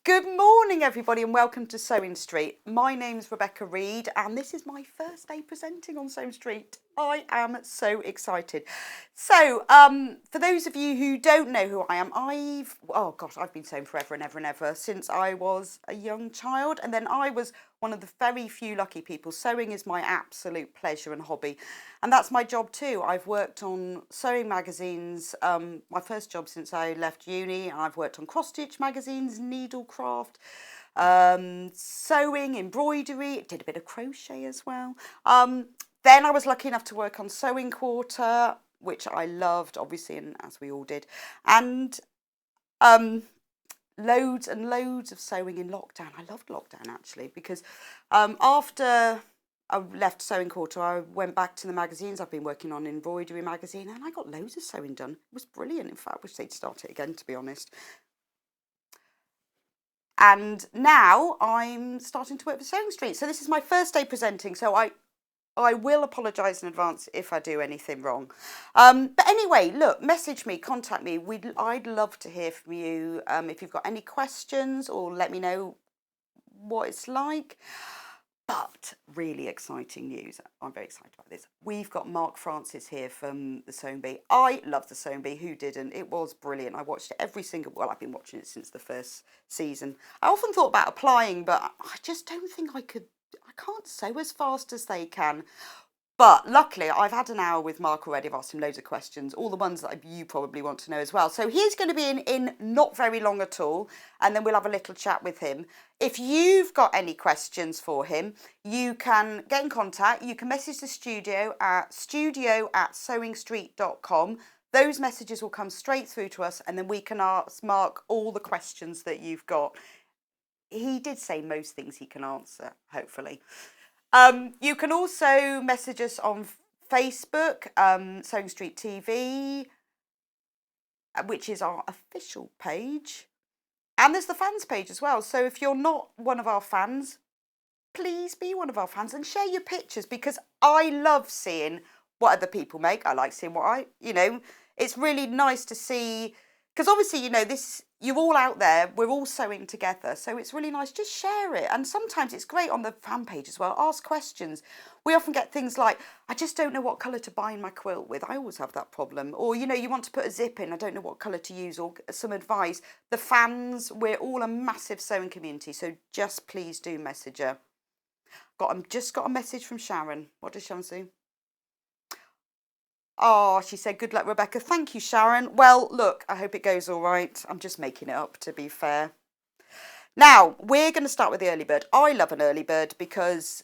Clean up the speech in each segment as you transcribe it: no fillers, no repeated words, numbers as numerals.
Good morning everybody and welcome to Sewing Street. My name's Rebecca Reid and this is my first day presenting on Sewing Street. I am so excited. So for those of you who don't know who I am, I've been sewing forever and ever and ever since I was a young child, and then I was one of the very few lucky people. Sewing is my absolute pleasure and hobby, and that's my job too. I've worked on sewing magazines, my first job since I left uni. I've worked on cross-stitch magazines, needlecraft, sewing, embroidery, did a bit of crochet as well. Then I was lucky enough to work on Sewing Quarter, which I loved, obviously, and as we all did, and loads and loads of sewing in lockdown. I loved lockdown actually, because after I left Sewing Quarter, I went back to the magazines. I've been working on embroidery magazine and I got loads of sewing done. It was brilliant. In fact, I wish they'd start it again, to be honest. And now I'm starting to work for Sewing Street. So this is my first day presenting. So I will apologise in advance if I do anything wrong. But anyway, look, message me, contact me. I'd love to hear from you if you've got any questions, or let me know what it's like. But really exciting news. I'm very excited about this. We've got Mark Francis here from the Sewing Bee. I love the Sewing Bee. Who didn't? It was brilliant. I watched it I've been watching it since the first season. I often thought about applying, but I just don't think I could. I can't sew as fast as they can. But luckily, I've had an hour with Mark already. I've asked him loads of questions, all the ones that you probably want to know as well. So he's going to be in not very long at all, and then we'll have a little chat with him. If you've got any questions for him, you can get in contact. You can message the studio at studio@sewingstreet.com. Those messages will come straight through to us, and then we can ask Mark all the questions that you've got. He did say most things he can answer, hopefully. You can also message us on Facebook, Sewing Street TV, which is our official page. And there's the fans page as well. So if you're not one of our fans, please be one of our fans and share your pictures, because I love seeing what other people make. I like seeing it's really nice to see, because obviously, you're all out there, we're all sewing together, so it's really nice. Just share it. And sometimes it's great on the fan page as well. Ask questions. We often get things like, I just don't know what colour to bind my quilt with. I always have that problem. Or, you want to put a zip in, I don't know what colour to use, or some advice. The fans, we're all a massive sewing community, so just please do message her. Just got a message from Sharon. What does Sharon say? Oh, she said, good luck, Rebecca. Thank you, Sharon. Well, look, I hope it goes all right. I'm just making it up, to be fair. Now, we're going to start with the early bird. I love an early bird because,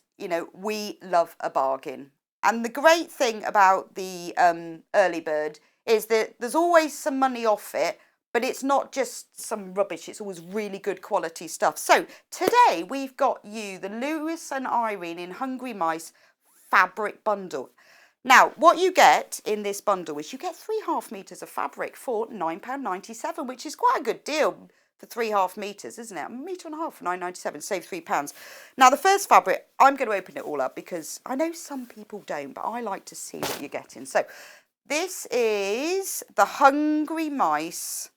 we love a bargain. And the great thing about the early bird is that there's always some money off it, but it's not just some rubbish. It's always really good quality stuff. So today we've got you the Lewis and Irene in Hungry Mice fabric bundle. Now, what you get in this bundle is you get 3.5 metres of fabric for £9.97, which is quite a good deal for 3.5 metres, isn't it? £1.5 metre for £9.97, save £3. Now, the first fabric, I'm going to open it all up because I know some people don't, but I like to see what you're getting. So, this is the Hungry Mice,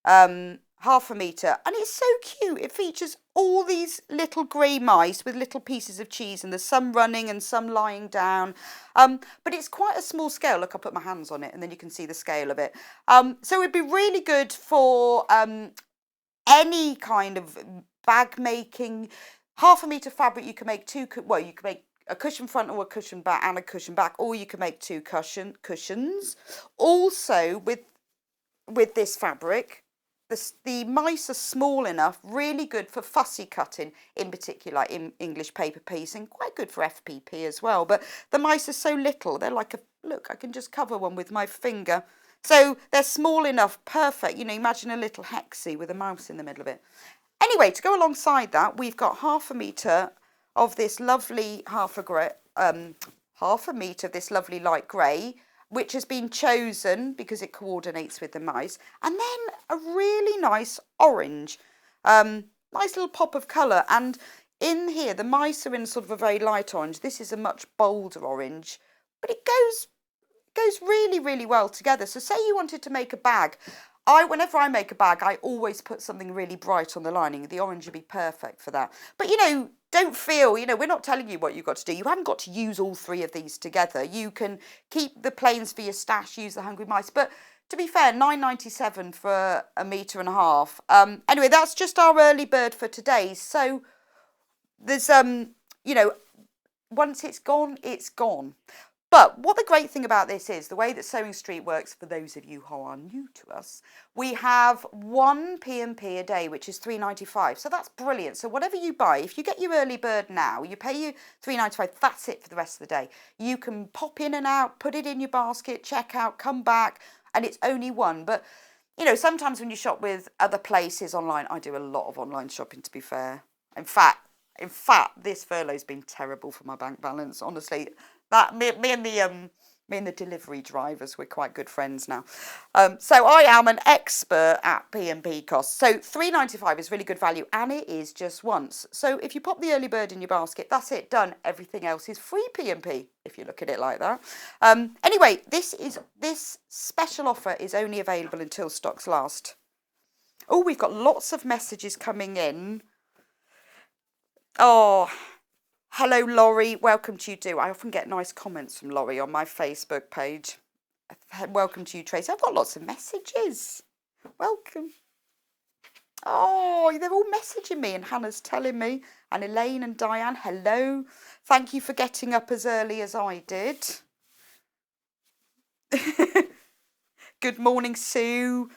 £0.5 metre, and it's so cute. It features all these little grey mice with little pieces of cheese, and there's some running and some lying down, but it's quite a small scale. Look, I'll put my hands on it and then you can see the scale of it. So it'd be really good for any kind of bag making. £0.5 metre fabric, you can make you can make a cushion front or a cushion back and a cushion back, or you can make two cushions. Also, with this fabric, the mice are small enough, really good for fussy cutting, in particular in English paper piecing, quite good for FPP as well. But the mice are so little, they're like look, I can just cover one with my finger. So they're small enough, perfect. Imagine a little hexie with a mouse in the middle of it. Anyway, to go alongside that, we've got £0.5 metre of this lovely £0.5 metre of this lovely light grey, which has been chosen because it coordinates with the mice, and then a really nice orange, nice little pop of colour. And in here, the mice are in sort of a very light orange. This is a much bolder orange, but it goes really, really well together. So say you wanted to make a bag. Whenever I make a bag, I always put something really bright on the lining. The orange would be perfect for that. But, you know, don't feel, you know, we're not telling you what you've got to do. You haven't got to use all three of these together. You can keep the plains for your stash, use the hungry mice. But to be fair, £9.97 for 1.5 meters. Anyway, that's just our early bird for today. So there's, you know, once it's gone, it's gone. But what the great thing about this is, the way that Sewing Street works, for those of you who are new to us, we have 1 P&P a day, which is £3.95. So that's brilliant. So whatever you buy, if you get your early bird now, you pay you £3.95, that's it for the rest of the day. You can pop in and out, put it in your basket, check out, come back, and it's only one. But, you know, sometimes when you shop with other places online, I do a lot of online shopping, to be fair. In fact, this furlough's been terrible for my bank balance, honestly. That me and the delivery drivers, we're quite good friends now. So I am an expert at P&P costs. So £3.95 is really good value, and it is just once. So if you pop the early bird in your basket, that's it, done. Everything else is free P&P, if you look at it like that. Anyway, this special offer is only available until stocks last. Oh, we've got lots of messages coming in. Oh, hello, Laurie. Welcome to you too. I often get nice comments from Laurie on my Facebook page. Welcome to you, Tracy. I've got lots of messages. Welcome. Oh, they're all messaging me, and Hannah's telling me. And Elaine and Diane, hello. Thank you for getting up as early as I did. Good morning, Sue.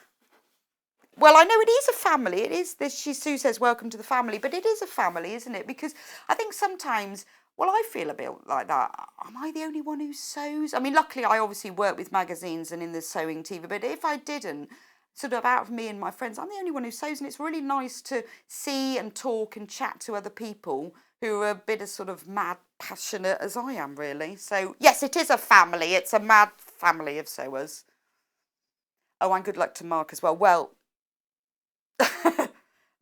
Well, I know it is a family. It is this. Sue says, welcome to the family. But it is a family, isn't it? Because I think sometimes, well, I feel a bit like that. Am I the only one who sews? I mean, luckily, I obviously work with magazines and in the sewing TV. But if I didn't, sort of out of me and my friends, I'm the only one who sews. And it's really nice to see and talk and chat to other people who are a bit as sort of mad passionate as I am, really. So, yes, it is a family. It's a mad family of sewers. Oh, and good luck to Mark as well. Well,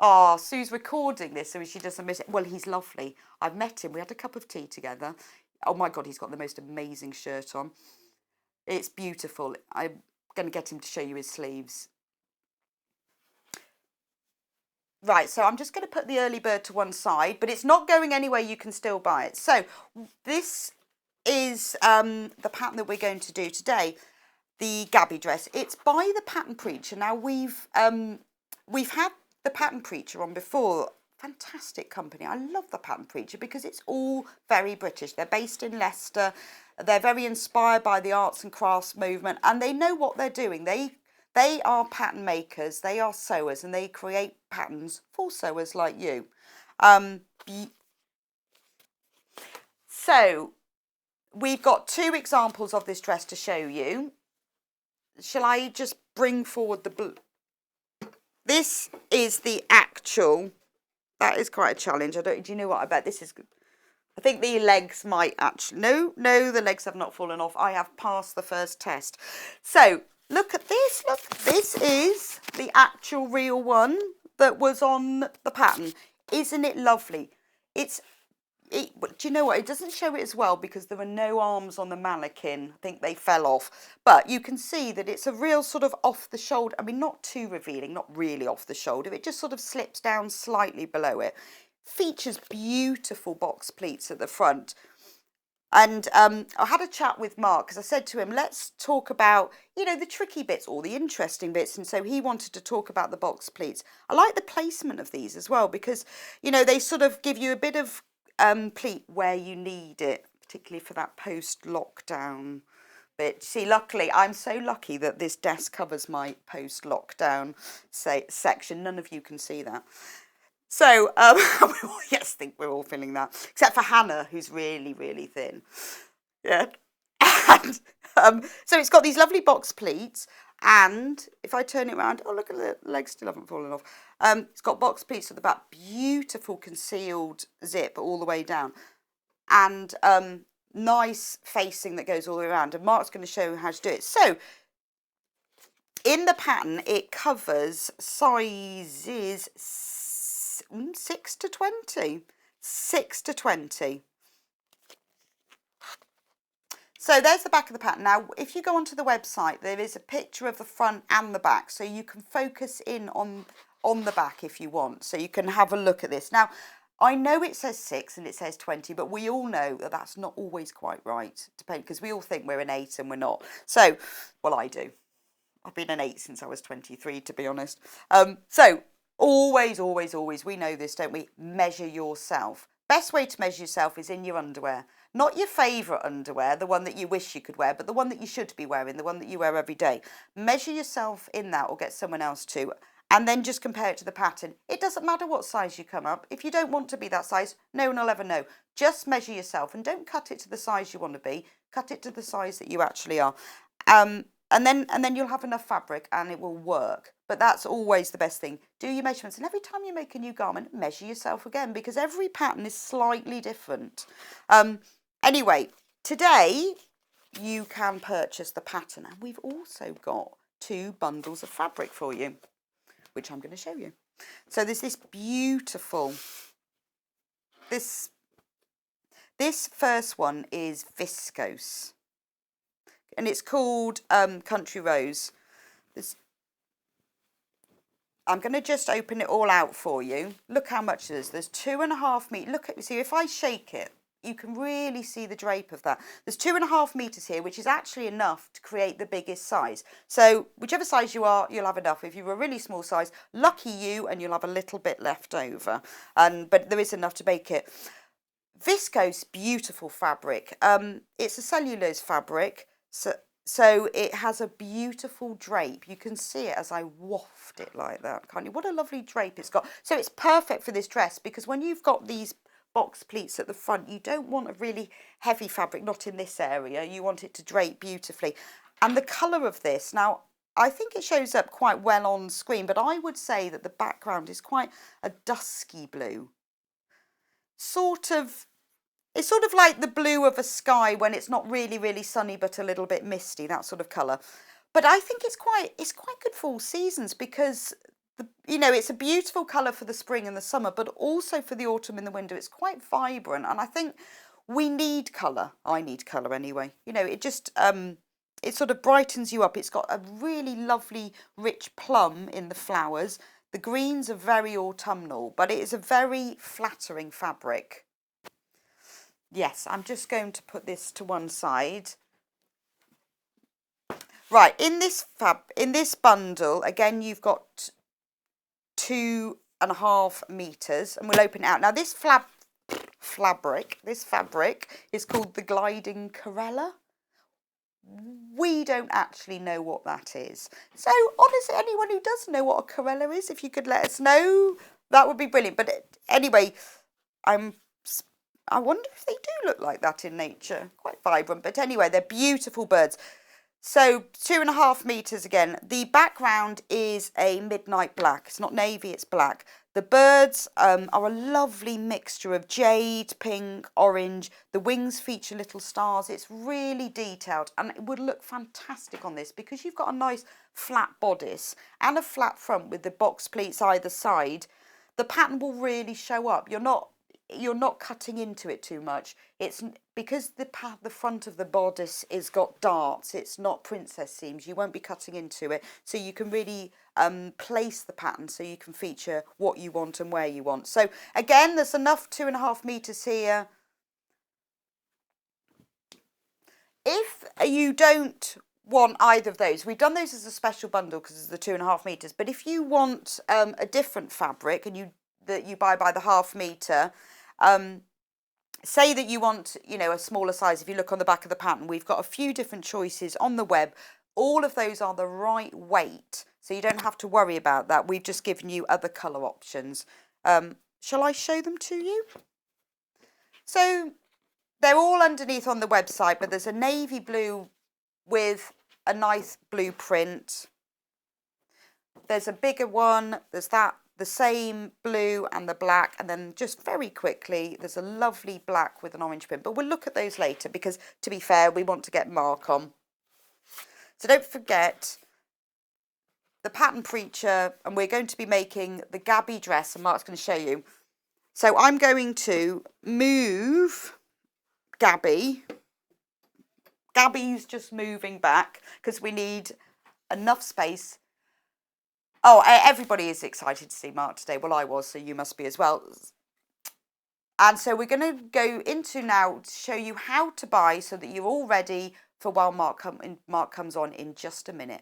oh, Sue's recording this so she doesn't miss it. Well, he's lovely. I've met him. We had a cup of tea together. Oh my God, he's got the most amazing shirt on. It's beautiful. I'm going to get him to show you his sleeves. Right, so I'm just going to put the early bird to one side, but it's not going anywhere. You can still buy it. So this is the pattern that we're going to do today, the Gabby dress. It's by the Pattern Preacher. Now we've had the Pattern Preacher on before. Fantastic company. I love the Pattern Preacher because it's all very British. They're based in Leicester. They're very inspired by the arts and crafts movement, and they know what they're doing. They are pattern makers, they are sewers, and they create patterns for sewers like you. So we've got 2 examples of this dress to show you. Shall I just bring forward the blue? This is the actual. That is quite a challenge. Do you know what? I bet this is good. I think the legs might actually. No, the legs have not fallen off. I have passed the first test. So look at this. Look, this is the actual real one that was on the pattern. Isn't it lovely? Do you know what? It doesn't show it as well because there are no arms on the mannequin. I think they fell off. But you can see that it's a real sort of off the shoulder. I mean, not too revealing, not really off the shoulder. It just sort of slips down slightly below it. Features beautiful box pleats at the front. And I had a chat with Mark because I said to him, let's talk about, you know, the tricky bits or the interesting bits. And so he wanted to talk about the box pleats. I like the placement of these as well because, you know, they sort of give you a bit of pleat where you need it, particularly for that post-lockdown bit. See, luckily, I'm so lucky that this desk covers my post-lockdown section. None of you can see that. So, yes, I think we're all feeling that, except for Hannah, who's really, really thin. Yeah. And so it's got these lovely box pleats, and if I turn it around, oh, look at the legs still haven't fallen off. It's got box pleats at the back, beautiful concealed zip all the way down, and nice facing that goes all the way around. And Mark's going to show you how to do it. So, in the pattern, it covers sizes 6 to 20. 6 to 20. So So there's the back of the pattern. Now, if you go onto the website, there is a picture of the front and the back, so you can focus in on the back if you want. So you can have a look at this. Now, I know it says 6 and it says 20, but we all know that that's not always quite right, because we all think we're an 8 and we're not. So, well, I do. I've been an 8 since I was 23, to be honest. So always, always, always, we know this, don't we? Measure yourself. Best way to measure yourself is in your underwear. Not your favourite underwear, the one that you wish you could wear, but the one that you should be wearing, the one that you wear every day. Measure yourself in that, or get someone else to, and then just compare it to the pattern. It doesn't matter what size you come up. If you don't want to be that size, no one will ever know. Just measure yourself and don't cut it to the size you want to be. Cut it to the size that you actually are. And then you'll have enough fabric and it will work. But that's always the best thing. Do your measurements, and every time you make a new garment, measure yourself again, because every pattern is slightly different. Anyway, today you can purchase the pattern, and we've also got 2 bundles of fabric for you, which I'm going to show you. So there's this beautiful, this first one is viscose, and it's called Country Rose. I'm going to just open it all out for you. Look how much there is. There's 2.5 meters. Look at, see, if I shake it, you can really see the drape of that. There's 2.5 meters here, which is actually enough to create the biggest size. So whichever size you are, you'll have enough. If you're a really small size, lucky you, and you'll have a little bit left over. But there is enough to make it. Viscose, beautiful fabric. It's a cellulose fabric, so it has a beautiful drape. You can see it as I waft it like that, can't you? What a lovely drape it's got. So it's perfect for this dress, because when you've got these box pleats at the front, you don't want a really heavy fabric, not in this area. You want it to drape beautifully. And the colour of this, now, I think it shows up quite well on screen, but I would say that the background is quite a dusky blue. It's sort of like the blue of a sky when it's not really, really sunny, but a little bit misty, that sort of colour. But I think it's quite good for all seasons, because it's a beautiful colour for the spring and the summer, but also for the autumn and the winter. It's quite vibrant, and I think we need colour. I need colour anyway. It just it sort of brightens you up. It's got a really lovely, rich plum in the flowers. The greens are very autumnal, but it is a very flattering fabric. Yes, I'm just going to put this to one side. Right, in this bundle, again, you've got 2.5 meters, and we'll open it out. Now, this fabric is called the Gliding Corella. We don't actually know what that is. So, honestly, anyone who does know what a Corella is, if you could let us know, that would be brilliant. But anyway, I wonder if they do look like that in nature. Quite vibrant. But anyway, they're beautiful birds. So 2.5 meters again. The background is a midnight black. It's not navy, it's black. The birds are a lovely mixture of jade, pink, orange. The wings feature little stars. It's really detailed, and it would look fantastic on this, because you've got a nice flat bodice and a flat front with the box pleats either side. The pattern will really show up. You're not cutting into it too much. It's because the front of the bodice is got darts. It's not princess seams. You won't be cutting into it, so you can really place the pattern so you can feature what you want and where you want. So again, there's enough 2.5 meters here. If you don't want either of those, we've done those as a special bundle because it's the 2.5 meters. But if you want a different fabric, and that you buy by the 1/2 meter. Say that you want, a smaller size. If you look on the back of the pattern, we've got a few different choices on the web. All of those are the right weight, so you don't have to worry about that. We've just given you other colour options. Shall I show them to you? So they're all underneath on the website, but there's a navy blue with a nice blue print. There's a bigger one. There's the same blue and the black, and then just very quickly there's a lovely black with an orange print, but we'll look at those later, because to be fair, we want to get Mark on. So don't forget the pattern preacher, and we're going to be making the Gabby dress, and Mark's going to show you. So I'm going to move Gabby Gabby's just moving back because we need enough space. Oh, everybody is excited to see Mark today. Well, I was, so you must be as well. And so we're going to go into now to show you how to buy so that you're all ready for while Mark comes on in just a minute.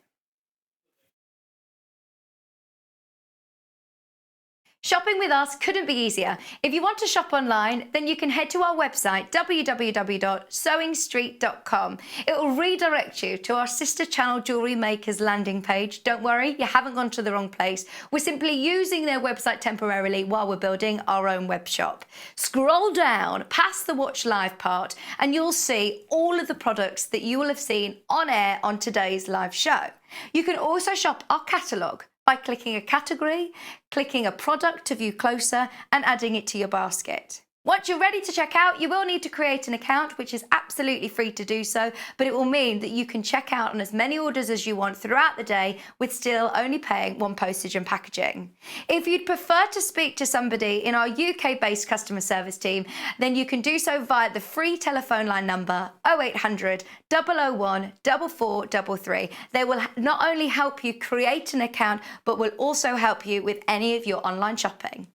Shopping with us couldn't be easier. If you want to shop online, then you can head to our website, www.sewingstreet.com. It will redirect you to our sister channel Jewellery Makers landing page. Don't worry, you haven't gone to the wrong place. We're simply using their website temporarily while we're building our own web shop. Scroll down past the Watch Live part and you'll see all of the products that you will have seen on air on today's live show. You can also shop our catalogue by clicking a category, clicking a product to view closer, and adding it to your basket. Once you're ready to check out, you will need to create an account, which is absolutely free to do so, but it will mean that you can check out on as many orders as you want throughout the day with still only paying one postage and packaging. If you'd prefer to speak to somebody in our UK-based customer service team, then you can do so via the free telephone line number 0800 001 4433. They will not only help you create an account, but will also help you with any of your online shopping.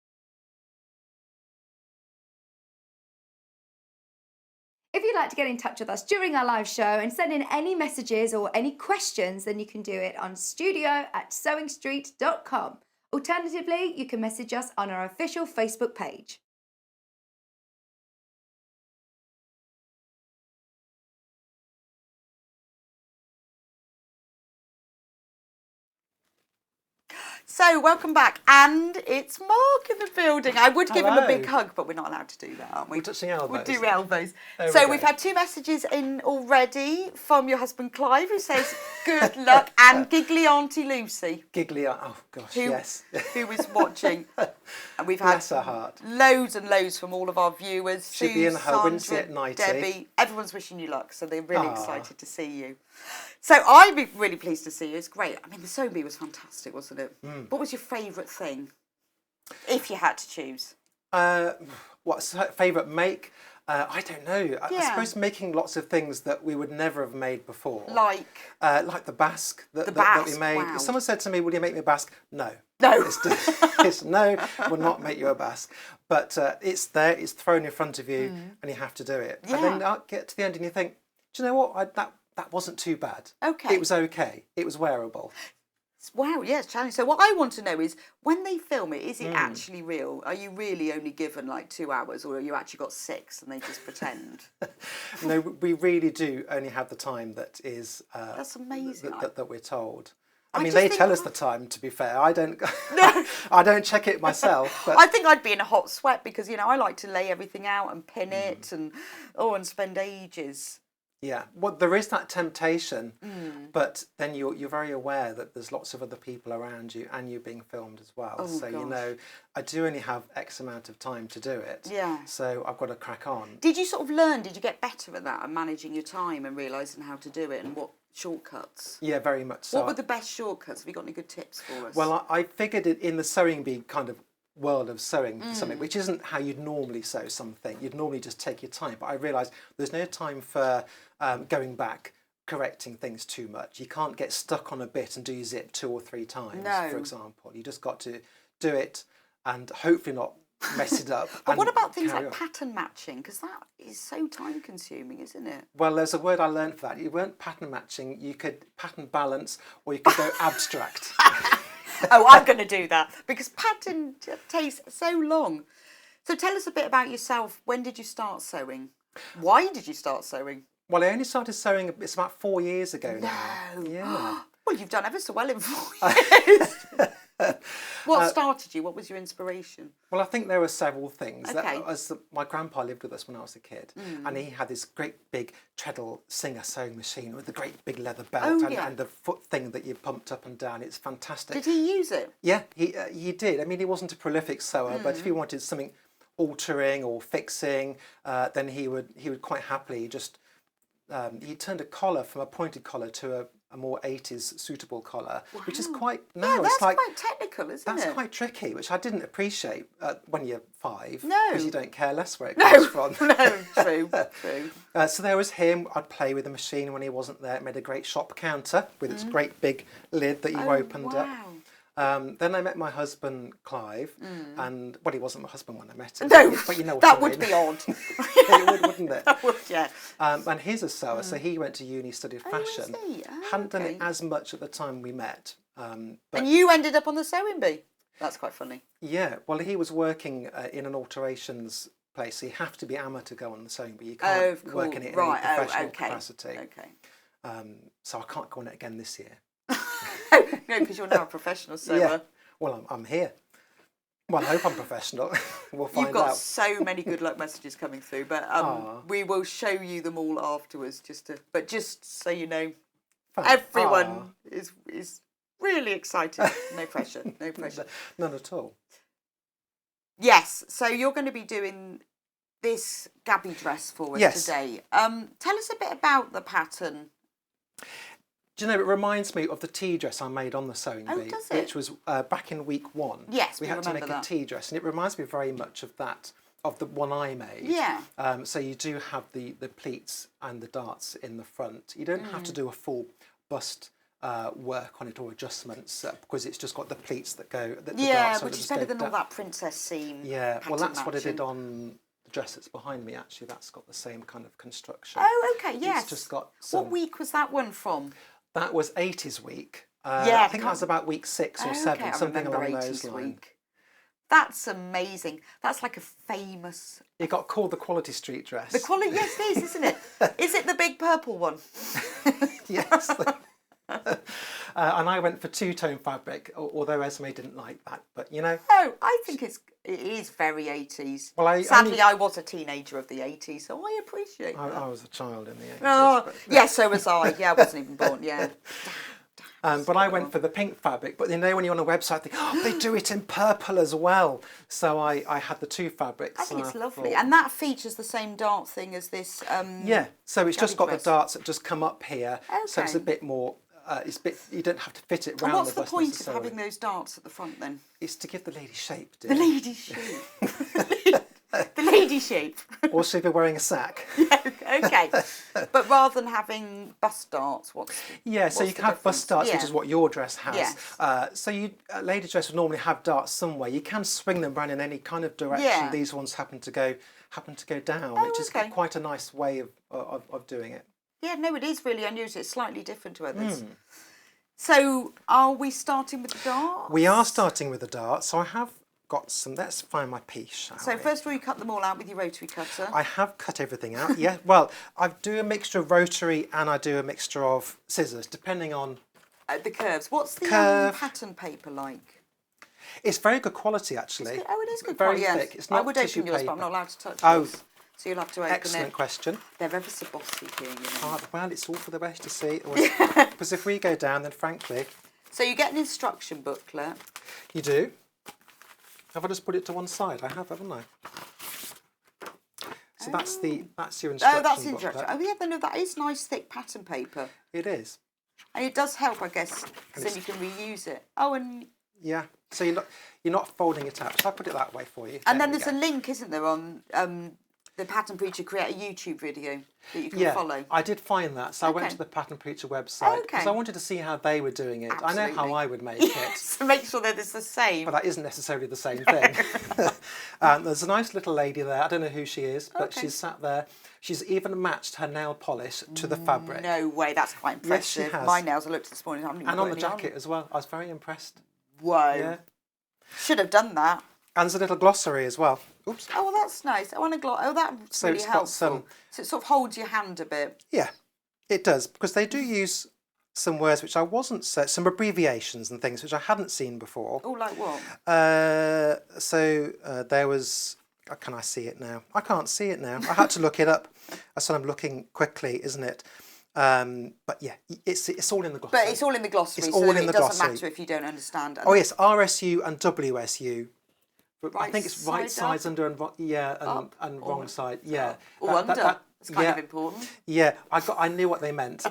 If you'd like to get in touch with us during our live show and send in any messages or any questions, then you can do it on studio@sewingstreet.com. Alternatively, you can message us on our official Facebook page. So, welcome back, and it's Mark in the building. I would give him a big hug, but we're not allowed to do that, aren't we? We're touching elbows. We'll do elbows. So, we've had 2 messages in already from your husband Clive, who says, good luck, and giggly Auntie Lucy. Giggly, oh gosh, yes. Who was watching. And we've had Bless her heart. Loads and loads from all of our viewers. She'll be in her Wincy at 90. Debbie, everyone's wishing you luck, so they're really excited to see you. So I'd be really pleased to see you. It's great. I mean, the sewing bee was fantastic, wasn't it? What was your favourite thing, if you had to choose? What's her favourite make? I don't know. I suppose making lots of things that we would never have made before. Like the basque that we made. Wow. If someone said to me, will you make me a basque? No. No. It's no, will not make you a basque. But it's there, it's thrown in front of you and you have to do it. Yeah. And then I'll get to the end and you think, do you know what? That wasn't too bad. Okay. It was okay. It was wearable. Wow, yes, challenging. So what I want to know is, when they film it, is it actually real? Are you really only given like 2 hours, or have you actually got 6 and they just pretend? No, we really do only have the time that is... That's amazing. That we're told. I mean, they tell us the time, to be fair. I don't I don't check it myself. But... I think I'd be in a hot sweat because, you know, I like to lay everything out and pin it and spend ages. Yeah, well, there is that temptation, but then you're very aware that there's lots of other people around you and you're being filmed as well. Oh, so, you know, I do only have X amount of time to do it. Yeah. So I've got to crack on. Did you sort of learn, did you get better at that and managing your time and realising how to do it and what shortcuts? Yeah, very much so. What were the best shortcuts? Have you got any good tips for us? Well, I figured it in the sewing bee kind of world of sewing something, which isn't how you'd normally sew something. You'd normally just take your time. But I realised there's no time for going back, correcting things too much. You can't get stuck on a bit and do your zip 2 or 3 times, for example. You just got to do it and hopefully not mess it up. But what about things like pattern matching? Because that is so time consuming, isn't it? Well, there's a word I learned for that. You weren't pattern matching, you could pattern balance, or you could go abstract. Oh, I'm going to do that because pattern takes so long. So tell us a bit about yourself. When did you start sewing? Why did you start sewing? Well, I only started sewing, it's about 4 years ago now. Yeah. Well, you've done ever so well in 4 years. What started you? What was your inspiration? Well, I think there were several things. Okay. My grandpa lived with us when I was a kid, and he had this great big treadle Singer sewing machine with the great big leather belt and the foot thing that you pumped up and down. It's fantastic. Did he use it? Yeah, he did. I mean, he wasn't a prolific sewer, but if he wanted something altering or fixing, then he would quite happily just he turned a collar from a pointed collar to a more 80s suitable collar, which is Wow. quite, Yeah, now that's it's like, quite technical, isn't that's it? quite tricky, which I didn't appreciate when you're 5. No. Because you don't care less where it No, comes from. no, true, true. So there was him. I'd play with the machine when he wasn't there. It made a great shop counter with its great big lid that you opened up. Wow. Then I met my husband, Clive, and, well, he wasn't my husband when I met him. No, but you know what that I would mean. be odd. It would, wouldn't it? That would, yeah. And he's a sewer, so he went to uni, studied Oh, fashion. is he? Oh, Hadn't done okay. it as much at the time we met. But And you ended up on the sewing bee. That's quite funny. yeah, well, he was working in an alterations place, so you have to be amateur to go on the sewing bee. You can't work in it in any professional capacity. Okay. So I can't go on it again this year. No, because you're now a professional sewer. Yeah. Well, I'm here. Well, I hope I'm professional. We'll find You've got out. so many good luck messages coming through, but we will show you them all afterwards. But just so you know, everyone is really excited. No pressure. No pressure. None at all. Yes. So you're going to be doing this Gabbie dress for us today. Tell us a bit about the pattern. Do you know, it reminds me of the tea dress I made on the sewing bee, does it? which was back in week 1. Yes, we had to make a tea dress, and it reminds me very much of that, of the one I made. Yeah. So you do have the pleats and the darts in the front. You don't have to do a full bust work on it or adjustments because it's just got the pleats that go. The darts which is better than all that princess seam. Yeah, well, that's matching. what I did on the dress that's behind me. Actually, that's got the same kind of construction. Oh, okay, yes. It's just got some. What week was that one from? That was 80s week. Yeah, I think that was about week 6 or 7, I something remember along 80s those lines. week. That's amazing. That's like a famous. It got called the Quality Street dress. The quality, yes, it is, isn't it? Is it the big purple one? Yes. And I went for two-tone fabric, although Esme didn't like that. But, you know. Oh, I think it is very 80s. Well, Sadly, I was a teenager of the 80s, so I appreciate that. I was a child in the 80s. Oh, but, yeah, so was I. Yeah, I wasn't even born, yeah. but I went for the pink fabric. But you know, when you're on a website, they do it in purple as well. So I had the 2 fabrics. I think it's lovely. And that features the same dart thing as this. Yeah, so it's just got dress. the darts that just come up here. So it's a Okay. bit more. You don't have to fit it round And what's the the bust point of necessarily. having those darts at the front then? It's to give the lady shape, The dear. lady shape. The lady shape. Also, if you're wearing a sack. Okay. But rather than having bust darts, Yeah, so you what's can the have bust difference? darts, Yeah. which is what your dress has. Yes. So a lady dress would normally have darts somewhere. You can swing them around in any kind of direction. Yeah. These ones happen to go down, Oh, which is okay. quite a nice way of doing it. Yeah, no, it is really unusual. It's slightly different to others. So, are we starting with the darts? We are starting with the darts. So I have got some. Let's find my piece, shall So, we? first of all, you cut them all out with your rotary cutter. I have cut everything out. Yeah. Well, I do a mixture of rotary and I do a mixture of scissors, depending on. The curves. What's the Curve. pattern paper like? It's very good quality, actually. Oh, it is good Very quality, yes. thick. It's I not would tissue open yours, paper. but I'm not allowed to touch Oh. yours. So you'll have to open Excellent it. question. They're ever so bossy here, you know. Well, it's all for the best to see. Because if we go down, then frankly, So you get an instruction booklet. you do. Have I just put it to one side? I have, haven't I? So that's your instruction Oh, that's the booklet. instruction. Oh, yeah, no, that is nice thick pattern paper. It is. And it does help, I guess, because then you can reuse it. Oh, and Yeah. So you're not folding it out. Shall I put it that way for you? then There we there's a go. link, isn't there, on the Pattern Preacher create a YouTube video that you can Yeah, follow. I did find that. So I went Okay. to the Pattern Preacher website because Okay. I wanted to see how they were doing it. I know how Absolutely. I would make it. So make sure that it's the same. But that isn't necessarily the same thing. There's a nice little lady there. I don't know who she is, but Okay. she's sat there. She's even matched her nail polish to the fabric. No way, that's quite Yes, she impressive. has. My nails I looked this morning. I haven't even And got on the any jacket as well. I was very impressed. Whoa. Yeah. Should have done that. And there's a little glossary as well. Oops. Oh, well, that's nice. I want to Oh, that's So really it's got helpful. some- So it sort of holds your hand a bit. Yeah, it does. Because they do use some words which I wasn't... some abbreviations and things which I hadn't seen before. Oh, like what? There was... Can I see it now? I can't see it now. I had to look it up. That's what I'm looking quickly, isn't it? But yeah, it's all in the glossary. But it's all in the glossary, It's so all then in it the doesn't glossary. matter if you don't understand. Oh yes, RSU and WSU. But I Right think it's right side sides up? under and Up and or wrong side. Yeah. Or under? It's kind of important. Yeah, I knew what they meant.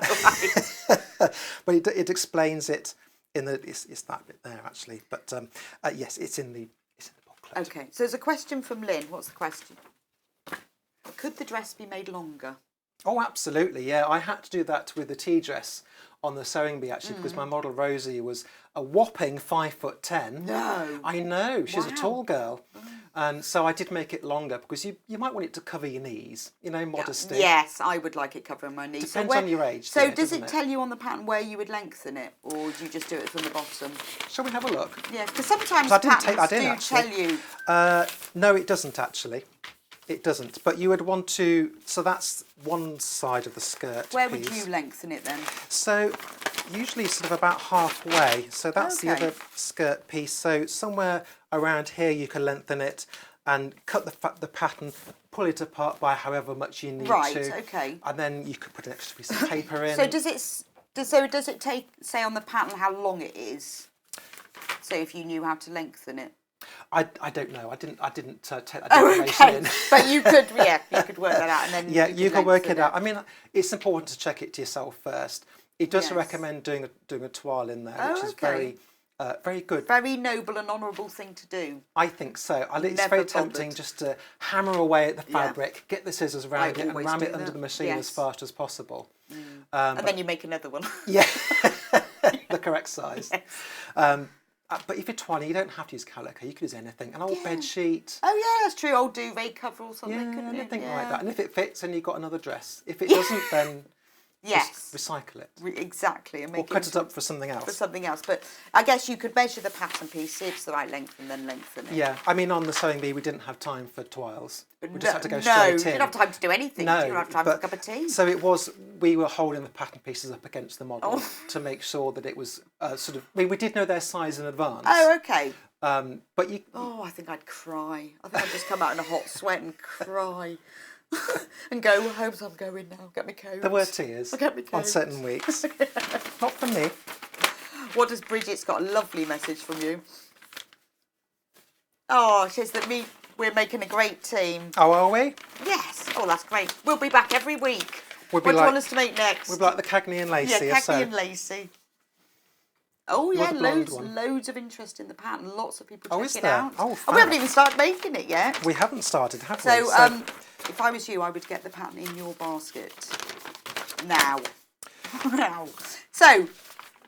But it explains it in the it's that bit there actually. But yes, it's in the booklet. Okay, so there's a question from Lynn. What's the question? Could the dress be made longer? Oh, absolutely. Yeah, I had to do that with the tea dress on the sewing bee actually because my model Rosie was a whopping 5'10". No. I know, she's a tall girl. And so I did make it longer because you might want it to cover your knees, you know, modesty. Yes, I would like it covering my knees. Depends on your age. So does it tell you on the pattern where you would lengthen it, or do you just do it from the bottom? Shall we have a look? Yeah, because sometimes I didn't patterns take that in, do actually. tell you. No, it doesn't actually. It doesn't. But you would want to. So that's one side of the skirt. Where would you lengthen it then? So usually sort of about halfway. So that's the Okay. other skirt piece. So somewhere around here you can lengthen it and cut the pattern, pull it apart by however much you need to. Right. Okay. And then you could put an extra piece of paper in. So does it take, say, on the pattern how long it is? So if you knew how to lengthen it. I don't know. I didn't take that Oh, information okay. in. But you could, you could work that out, and then Yeah, you can work lengthen it out. I mean, it's important to check it to yourself first. It does Yes. recommend doing a toile in there, Oh, which is okay. very good. Very noble and honourable thing to do. I think so. It's Never very tempting bothered. just to hammer away at the Yeah. fabric, get the scissors around it, and always ram do it under that. the machine Yes. as fast as possible. And then you make another one. Yeah, the correct size. But if you're twining, you don't have to use calico. You could use anything. An old bed sheet. Oh yeah, that's true. Old duvet cover or something. Yeah, couldn't anything it? like that. And if it fits, then you've got another dress. If it doesn't, then Yes. just recycle it. Exactly. And Or make cut it into- up for something else. for something else. But I guess you could measure the pattern piece, see if it's the right length, and then lengthen it. Yeah, I mean, on the sewing bee, we didn't have time for toiles. We just had to go no, straight you in. didn't have time to do anything. No, you didn't have time for a but- cup of tea. So we were holding the pattern pieces up against the model to make sure that it was sort of, we did know their size in advance. Oh, okay. But you, Oh, I think I'd cry. I think I'd just come out in a hot sweat and cry. And go, home, I'm going now. Get me coat. there were tears I'll get me on coat. certain weeks. Not for me. What does Bridget's got a lovely message from you? Oh, she says that we're making a great team. Oh, are we? Yes. Oh, that's great. We'll be back every week. We'll be What do you like- want us to make next? We're like the Cagney and Lacey. Yeah, or so. Cagney and Lacey. Oh yeah, the blonde loads, one? loads of interest in the pattern. Lots of people Oh, checking is it there? out. Oh, and fab. we haven't even started making it yet. We haven't started, have So, we? if I was you, I would get the pattern in your basket now. Now. So,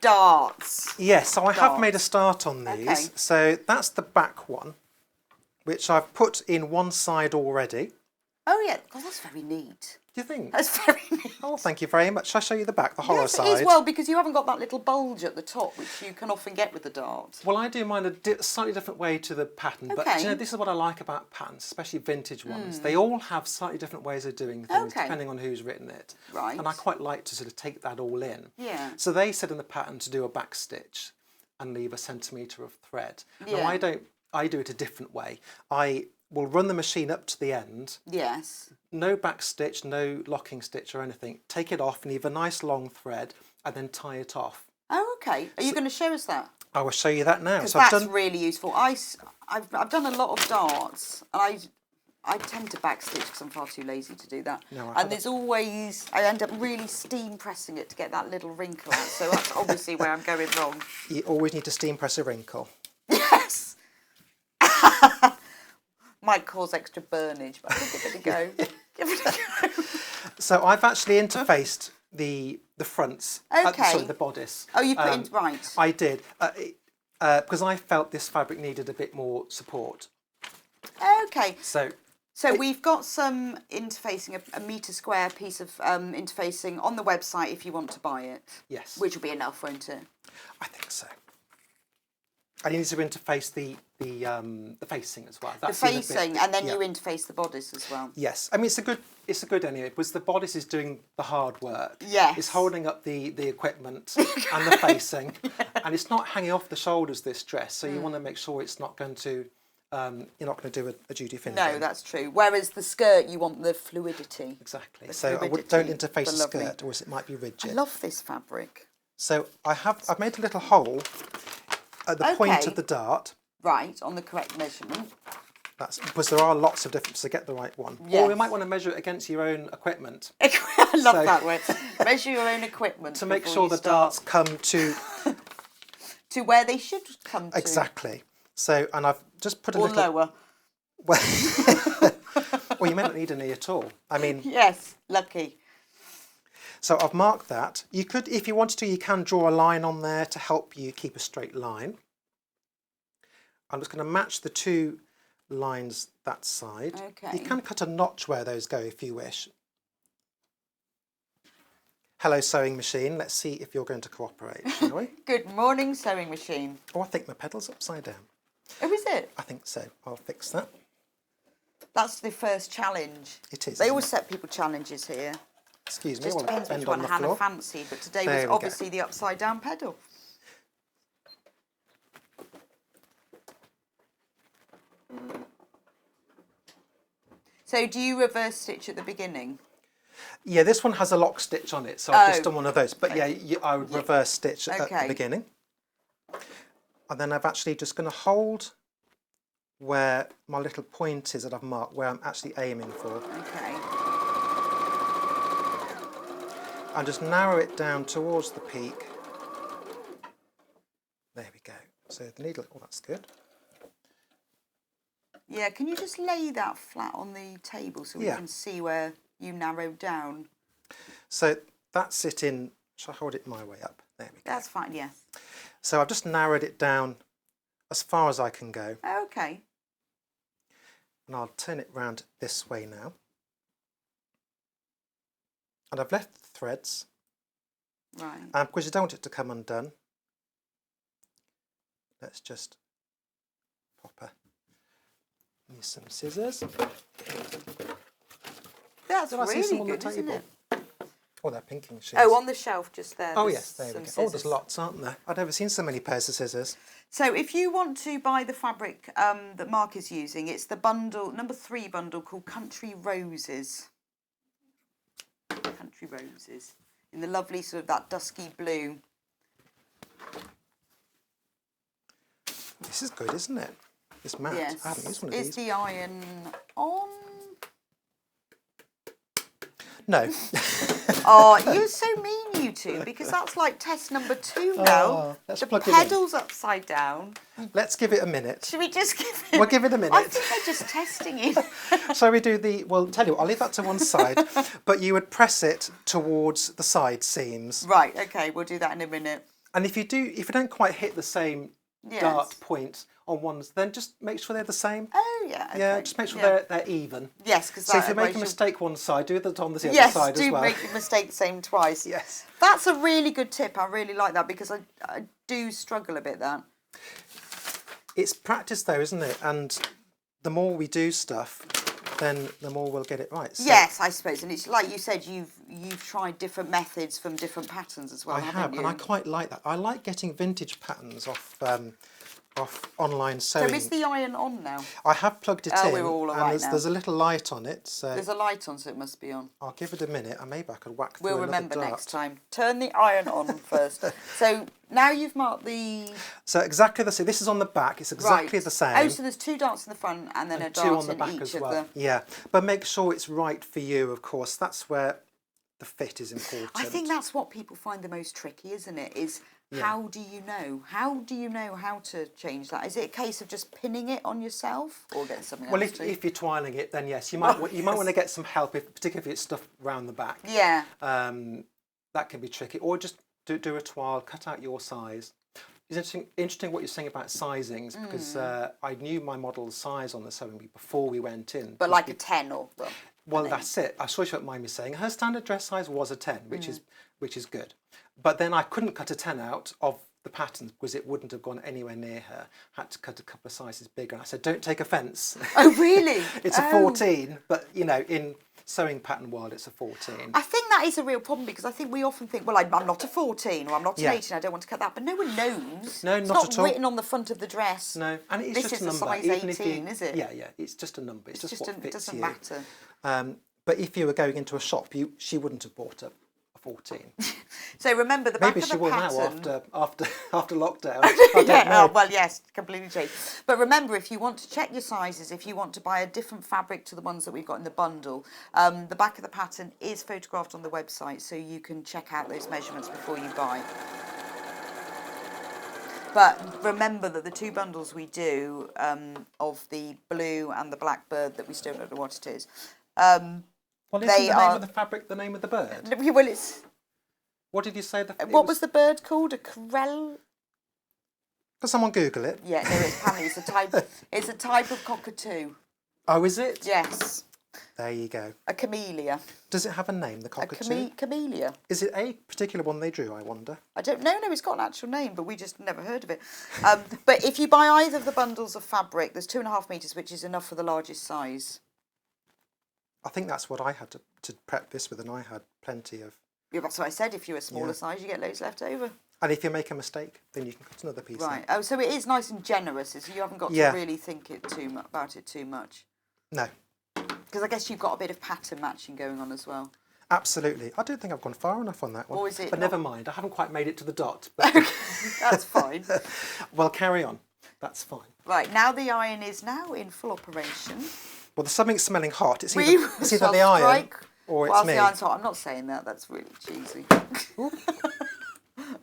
darts. Yes, so I have darts. made a start on these. Okay. So that's the back one, which I've put in one side already. Oh yeah, God, that's very neat. Do you think? That's very neat. Oh, thank you very much. Shall I show you the back, the hollow Yes, side? it is, well, because you haven't got that little bulge at the top, which you can often get with the dart. Well, I do mine a slightly different way to the pattern, but Okay. you know, this is what I like about patterns, especially vintage ones. They all have slightly different ways of doing things Okay. depending on who's written it. Right. And I quite like to sort of take that all in. Yeah. So they said in the pattern to do a back stitch and leave a centimetre of thread. Yeah. Now I don't. I do it a different way. I will run the machine up to the end. Yes. No back stitch, no locking stitch or anything. Take it off and leave a nice long thread and then tie it off. Oh, okay. Are you going to show us that? I will show you that now. Because So I've that's done. really useful. I've done a lot of darts, and I tend to backstitch because I'm far too lazy to do that. No, I and haven't. there's always, I end up really steam pressing it to get that little wrinkle out. So that's obviously where I'm going wrong. You always need to steam press a wrinkle. Yes. Might cause extra burnage, but I think give it a go. Give it a go. So I've actually interfaced the fronts. Okay. Sorry, the bodice. Oh, you put in, right. I did because I felt this fabric needed a bit more support. Okay. So We've got some interfacing, a metre square piece of interfacing on the website if you want to buy it. yes, Which will be enough, won't it? I think so. I need to interface the facing as well. That's The in a bit- facing, and then yeah. you interface the bodice as well. Yes, I mean it's a good anyway because the bodice is doing the hard work. Yes. It's holding up the equipment and the facing, and it's not hanging off the shoulders. This dress, so you want to make sure it's not going to. You're not going to do a duty finish. No, that's true. Whereas the skirt, you want the fluidity. Exactly. The So don't fluidity, interface the lovely. skirt, or else it might be I rigid. love this fabric. So I've made a little hole at the point Okay. of the dart. Right, on the correct measurement. That's because there are lots of different, so get the right one. Yes. Or you might want to measure it against your own equipment. I love that word. Measure your own equipment To make before sure you the start. darts come to... To where they should come to. Exactly. So, and I've just put a Or little... lower. Well, you may not need any at all. I mean... Yes, lucky. So I've marked that. You could, if you wanted to, you can draw a line on there to help you keep a straight line. I'm just going to match the two lines that side. Okay. You can cut a notch where those go if you wish. Hello, sewing machine. Let's see if you're going to cooperate, shall we? Good morning, sewing machine. Oh, I think my pedal's upside down. Oh, is it? I think so. I'll fix that. That's the first challenge. It is. They isn't always it? set people challenges here. Excuse me. Just Well, depends which bend one on the Hannah floor. fancied, but today There was we go. obviously the upside down pedal. So do you reverse stitch at the beginning? Yeah, this one has a lock stitch on it, so I've just Oh. done one of those. But yeah, I would reverse stitch at Okay. the beginning. And then I've actually just going to hold where my little point is that I've marked, where I'm actually aiming for. Okay. And just narrow it down towards the peak. There we go. So the needle, oh, that's good. Yeah, can you just lay that flat on the table so we Yeah. can see where you narrowed down? So that's it in, shall I hold it my way up? There we go. That's fine, yes. So I've just narrowed it down as far as I can go. Okay. And I'll turn it round this way now. And I've left the threads, Right. because you don't want it to come undone. Let's just use some scissors. That's Did I see some really on the good, isn't table? it? Oh, they're pinking shears. Oh, on the shelf just there. Oh there's yes, there we some go. Oh, there's scissors. lots, aren't there? I've never seen so many pairs of scissors. So if you want to buy the fabric that Mark is using, it's the bundle, number 3 bundle called Country Roses. Country Roses. In the lovely sort of that dusky blue. This is good, isn't it? This mat. Yes. I haven't used one of Is these. the iron on? No. Oh, you're so mean, you two, because that's like test number 2 now. Oh, let's the plug it in. pedal's upside down. Let's give it a minute. Should we just give it? We'll give it a minute. I think they're just testing it. Shall we do the, well, tell you what, I'll leave that to one side, but you would press it towards the side seams. Right, okay, we'll do that in a minute. And if you don't quite hit the same Yes. dart point on ones, then just make sure they're the same. Oh, yeah. Okay. Yeah, just make sure they're even. Yes, because So if you make a mistake one side, do it on the other yes, side as do well. make the mistake the same twice. Yes. That's a really good tip. I really like that because I do struggle a bit that. It's practice though, isn't it? And the more we do stuff, then the more we'll get it right. So Yes, I suppose. And it's like you said, you've tried different methods from different patterns as well, I haven't have, you? and I quite like that. I like getting vintage patterns off online So sewing. is the iron on now? I have plugged it Oh, in, we're all and alright now. there's a little light on it, so There's a light on, so it must be on. I'll give it a minute, and maybe I could whack through We'll another remember dart. next time. Turn the iron on first. So now you've marked the... So exactly the same. This is on the back. It's exactly Right. the same. Oh, so there's 2 darts in the front and then a dart Two on the in back each as of well. the... Yeah, but make sure it's right for you. Of course, that's where the fit is important. I think that's what people find the most tricky, isn't it? Is how do you know? How do you know how to change that? Is it a case of just pinning it on yourself or getting something Well, else to? if you're twiling it, then yes, you might want to get some help, particularly if it's stuff round the back. Yeah. That can be tricky. Or just do a twirl, cut out your size. It's interesting what you're saying about sizings because I knew my model's size on the sewing bee before we went in. But like a 10 or... Well, that's it. I'm sure she won't mind me saying her standard dress size was a 10, which is good. But then I couldn't cut a 10 out of the patterns because it wouldn't have gone anywhere near her. Had to cut a couple of sizes bigger. And I said, don't take offence. Oh, really? It's a 14, but you know, in sewing pattern world, it's a 14. I think that is a real problem because I think we often think, well, I'm not a 14 or I'm not an 18, I don't want to cut that. But no one knows. No, it's not at all. written on the front of the dress. No, and it's this just is a number. size Even if 18, is it? Yeah, it's just a number. It's just what fits it doesn't you. matter. But if you were going into a shop, she wouldn't have bought a 14. So remember the back Maybe of she the will pattern. now after lockdown. I don't Yeah, know. well, yes, completely changed. But remember, if you want to check your sizes, if you want to buy a different fabric to the ones that we've got in the bundle, the back of the pattern is photographed on the website, so you can check out those measurements before you buy. But remember that the 2 bundles we do of the blue and the blackbird that we still don't know what it is. Well, isn't They the name are- of the fabric the name of the bird? Well, it's What did you say? what was the bird called? A corel? Can someone Google it? Yeah, no, it's apparently it's a type. It's a type of cockatoo. Oh, is it? Yes, There you go. a camellia. Does it have a name, the A cockatoo? camellia. Is it a particular one they drew, I wonder? I don't know. No, it's got an actual name, but we just never heard of it. But if you buy either of the bundles of fabric, there's 2.5 metres, which is enough for the largest size. I think that's what I had to prep this with, and I had plenty of... Yeah, that's what I said. If you're a smaller Yeah. size, you get loads left over. And if you make a mistake, then you can cut another piece Right. out. Oh, so it is nice and generous. So you haven't got Yeah. to really think about it too much. No, Because I guess you've got a bit of pattern matching going on as well. absolutely. I don't think I've gone far enough on that one. Or is it but not? never mind, I haven't quite made it to the dot. But That's fine. well, carry on. That's fine. Right, now the iron is now in full operation. Well, there's something smelling hot. It's We either, it's either shall the iron strike or it's whilst me. the iron's hot. I'm not saying that. That's really cheesy.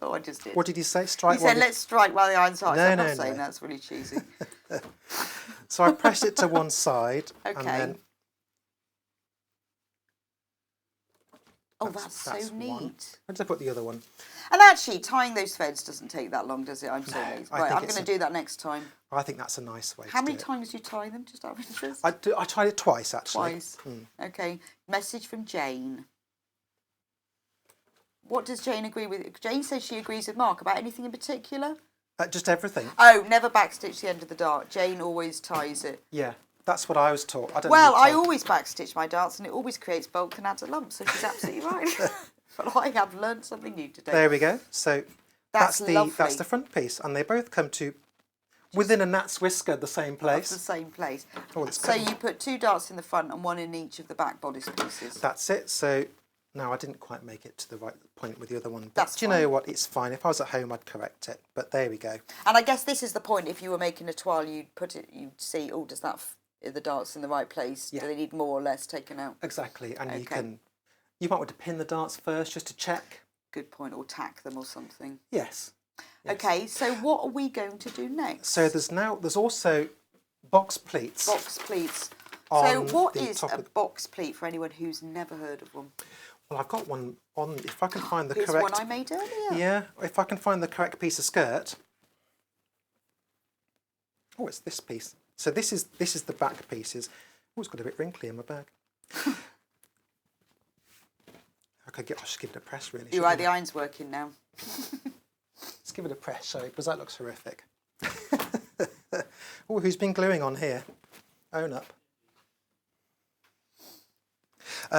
Oh, I just did. What did you say? Strike You said, while let's strike while the iron's hot. No, So I'm no, not saying no. that's really cheesy. So I pressed it to one side. Okay. And then Oh, that's so one. neat. Where did I put the other one? And actually, tying those threads doesn't take that long, does it? I'm so lazy. I Right, think I'm it's going to do that next time. I think that's a nice way How to many do it. times do you tie them, just out of interest? I tried it twice, actually. Twice. Okay. Message from Jane. What does Jane agree with? Jane says she agrees with Mark about anything in particular. Just everything. Oh, never backstitch the end of the dart. Jane always ties it. Yeah, that's what I was taught. I don't Well, know I who told- always backstitch my darts and it always creates bulk and adds a lump, so she's absolutely right. But I have learned something new today. There we go. So That's that's lovely. the front piece, and they both come to within a gnat's whisker, the same That's the place. same place. Oh, it's So cool. you put 2 darts in the front and 1 in each of the back bodice pieces. That's it. So now I didn't quite make it to the right point with the other one. But That's do you know what? It's fine. If I was at home, I'd correct it. But there we go. And I guess this is the point. If you were making a toile, you'd see, oh, does that are the darts in the right place? Yeah. Do they need more or less taken out? Exactly. And Okay. you might want to pin the darts first just to check. Good point. Or tack them or something. Yes. Yes. Okay. So what are we going to do next? So there's also box pleats. Box pleats. So on what the is top a of- box pleat for anyone who's never heard of one? Well, I've got one on. If I can find the Here's correct. one I made earlier. Yeah, if I can find the correct piece of skirt. Oh, it's this piece. So this is the back pieces. Oh, it's got a bit wrinkly in my bag. I should give it a press, really. You're right. shouldn't The iron's working now. Let's give it a press, shall we? Because that looks horrific. Oh, who's been gluing on here? Own up.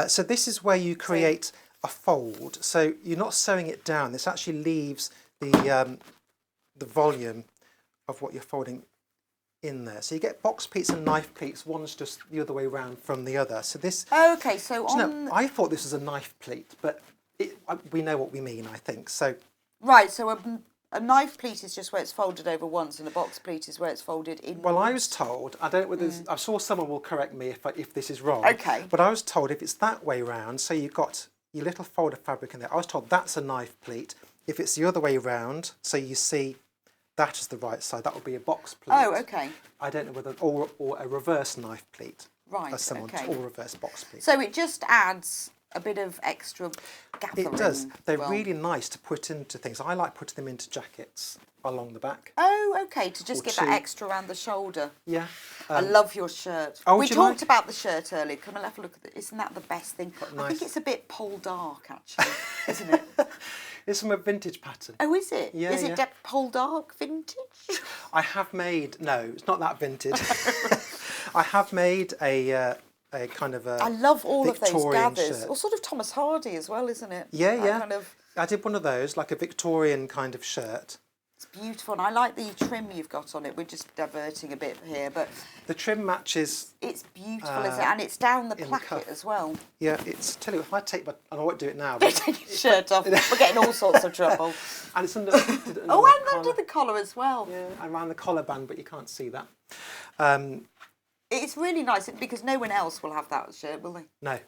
So this is where you create a fold. So you're not sewing it down. This actually leaves the volume of what you're folding in there. So you get box pleats and knife pleats. One's just the other way around from the other. So this. Okay. So Do you on. know, I thought this was a knife pleat, but we know what we mean, I think. So Right. So a knife pleat is just where it's folded over once, and a box pleat is where it's folded in. well, I was told, I don't know whether I saw someone will correct me if this is wrong. Okay. But I was told if it's that way round, so you've got your little fold of fabric in there, I was told that's a knife pleat. If it's the other way round, so you see that is the right side, that would be a box pleat. Oh, okay. I don't know whether, or a reverse knife pleat. Right, As someone, okay. or reverse box pleat. So it just adds a bit of extra gathering. It does. They're well. really nice to put into things. I like putting them into jackets along the back. Oh, okay. To just Or get that two. extra around the shoulder. Yeah. I love your shirt. oh, We do you talked like- about the shirt earlier. Come and have a look at it. Isn't that the best thing? I nice. think it's a bit pole dark, actually, isn't it? It's from a vintage pattern. Oh, is it? Yeah, Is it yeah. pole dark vintage? I have made, no, it's not that vintage. I have made a kind of a I love all of those Victorian gathers. shirt. Or sort of Thomas Hardy as well, isn't it? Yeah, That yeah. Kind of, I did one of those, like a Victorian kind of shirt. It's beautiful, and I like the trim you've got on it. We're just diverting a bit here, but The trim matches. it's beautiful, isn't it? And it's down the in the placket cuff. as well. Yeah, it's. Tell you, if I take my, and I won't do it now. Take your shirt off. We're getting all sorts of trouble. And it's under. Oh, my and under collar. the collar as well. Yeah, and around the collarband, but you can't see that. It's really nice because no one else will have that shirt, will they? No.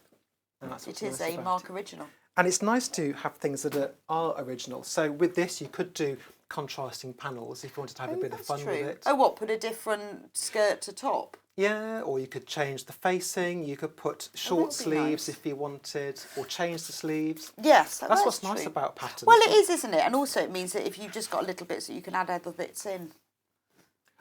And that's what's It is nice a about Mark it. original. And it's nice to have things that are original. So with this, you could do contrasting panels if you wanted to have a bit of That's fun true. with it. Oh, what? Put a different skirt to top? Yeah, or you could change the facing. You could put short would be sleeves nice. if you wanted, or change the sleeves. Yes, That's what's true. nice about patterns. Well, it is, isn't it? And also it means that if you've just got a little bit, so you can add other bits in.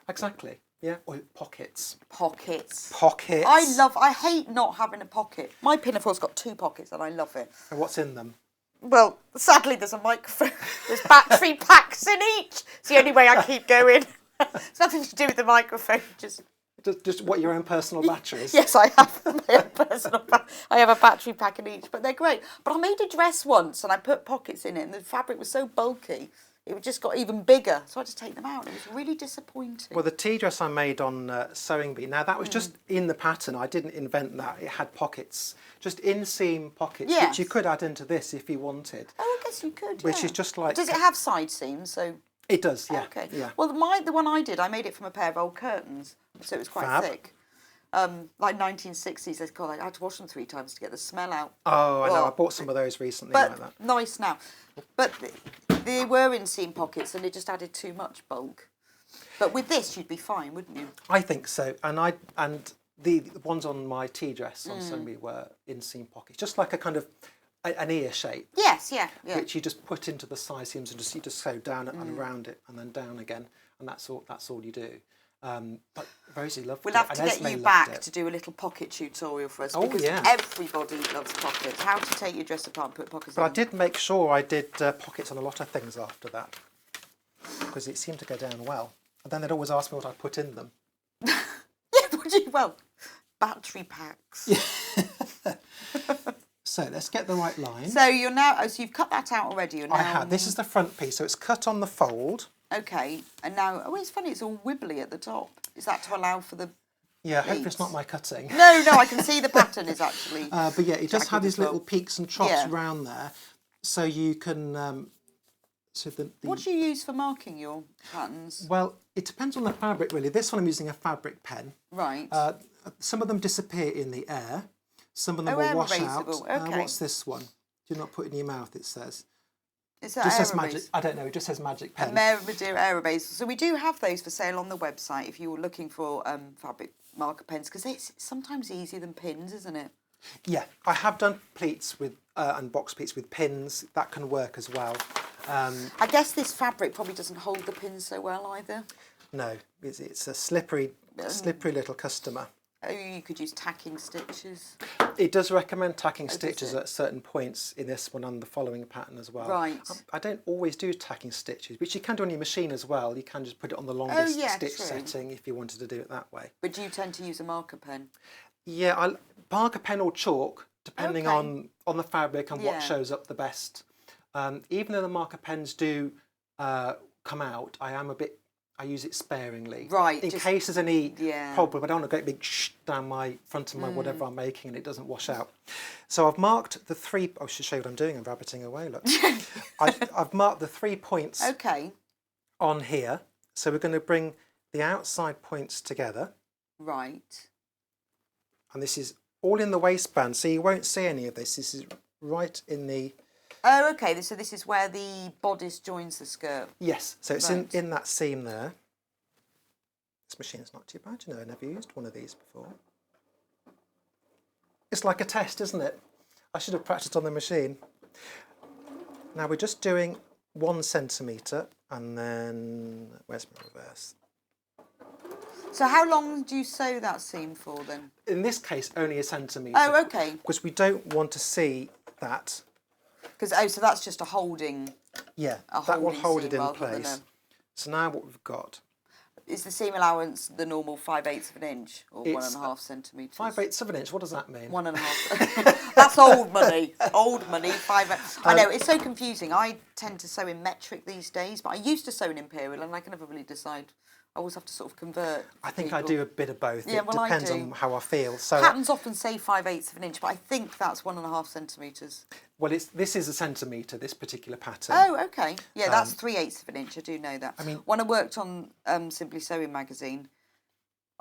Exactly. Yeah, or pockets. Pockets. Pockets. I hate not having a pocket. My pinafore's got 2 pockets and I love it. And what's in them? Well, sadly there's a microphone. There's battery packs in each. It's the only way I keep going. It's nothing to do with the microphone, just... Just what, your own personal batteries? Yes, I have my own personal I have a battery pack in each, but they're great. But I made a dress once and I put pockets in it and the fabric was so bulky, it just got even bigger. So I had to take them out. It was really disappointing. Well, the tea dress I made on Sewing Bee, now that was just in the pattern. I didn't invent that. It had pockets, just inseam pockets, Yes. which you could add into this if you wanted. Oh, I guess you could, Which yeah. is just like... Does it have side seams? So It does, yeah. okay. Yeah. Well, the one I did, I made it from a pair of old curtains, so it was quite Fab. thick. Like 1960s, they call it. I had to wash them 3 times to get the smell out. Oh, I know. Well, I bought some of those recently But like that. nice now. But they were inseam pockets, and it just added too much bulk. But with this, you'd be fine, wouldn't you? I think so. And the ones on my tea dress on Sewing Bee were inseam pockets, just like a kind of an ear shape, Yes, yeah. which you just put into the side seams and you just sew down and around it and then down again, and that's all you do. But Rosie loved We'll it. have to and get Esme you loved back it. to do a little pocket tutorial for us Oh, because yeah. everybody loves pockets. How to take your dress apart and put pockets But I in. did make sure I did pockets on a lot of things after that, because it seemed to go down well. And then they'd always ask me what I put in them. Yeah, well, battery packs. So let's get the right line. So you're now, so you've cut that out already. You're now, I have. This is the front piece, so it's cut on the fold. Okay, and now, oh, it's funny, it's all wibbly at the top. Is that to allow for the... Yeah, hopefully Pleats. it's not my cutting. No, I can see the pattern is actually... But yeah, it does Jacket have these as well. little peaks and troughs Yeah. around there, so you can. So the What do you use for marking your patterns? well, it depends on the fabric really. This one I'm using a fabric pen. Right. Some of them disappear in the air. Some of them Oh, will air wash out. erasable, okay. What's this one? Do not put it in your mouth. It says. Is that Just says air magic. erase? I don't know. It just says magic pen. Madeira air erase. So we do have those for sale on the website if you were looking for fabric marker pens, because it's sometimes easier than pins, isn't it? Yeah, I have done pleats with and box pleats with pins. That can work as well. I guess this fabric probably doesn't hold the pins so well either. No, it's a slippery little customer. Oh, you could use tacking stitches. It does recommend tacking does stitches it? at certain points in this one and the following pattern as well. Right. I don't always do tacking stitches, which you can do on your machine as well. You can just put it on the longest yeah, stitch true. setting if you wanted to do it that way. But do you tend to use a marker pen? Yeah, marker pen or chalk, depending Okay. on the fabric and Yeah. what shows up the best. Even though the marker pens do come out, I use it sparingly. Right, In just- case there's any yeah. problem, I don't want a great big down my front of my whatever I'm making and it doesn't wash out. So I've marked the 3, I should show you what I'm doing, I'm rabbiting away, look. I've marked the 3 points Okay. on here. So we're going to bring the outside points together. Right. And this is all in the waistband, so you won't see any of this. This is right in the... Oh, okay. So this is where the bodice joins the skirt. Yes, so it's Right. in that seam there. This machine's not too bad, you know, I've never used one of these before. It's like a test, isn't it? I should have practiced on the machine. Now we're just doing 1 centimetre and then, where's my reverse? So how long do you sew that seam for then? In this case, only 1 centimetre. Oh, okay. Because we don't want to see that. Because so that's just a holding. Yeah, A that will holding hold it seam in rather than place. So now what we've got, is the seam allowance the normal 5/8 of an inch or It's 1.5 centimetres? 5/8 of an inch. What does that mean? 1.5. That's old money. Old money. I know it's so confusing. I tend to sew in metric these days, but I used to sew in imperial, and I can never really decide. I always have to sort of convert. I think I do a bit of both. Yeah, it well, I depends do. on how I feel. So Patterns often say 5/8 of an inch, but I think that's 1.5 centimetres. well, this is a centimetre. This particular pattern. Oh, okay. Yeah, that's 3/8 of an inch. I do know that. I mean, when I worked on Simply Sewing magazine,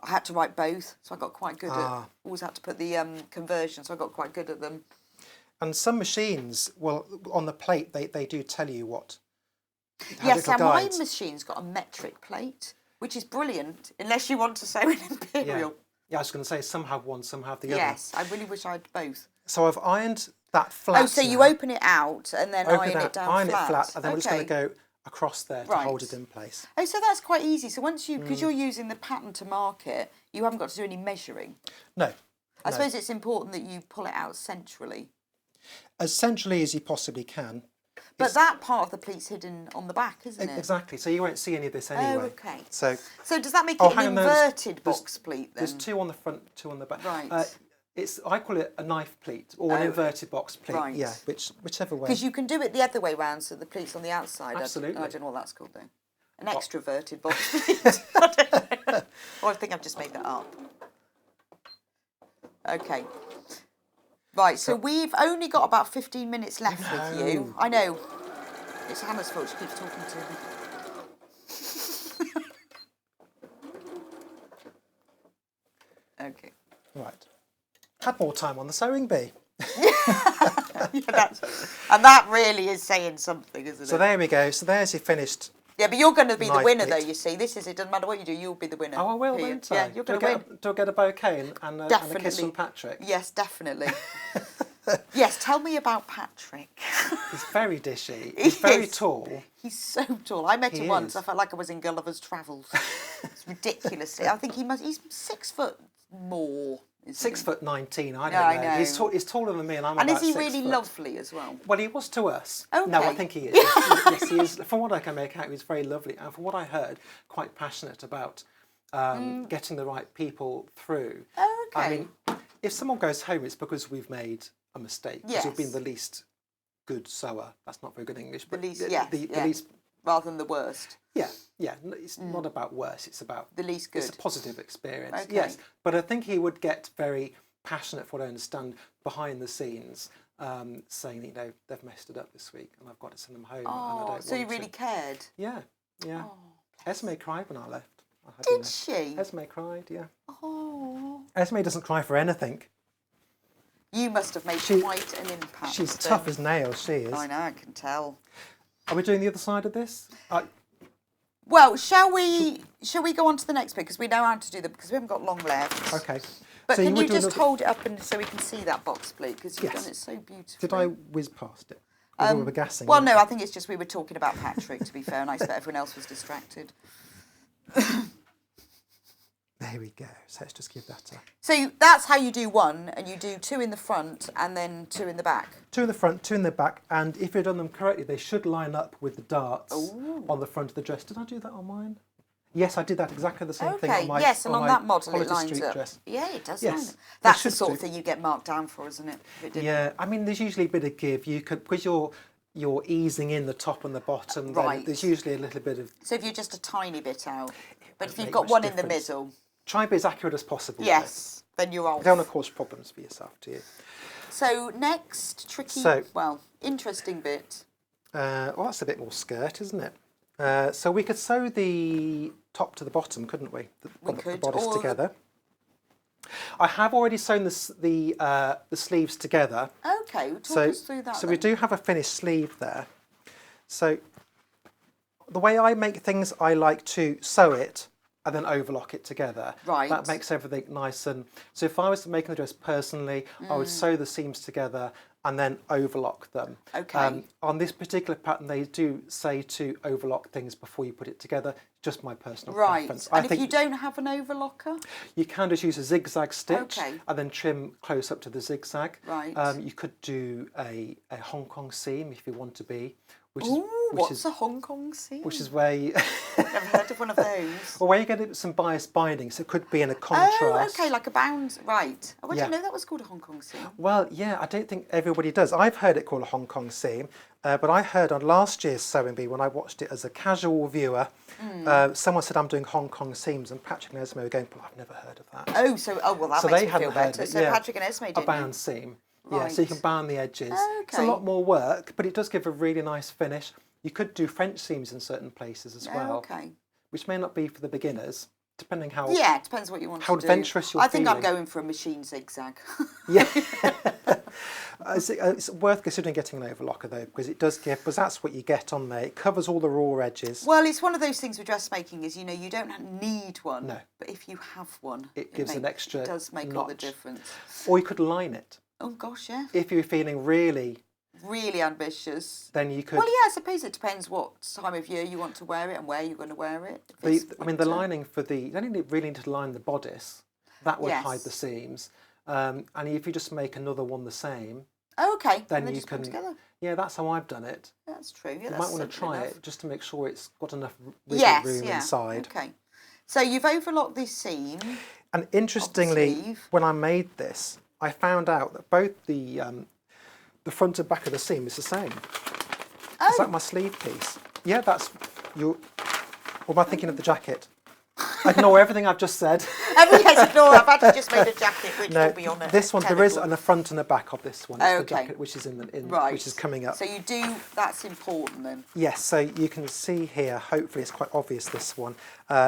I had to write both, so I got quite good at. Always had to put the conversion, so I got quite good at them. and some machines, well, on the plate they do tell you what. Yes, and my guides. machine's got a metric plate, which is brilliant, unless you want to sew in imperial. Yeah, I was going to say some have one, some have the other. Yes, I really wish I had both. So I've ironed that flat. Oh, so you now. open it out and then iron it down iron flat. it flat, and then we're just going to Okay. go across there to Right. hold it in place. Oh, so that's quite easy. So once you, because you're using the pattern to mark it, you haven't got to do any measuring. No. I suppose it's important that you pull it out centrally. As centrally as you possibly can. But that part of the pleat's hidden on the back, isn't it? Exactly. So you won't see any of this anyway. Oh, okay. So does that make Oh, it hang an on, there's- inverted box pleat then? there's two on the front, two on the back. Right. I call it a knife pleat or an inverted box pleat. right. Yeah, whichever way. Because you can do it the other way round, so the pleat's on the outside. Absolutely. I don't know what that's called though. An extroverted box pleat. I don't know. Or I think I've just made that up. Okay. Right, so we've only got about 15 minutes left with you. I know. It's Hannah's fault, she keeps talking to me. Okay. Right. Had more time on the sewing bee. Yeah, and that really is saying something, isn't So it? there we go. So there's your finished. Yeah, but you're going to be the Knife winner, though, pleat. you see. This is, it doesn't matter what you do, you'll be the winner. Oh, I will, Here. won't I? Yeah, you're going to win. Do I get a bouquet and a kiss from Patrick? Yes, definitely. Yes, tell me about Patrick. He's very dishy. He's very is. tall. He's so tall. I met him He once. is. I felt like I was in Gulliver's Travels. It's ridiculously. I think he's 6 foot more. Isn't he? 6'19". I don't Yeah, I know. know. He's taller than me, and I'm And about is he 6 really foot. lovely as well? Well, he was to us. Okay. No, I think he is. Yes, he is. From what I can make out, he's very lovely, and from what I heard, quite passionate about getting the right people through. Oh, okay. I mean, if someone goes home, it's because we've made a mistake. Because we've been Yes. the least good sewer. That's not very good English, but least- the yeah. least. Rather than the worst. Yeah. It's not about worse. It's about The least good. It's a positive experience. Okay. Yes, but I think he would get very passionate, from what I understand, behind the scenes, saying that, they've messed it up this week, and I've got to send them home. and I don't So he want really to. cared. Yeah. Oh, Esme cried when I left. I had you did know. she? Esme cried. Yeah. Oh. Esme doesn't cry for anything. You must have made quite an impact. She's then. tough as nails. She is. I know, I can tell. Are we doing the other side of this? Well, shall we go on to the next bit? Because we know how to do them, because we haven't got long left. Okay. But So can would you do just another- hold it up so we can see that box, please? Because you've Yes. done it so beautifully. Did I whiz past it? Or we were gassing. Well, it? no, I think it's just we were talking about Patrick, to be fair, and I expect everyone else was distracted. There we go. So let's just give that a... So that's how you do one, and you do 2 in the front and then 2 in the back. 2 in the front, 2 in the back, and if you've done them correctly, they should line up with the darts on the front of the dress. Did I do that on mine? Yes, I did that exactly the same thing on my yes, and on my that model it Holiday lines Street up. dress. Yeah, it does Yes, line up. they That's the should sort do. of thing you get marked down for, isn't it? If it didn't. Yeah, I mean, there's usually a bit of give. You could, because you're easing in the top and the bottom. Then Right. there's usually a little bit of. So if you're just a tiny bit out, but if you've make got much one in the difference. middle, Try and be as accurate as possible. yes, then you're though. off. You don't want to cause problems for yourself, do you? So next tricky, interesting bit. Well, that's a bit more skirt, isn't it? So we could sew the top to the bottom, couldn't we? The could, bodice or the- together. I have already sewn the sleeves together. Okay, talk So, us through that. so we do have a finished sleeve there. So the way I make things, I like to sew it and then overlock it together. Right. That makes everything nice. And so if I was making the dress personally, I would sew the seams together and then overlock them. Okay. On this particular pattern, they do say to overlock things before you put it together. Just my personal Right, preference. and I if think you don't have an overlocker? you can just use a zigzag stitch Okay. and then trim close up to the zigzag. Right. You could do a Hong Kong seam if you want to be, which Ooh, What's a Hong Kong seam? Which is where you... Never heard of one of those. Well, where you get some bias binding, so it could be in a contrast. Oh, okay, like a bound, right. Oh, I didn't Yeah. know that was called a Hong Kong seam. Well, yeah, I don't think everybody does. I've heard it called a Hong Kong seam, but I heard on last year's Sewing Bee when I watched it as a casual viewer, someone said I'm doing Hong Kong seams, and Patrick and Esme were going, well, I've never heard of that. Oh, well, that So makes they me hadn't feel heard better. it, So yeah. Patrick and Esme A didn't. bound seam. Yeah, so you can Right. bound the edges. It's a Okay. lot more work, but it does give a really nice finish. You could do French seams in certain places as well, Okay. which may not be for the beginners, depending how... Yeah, it depends what you want How to do. adventurous you're I think I'm feeling. going for a machine zigzag. Yeah. It's worth considering getting an overlocker though, because it does give, because that's what you get on there. It covers all the raw edges. Well, it's one of those things with dressmaking is, you don't need one. No. But if you have one, It gives an extra It does make all the notch. difference. Or you could line it. Oh gosh, yeah. If you're feeling really, Really ambitious. then you could... Well, yeah, I suppose it depends what time of year you want to wear it and where you're going to wear it. If it's the winter. lining for the... You don't really need to line the bodice. That would hide the Yes. seams. And if you just make another one the same, Oh, okay. then and they you just come can... together. Yeah, that's how I've done it. That's true. Yeah, You that's might want to simple try enough. it just to make sure it's got enough wiggle Yes, room yeah. inside. Okay. So you've overlocked this seam. And interestingly, sleeve. when I made this, I found out that both the front and back of the seam is the same. Oh. Is that my sleeve piece? Yeah, that's your... Or am I thinking of the jacket? Ignore everything I've just said. Yes, ignore. I've actually just made a jacket which No, will be on it. this one, there is a front and a back of this one. It's the Okay. jacket, which is Right. which is coming up. So you do. That's important then. Yes, so you can see here, hopefully it's quite obvious, this one.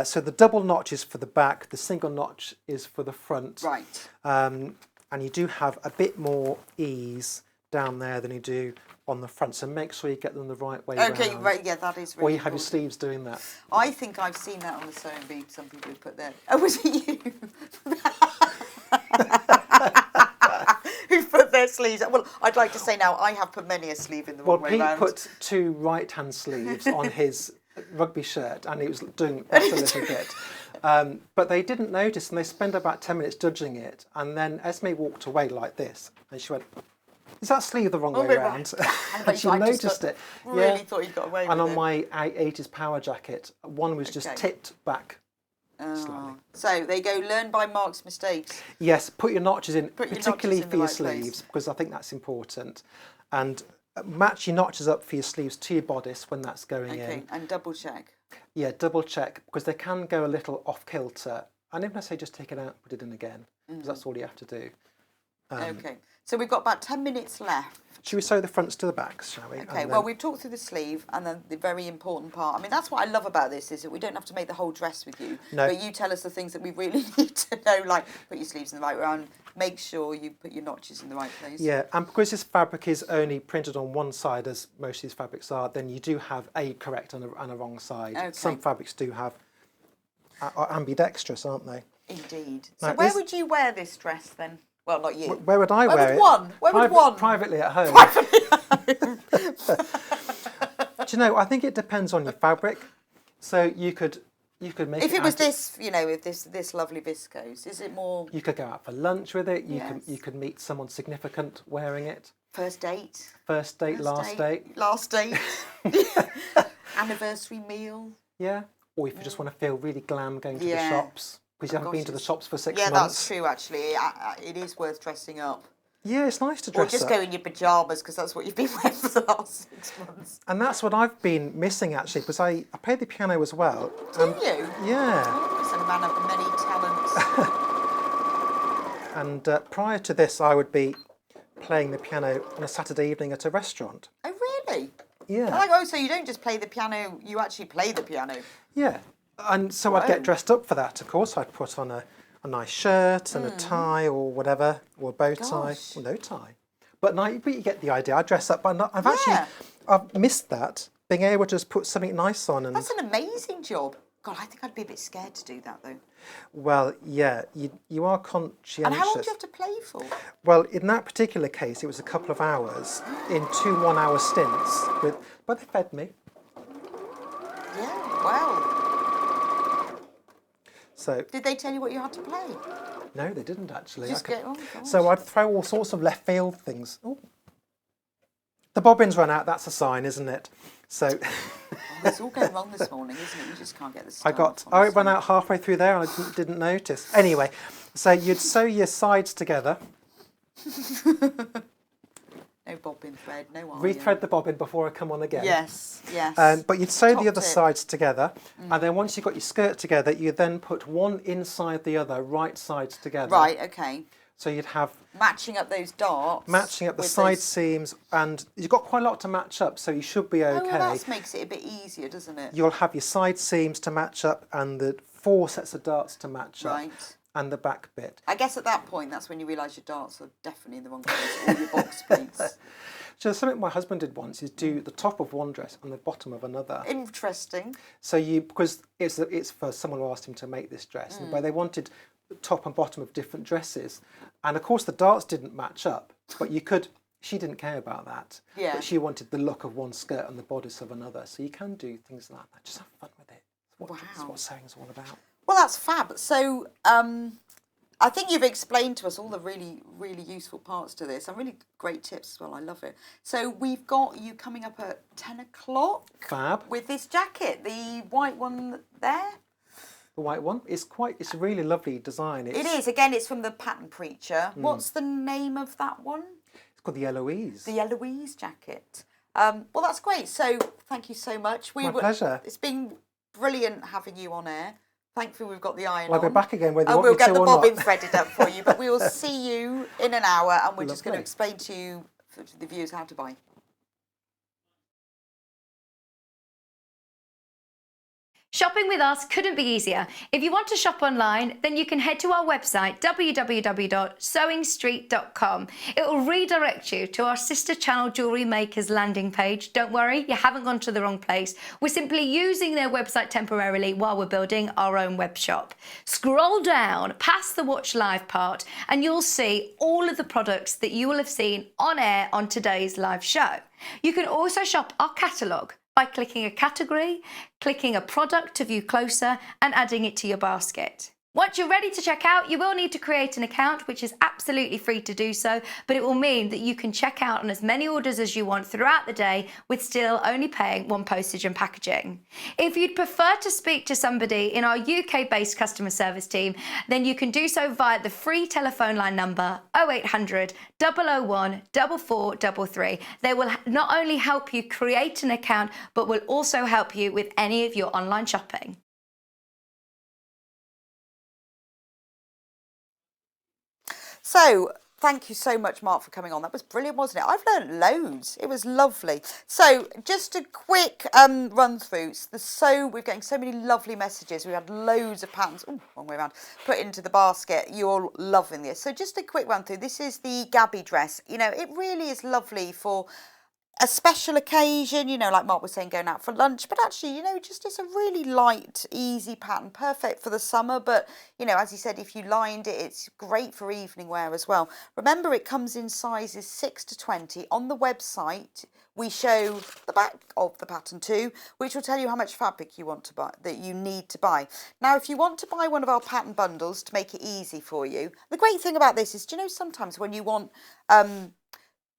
So the double notch is for the back, the single notch is for the front. Right. And you do have a bit more ease down there than you do on the front, so make sure you get them the right way Okay. round. Right. Yeah, that is really. Or you have your important. sleeves doing that. I think I've seen that on the sewing bee. Some people have put there. Oh, was it you? Who put their sleeves? Well, I'd like to say now I have put many a sleeve in the Well, wrong way Pete round. put two right-hand sleeves on his rugby shirt, and he was doing that a little bit. But they didn't notice, and they spent about 10 minutes judging it, and then Esme walked away like this, and she went, "Is that sleeve the wrong way bit round?" And And she I just noticed thought- it. Really thought you got away And with on it. my 80s power jacket, one was just Okay. tipped back. Oh. So they go. Learn by Mark's mistakes. Yes, put your notches in, Put your particularly notches in for the your right place. sleeves, because I think that's important. And match your notches up for your sleeves to your bodice when that's going Okay. in. And double check. Yeah, double check, because they can go a little off kilter. And even I say just take it out, put it in again, because that's all you have to do. Okay. So we've got about 10 minutes left. Should we sew the fronts to the backs, shall we? Okay, And well, then- we've talked through the sleeve and then the very important part. I mean, that's what I love about this, is that we don't have to make the whole dress with you. No. But you tell us the things that we really need to know, like put your sleeves in the right round, make sure you put your notches in the right place. Yeah, and because this fabric is only printed on one side, as most of these fabrics are, then you do have a correct and a wrong side. Okay. Some fabrics do have, are ambidextrous, aren't they? Indeed. So Now, where is- would you wear this dress then? Well, not you. Where would I Where wear would it? one? Where would one? Privately at home. Do you know, I think it depends on your fabric. So you could make If it was out- this, with this lovely viscose, is it more You could go out for lunch with it. You Yes. could meet someone significant wearing it. first date? First date, last date. Last date. Anniversary meal. Yeah. Or if you just want to feel really glam going to the Yeah. shops, because you Oh, haven't gosh, been to the it's- shops for 6 Yeah, months. that's true, actually. It is worth dressing up. Yeah, it's nice to Or dress just up. go in your pyjamas, because that's what you've been wearing for the last 6 months. And that's what I've been missing actually, because I play the piano as well. Do you? Yeah. He's a man of many talents. And prior to this, I would be playing the piano on a Saturday evening at a restaurant. Oh, really? Yeah. Oh, so you don't just play the piano, you actually play the piano. Yeah. And so I'd get Wow. dressed up for that, of course. I'd put on a nice shirt and a tie or whatever, or a bow tie. Gosh. Well, no tie. But you get the idea. I dress up, but I've Yeah. I've missed that, being able to just put something nice on. And That's an amazing job. God, I think I'd be a bit scared to do that, though. well, yeah, you are conscientious. And how long do you have to play for? Well, in that particular case, it was a couple of hours in 2 1-hour stints. But they fed me. Yeah, wow. So, Did they tell you what you had to play? no, they didn't actually. Just get on. So I'd throw all sorts of left field things. Ooh. The bobbins run out, that's a sign, isn't it? So Oh, it's all going wrong this morning, isn't it? You just can't get the I ran out halfway through there and I didn't notice. Anyway, so you'd sew your sides together. No bobbin thread, no iron. Rethread the bobbin before I come on again. Yes, yes. But you'd sew the Top other tip. sides together, and then once you've got your skirt together, you then put one inside the other, right sides together. Right, okay. So you'd have Matching up those darts. matching up the with side those- seams, and you've got quite a lot to match up, so you should be okay. Oh, well, that makes it a bit easier, doesn't it? You'll have your side seams to match up, and the 4 sets of darts to match up, Right. and the back bit. I guess at that point, that's when you realise your darts are definitely in the wrong place, all your box prints. So something my husband did once is do the top of one dress and the bottom of another. Interesting. So because it's for someone who asked him to make this dress, and where they wanted the top and bottom of different dresses, and of course the darts didn't match up, but you could. She didn't care about that. Yeah. But she wanted the look of one skirt and the bodice of another. So you can do things like that. Just have fun with it. That's Wow. what sewing's all about. Well, that's fab. So, I think you've explained to us all the really, really useful parts to this and really great tips as well. I love it. So we've got you coming up at 10 o'clock Fab. with this jacket, the white one there. The white one. It's a really lovely design. It is. Again, it's from the Pattern Preacher. What's the name of that one? It's called the Eloise. The Eloise jacket. Well, that's great. So thank you so much. My pleasure. It's been brilliant having you on air. Thankfully, we've got the iron I'll on. be back again whether you And want we'll me get to the or bobbin not. threaded up for you. But we will see you in an hour, and we're just going to Lovely. explain to you, to the viewers, how to buy. Shopping with us couldn't be easier. If you want to shop online, then you can head to our website, www.sewingstreet.com. It will redirect you to our sister channel Jewellery Makers landing page. Don't worry, you haven't gone to the wrong place. We're simply using their website temporarily while we're building our own web shop. Scroll down past the Watch Live part and you'll see all of the products that you will have seen on air on today's live show. You can also shop our catalogue by clicking a category, clicking a product to view closer, and adding it to your basket. Once you're ready to check out, you will need to create an account, which is absolutely free to do so, but it will mean that you can check out on as many orders as you want throughout the day with still only paying one postage and packaging. If you'd prefer to speak to somebody in our UK-based customer service team, then you can do so via the free telephone line number 0800 001 4433. They will not only help you create an account, but will also help you with any of your online shopping. So, thank you so much, Mark, for coming on. That was brilliant, wasn't it? I've learned loads. It was lovely. So, just a quick run through. We're getting so many lovely messages. We had loads of patterns, wrong way around, put into the basket. You're all loving this. So, just a quick run through. This is the Gabby dress. You know, it really is lovely for a special occasion, you know, like Mark was saying, going out for lunch, but actually, you know, just it's a really light, easy pattern, perfect for the summer. But, you know, as he said, if you lined it, it's great for evening wear as well. Remember, it comes in sizes 6 to 20. On the website, we show the back of the pattern too, which will tell you how much fabric you want to buy, that you need to buy. Now, if you want to buy one of our pattern bundles to make it easy for you, the great thing about this is, do you know, sometimes when you want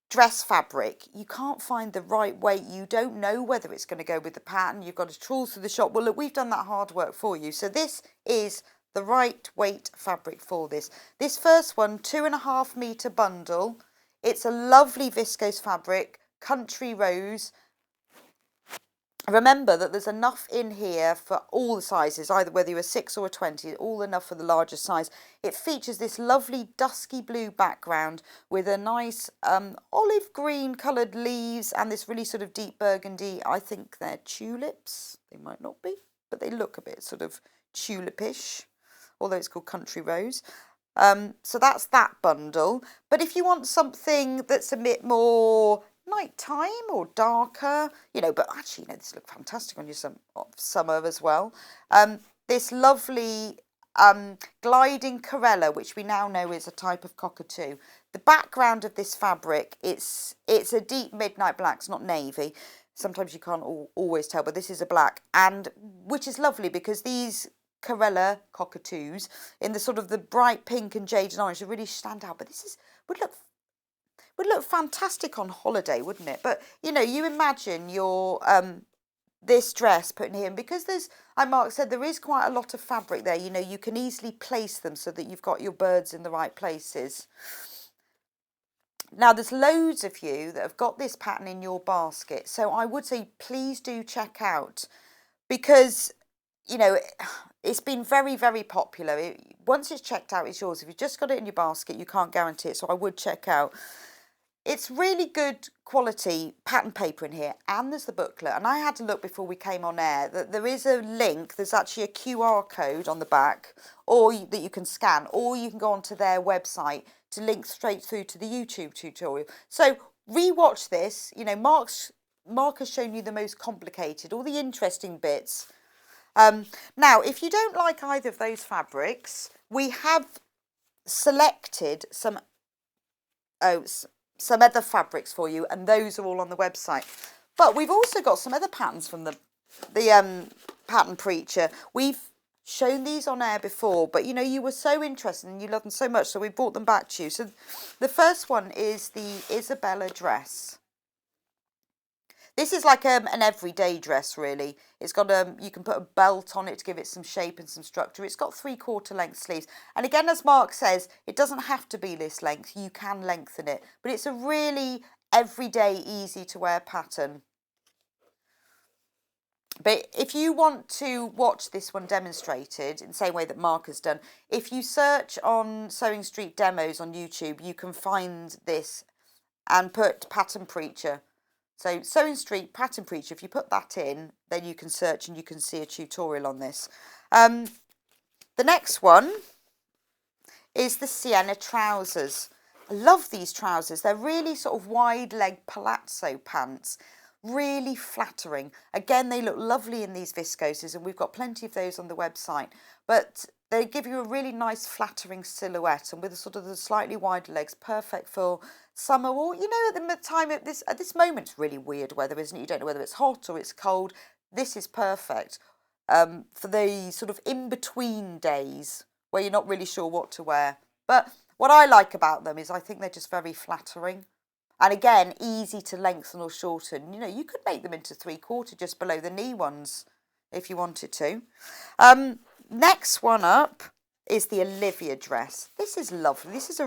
dress fabric, you can't find the right weight, you don't know whether it's going to go with the pattern, you've got to trawl through the shop. Well, look, we've done that hard work for you. So this is the right weight fabric for this. This first one, 2.5 metre bundle. It's a lovely viscose fabric, country rose. Remember that there's enough in here for all the sizes, either whether you're a 6 or a 20, all enough for the larger size. It features this lovely dusky blue background with a nice olive green coloured leaves and this really sort of deep burgundy. I think they're tulips. They might not be, but they look a bit sort of tulipish, although it's called country rose. So that's that bundle. But if you want something that's a bit more nighttime or darker, you know, but actually, you know, this looks fantastic on your summer as well. This lovely gliding Corella, which we now know is a type of cockatoo. The background of this fabric, it's a deep midnight black, it's not navy. Sometimes you can't always tell, but this is a black, and which is lovely because these Corella cockatoos in the sort of the bright pink and jade and orange, they really stand out. But this would look would look fantastic on holiday, wouldn't it? But, you know, you imagine your this dress put in here, and because there's, like Mark said, there is quite a lot of fabric there, you know, you can easily place them so that you've got your birds in the right places. Now, there's loads of you that have got this pattern in your basket, so I would say please do check out, because, you know, it's been very, very popular. Once it's checked out, it's yours. If you've just got it in your basket, you can't guarantee it, so I would check out. It's really good quality pattern paper in here, and there's the booklet. And I had to look before we came on air that there is a link. There's actually a QR code on the back, or that you can scan, or you can go onto their website to link straight through to the YouTube tutorial. So rewatch this. You know, Mark has shown you the most complicated, all the interesting bits. Now, if you don't like either of those fabrics, we have selected some other fabrics for you, and those are all on the website. But we've also got some other patterns from the Pattern Preacher. We've shown these on air before, but you know, you were so interested and you love them so much, so we brought them back to you. So the first one is the Isabella dress. This is like an everyday dress, really. It's got you can put a belt on it to give it some shape and some structure. It's got 3/4 length sleeves. And again, as Mark says, it doesn't have to be this length. You can lengthen it. But it's a really everyday, easy to wear pattern. But if you want to watch this one demonstrated in the same way that Mark has done, if you search on Sewing Street demos on YouTube, you can find this and put Pattern Preacher. So Sewing Street Pattern Preacher, if you put that in, then you can search and you can see a tutorial on this. The next one is the Sienna trousers. I love these trousers. They're really sort of wide leg palazzo pants, really flattering. Again, they look lovely in these viscoses, and we've got plenty of those on the website. But they give you a really nice flattering silhouette, and with a sort of the slightly wider legs, perfect for summer, or you know, at the time at this moment, it's really weird weather, isn't it? You don't know whether it's hot or it's cold. This is perfect for the sort of in between days where you're not really sure what to wear. But what I like about them is I think they're just very flattering, and again, easy to lengthen or shorten. You know, you could make them into 3/4 just below the knee ones if you wanted to. Next one up is the Olivia dress. This is lovely. This is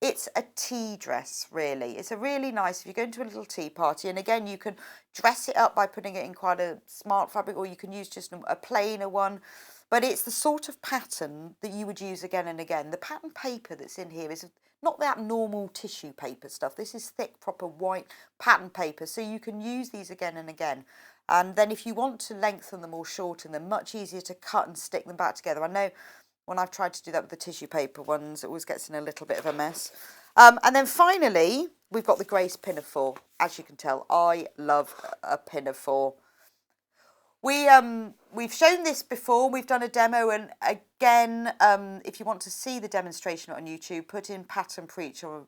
it's a tea dress, really. It's a really nice, if you're going to a little tea party, and again, you can dress it up by putting it in quite a smart fabric, or you can use just a plainer one. But it's the sort of pattern that you would use again and again. The pattern paper that's in here is not that normal tissue paper stuff. This is thick, proper white pattern paper, so you can use these again and again. And then if you want to lengthen them or shorten them, much easier to cut and stick them back together. I know when I've tried to do that with the tissue paper ones, it always gets in a little bit of a mess. And then finally, we've got the Grace Pinafore. As you can tell, I love a pinafore. We've shown this before, we've done a demo, and again, if you want to see the demonstration on YouTube, put in Pattern Preacher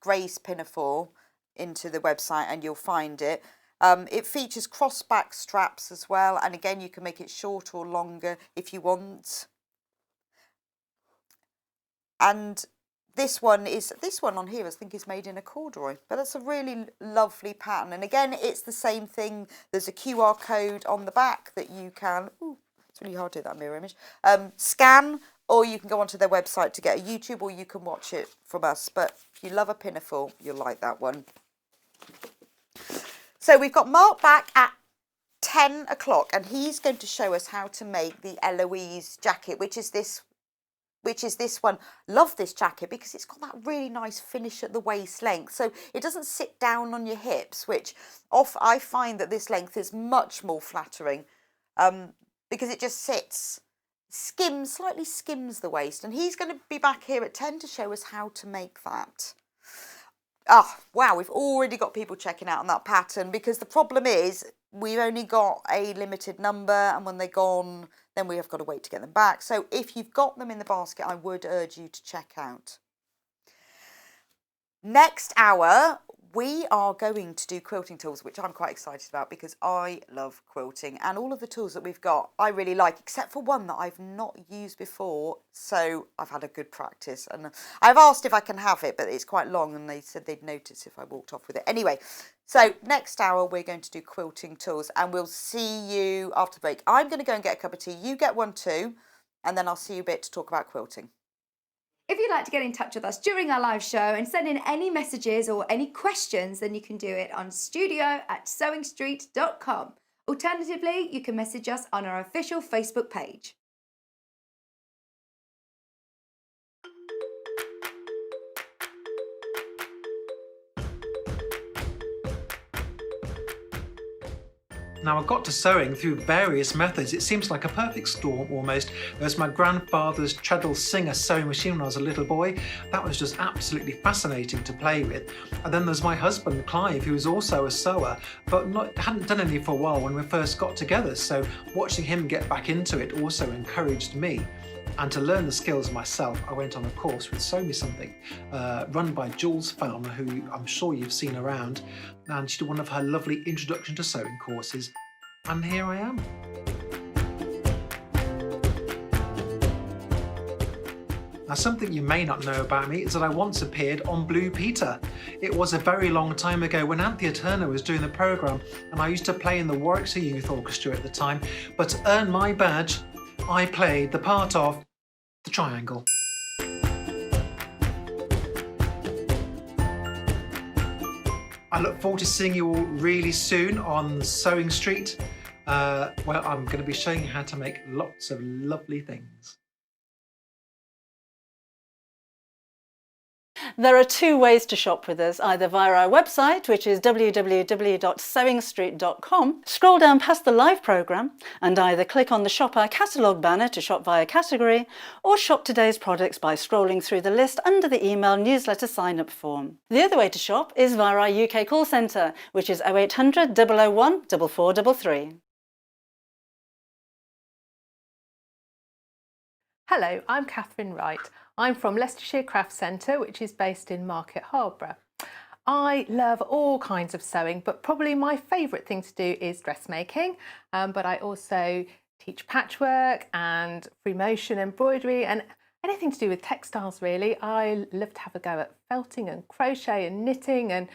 Grace Pinafore into the website and you'll find it. It features crossback straps as well, and again, you can make it shorter or longer if you want. And this one on here I think is made in a corduroy, but that's a really lovely pattern. And again, it's the same thing. There's a QR code on the back that you can, it's really hard to do that mirror image, scan, or you can go onto their website to get a YouTube, or you can watch it from us. But if you love a pinafore, you'll like that one. So we've got Mark back at 10 o'clock, and he's going to show us how to make the Eloise jacket, which is this one. Love this jacket because it's got that really nice finish at the waist length, so it doesn't sit down on your hips, which I find that this length is much more flattering because it just slightly skims the waist. And he's going to be back here at 10 to show us how to make that. Oh, wow, we've already got people checking out on that pattern, because the problem is we've only got a limited number, and when they're gone, then we have got to wait to get them back. So if you've got them in the basket, I would urge you to check out. Next hour, we are going to do quilting tools, which I'm quite excited about because I love quilting, and all of the tools that we've got I really like, except for one that I've not used before, so I've had a good practice, and I've asked if I can have it, but it's quite long and they said they'd notice if I walked off with it. Anyway, so next hour we're going to do quilting tools, and we'll see you after the break. I'm going to go and get a cup of tea, you get one too, and then I'll see you a bit to talk about quilting. If you'd like to get in touch with us during our live show and send in any messages or any questions, then you can do it on studio@sewingstreet.com. Alternatively, you can message us on our official Facebook page. Now, I got to sewing through various methods. It seems like a perfect storm almost. There's my grandfather's treadle singer sewing machine when I was a little boy. That was just absolutely fascinating to play with. And then there's my husband, Clive, who is also a sewer, but hadn't done any for a while when we first got together. So watching him get back into it also encouraged me. And to learn the skills myself, I went on a course with Sew Me Something, run by Jules Fellner, who I'm sure you've seen around, and she did one of her lovely introduction to sewing courses, and here I am. Now, something you may not know about me is that I once appeared on Blue Peter. It was a very long time ago when Anthea Turner was doing the programme, and I used to play in the Warwickshire Youth Orchestra at the time, but to earn my badge, I played the part of the triangle. I look forward to seeing you all really soon on Sewing Street, where I'm going to be showing you how to make lots of lovely things. There are two ways to shop with us, either via our website, which is www.sewingstreet.com. Scroll down past the live programme and either click on the Shop Our Catalogue banner to shop via category, or shop today's products by scrolling through the list under the email newsletter sign-up form. The other way to shop is via our UK call centre, which is 0800 001 4433. Hello, I'm Catherine Wright. I'm from Leicestershire Craft Centre, which is based in Market Harborough. I love all kinds of sewing, but probably my favourite thing to do is dressmaking. But I also teach patchwork and free motion embroidery and anything to do with textiles, really. I love to have a go at felting and crochet and knitting and,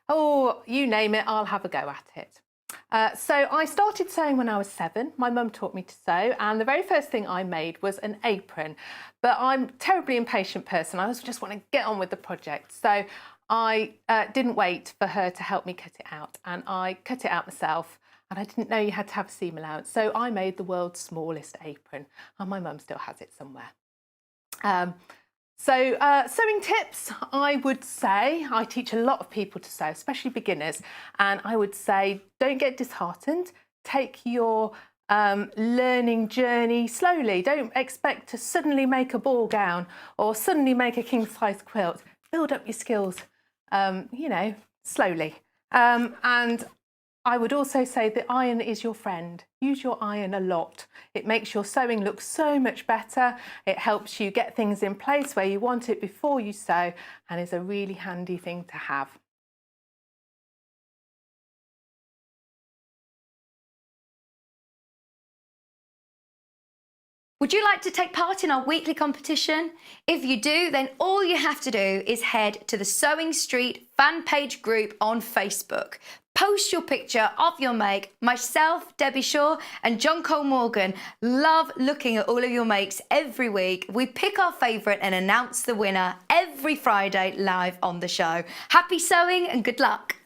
oh, you name it, I'll have a go at it. So I started sewing when I was 7. My mum taught me to sew, and the very first thing I made was an apron. But I'm a terribly impatient person. I just want to get on with the project. So I didn't wait for her to help me cut it out, and I cut it out myself. And I didn't know you had to have a seam allowance. So I made the world's smallest apron, and my mum still has it somewhere. Sewing tips, I would say, I teach a lot of people to sew, especially beginners, and I would say don't get disheartened. Take your learning journey slowly. Don't expect to suddenly make a ball gown or suddenly make a king-size quilt. Build up your skills, slowly. And I would also say the iron is your friend. Use your iron a lot. It makes your sewing look so much better. It helps you get things in place where you want it before you sew, and is a really handy thing to have. Would you like to take part in our weekly competition? If you do, then all you have to do is head to the Sewing Street fan page group on Facebook. Post your picture of your make. Myself, Debbie Shaw and John Cole Morgan love looking at all of your makes every week. We pick our favourite and announce the winner every Friday live on the show. Happy sewing and good luck.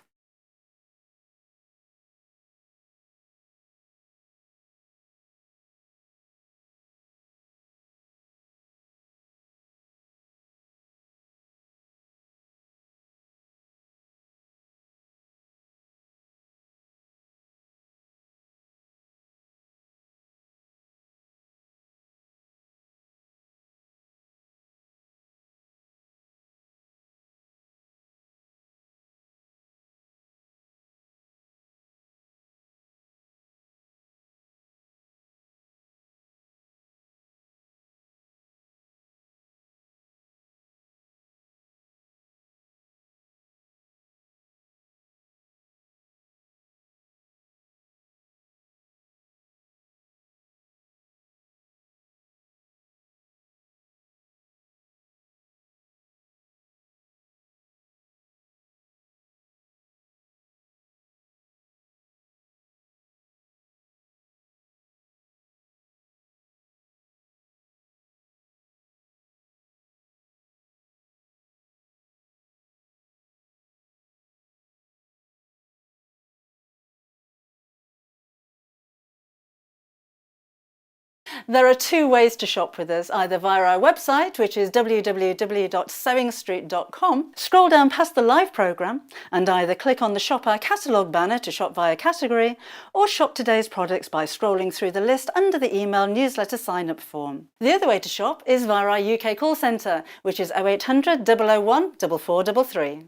There are two ways to shop with us, either via our website, which is www.sewingstreet.com. Scroll down past the live programme and either click on the Shop Our Catalogue banner to shop via category, or shop today's products by scrolling through the list under the email newsletter sign-up form. The other way to shop is via our UK call centre, which is 0800 001 4433.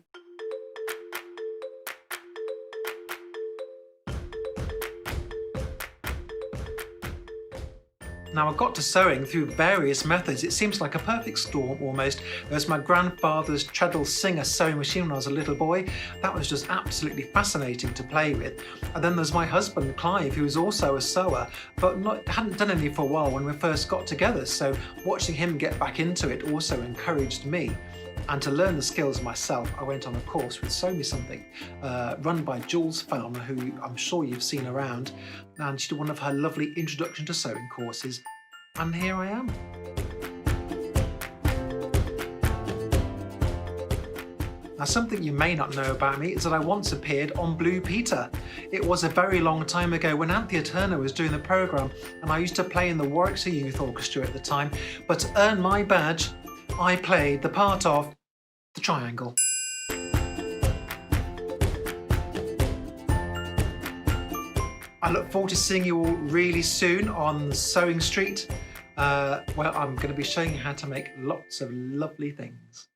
Now, I got to sewing through various methods. It seems like a perfect storm almost. There's my grandfather's treadle Singer sewing machine when I was a little boy. That was just absolutely fascinating to play with. And then there's my husband Clive, who is also a sewer, but hadn't done any for a while when we first got together. So watching him get back into it also encouraged me. And to learn the skills myself, I went on a course with Sew Me Something, run by Jules Fellner, who I'm sure you've seen around. And she did one of her lovely introduction to sewing courses. And here I am. Now, something you may not know about me is that I once appeared on Blue Peter. It was a very long time ago when Anthea Turner was doing the programme, and I used to play in the Warwickshire Youth Orchestra at the time. But to earn my badge, I played the part of the triangle. I look forward to seeing you all really soon on Sewing Street, where I'm going to be showing you how to make lots of lovely things.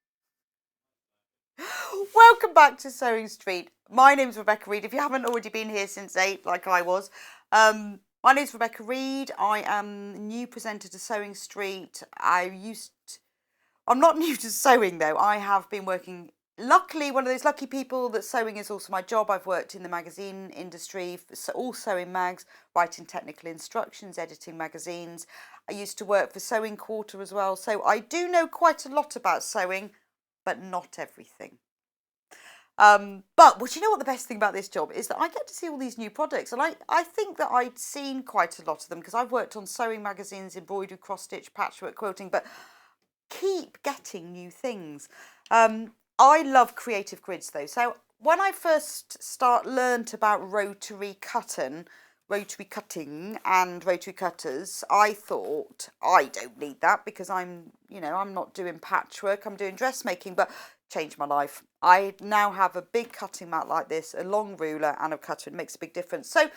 Welcome back to Sewing Street. My name's Rebecca Reid. If you haven't already been here since 8, like I was, my name's Rebecca Reid. I am new presenter to Sewing Street. I'm not new to sewing though. I have been working, luckily, one of those lucky people that sewing is also my job. I've worked in the magazine industry, all sewing mags, writing technical instructions, editing magazines. I used to work for Sewing Quarter as well. So I do know quite a lot about sewing, but not everything. But you know what the best thing about this job is that I get to see all these new products, and I think that I'd seen quite a lot of them because I've worked on sewing magazines, embroidery, cross stitch, patchwork, quilting, but keep getting new things. I love creative grids though. So when I first learnt about rotary cutting and rotary cutters, I thought I don't need that because I'm not doing patchwork, I'm doing dressmaking, but changed my life. I now have a big cutting mat like this, a long ruler and a cutter. It makes a big difference. So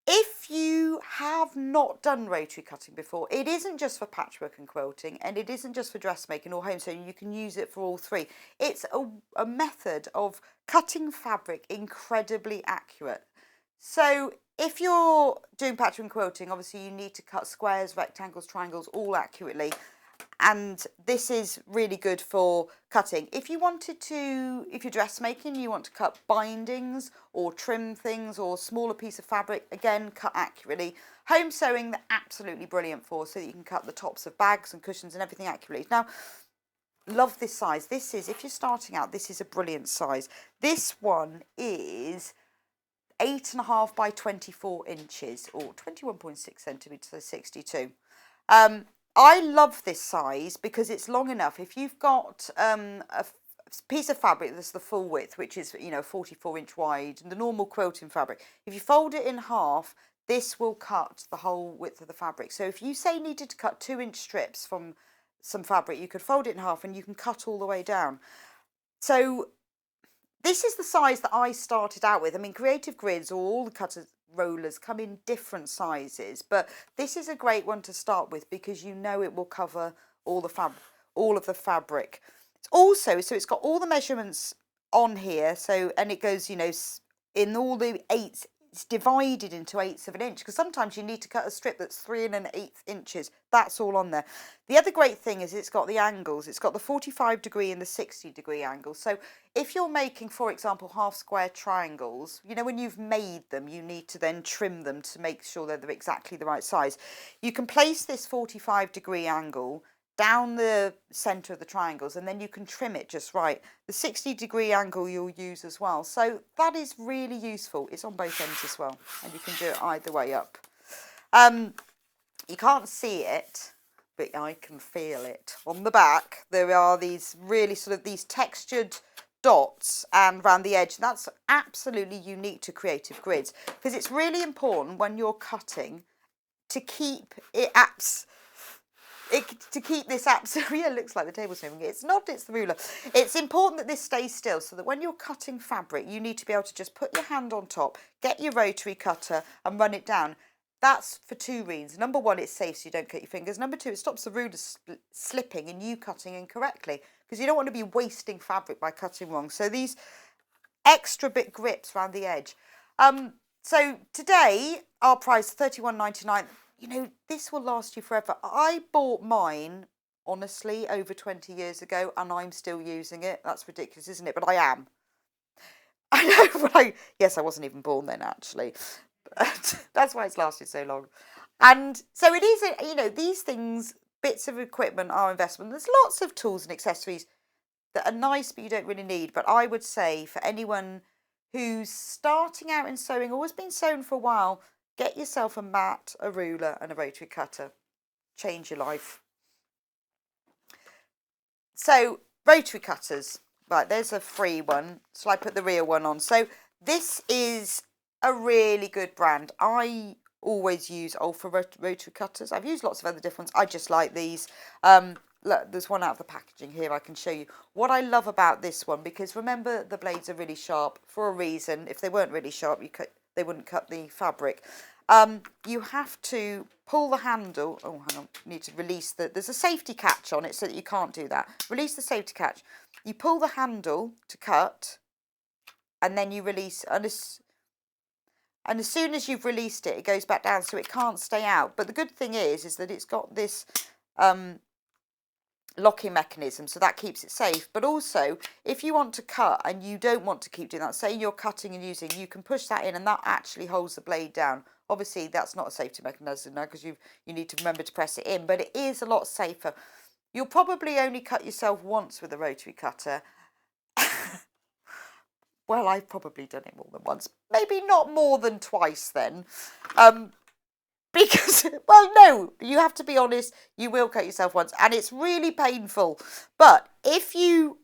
if you have not done rotary cutting before, it isn't just for patchwork and quilting, and it isn't just for dressmaking or home sewing. You can use it for all three. It's a method of cutting fabric incredibly accurate. So if you're doing patchwork and quilting, obviously you need to cut squares, rectangles, triangles, all accurately. And this is really good for cutting. If you're dressmaking, you want to cut bindings or trim things or smaller piece of fabric, again, cut accurately. Home sewing, they're absolutely brilliant for, so that you can cut the tops of bags and cushions and everything accurately. Now, love this size. This is, if you're starting out, this is a brilliant size. This one is 8.5 by 24 inches or 21.6 centimetres, so 62. I love this size because it's long enough. If you've got a piece of fabric that's the full width, which is 44 inch wide, the normal quilting fabric, if you fold it in half, this will cut the whole width of the fabric. So if you say needed to cut 2-inch strips from some fabric, you could fold it in half and you can cut all the way down. So this is the size that I started out with. I mean, creative grids or all the cutter rollers come in different sizes, but this is a great one to start with because it will cover all of the fabric. It's also, so it's got all the measurements on here, and it goes, in all the eighths. It's divided into eighths of an inch because sometimes you need to cut a strip that's 3 1/8 inches. That's all on there. The other great thing is it's got the angles. It's got the 45-degree and the 60-degree angle. So if you're making, for example, half square triangles, when you've made them, you need to then trim them to make sure they're exactly the right size. You can place this 45-degree angle down the centre of the triangles, and then you can trim it just right. The 60-degree angle you'll use as well. So that is really useful. It's on both ends as well, and you can do it either way up. You can't see it, but I can feel it. On the back, there are these really these textured dots and around the edge. That's absolutely unique to creative grids because it's really important when you're cutting to keep it to keep this absolutely, yeah, it looks like the table's moving. It's not, it's the ruler. It's important that this stays still so that when you're cutting fabric, you need to be able to just put your hand on top, get your rotary cutter and run it down. That's for two reasons. Number one, it's safe so you don't cut your fingers. Number two, it stops the ruler slipping and you cutting incorrectly because you don't want to be wasting fabric by cutting wrong. So these extra bit grips around the edge. So today, our price, $31.99. You know, this will last you forever. I bought mine, honestly, over 20 years ago, and I'm still using it. That's ridiculous, isn't it? But I am. I know, but yes, I wasn't even born then, actually. But that's why it's lasted so long. And so it is, you know, these things, bits of equipment are investment. There's lots of tools and accessories that are nice, but you don't really need. But I would say for anyone who's starting out in sewing, always been sewing for a while, get yourself a mat, a ruler and a rotary cutter. Change your life. So, rotary cutters. Right, there's a free one. So I put the real one on. So this is a really good brand. I always use Ulfa rotary cutters. I've used lots of other different ones. I just like these. Look, there's one out of the packaging here. I can show you what I love about this one, because remember the blades are really sharp for a reason. If they weren't really sharp, they wouldn't cut the fabric. You have to pull the handle. Oh, hang on. You need to release there's a safety catch on it so that you can't do that. Release the safety catch. You pull the handle to cut, and then you release. And as soon as you've released it, it goes back down, so it can't stay out. But the good thing is that it's got this locking mechanism, so that keeps it safe. But also, if you want to cut and you don't want to keep doing that, say you're cutting and using, you can push that in and that actually holds the blade down. Obviously that's not a safety mechanism now, because you need to remember to press it in, but it is a lot safer. You'll probably only cut yourself once with a rotary cutter. Well, I've probably done it more than once, maybe not more than twice then. Because, well, no, you have to be honest, you will cut yourself once, and it's really painful. But if you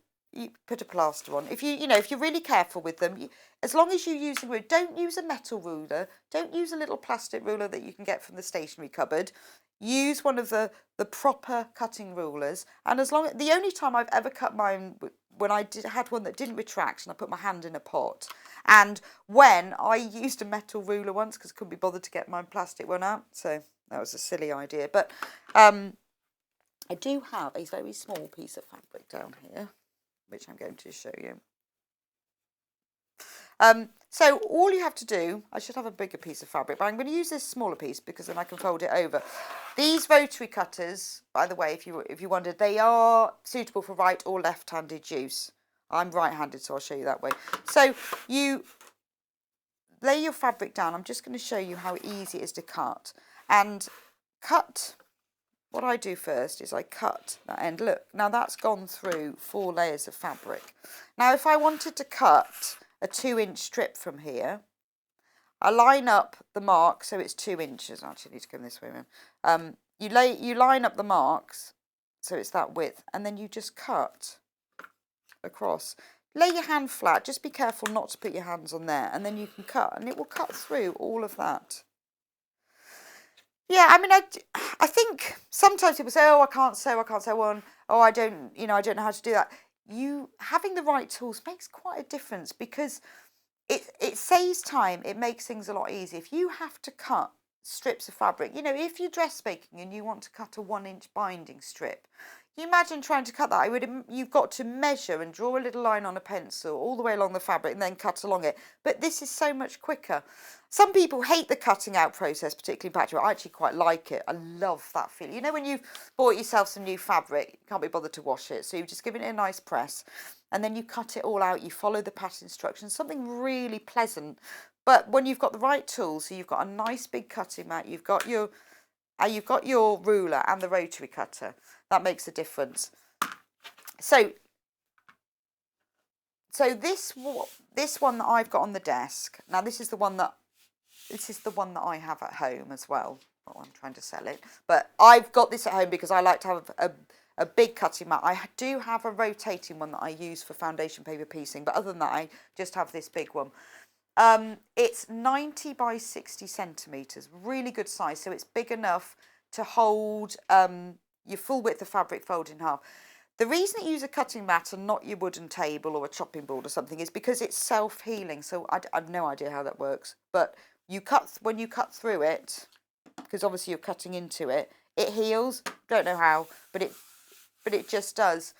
put a plaster on, if you're really careful with them, as long as you're using, don't use a metal ruler, don't use a little plastic ruler that you can get from the stationery cupboard. Use one of the proper cutting rulers. And the only time I've ever cut mine, when I had one that didn't retract and I put my hand in a pot. And when I used a metal ruler once because I couldn't be bothered to get my plastic one out. So that was a silly idea. But I do have a very small piece of fabric down here, which I'm going to show you. So all you have to do, I should have a bigger piece of fabric, but I'm going to use this smaller piece because then I can fold it over. These rotary cutters, by the way, if you wondered, they are suitable for right or left-handed use. I'm right-handed, so I'll show you that way. So you lay your fabric down. I'm just going to show you how easy it is to cut. And cut, what I do first is I cut that end. Look, now that's gone through 4 layers of fabric. Now if I wanted to cut a 2-inch strip from here, I line up the mark so it's 2 inches. I actually need to go this way, man. You line up the marks so it's that width, and then you just cut across. Lay your hand flat, just be careful not to put your hands on there, and then you can cut, and it will cut through all of that. Yeah, I mean, I think sometimes people say, oh, I can't sew one, oh, I don't know how to do that. Having the right tools makes quite a difference, because it saves time, it makes things a lot easier. If you have to cut strips of fabric, if you're dressmaking and you want to cut a 1-inch binding strip, you imagine trying to cut that. You've got to measure and draw a little line on a pencil all the way along the fabric and then cut along it. But this is so much quicker. Some people hate the cutting out process, particularly in patchwork. I actually quite like it. I love that feeling. When you've bought yourself some new fabric, you can't be bothered to wash it, so you just give it a nice press, and then you cut it all out. You follow the pattern instructions, something really pleasant. But when you've got the right tools, so you've got a nice big cutting mat, you've got your ruler and the rotary cutter, that makes a difference. So this one that I've got on the desk, now this is the one that I have at home as well. Oh, I'm trying to sell it, but I've got this at home because I like to have a big cutting mat. I do have a rotating one that I use for foundation paper piecing, but other than that, I just have this big one. It's 90 by 60 centimetres, really good size. So it's big enough to hold your full width of fabric folded in half. The reason you use a cutting mat and not your wooden table or a chopping board or something is because it's self-healing. So I've no idea how that works. But when you cut through it, because obviously you're cutting into it, it heals. Don't know how, but it just does.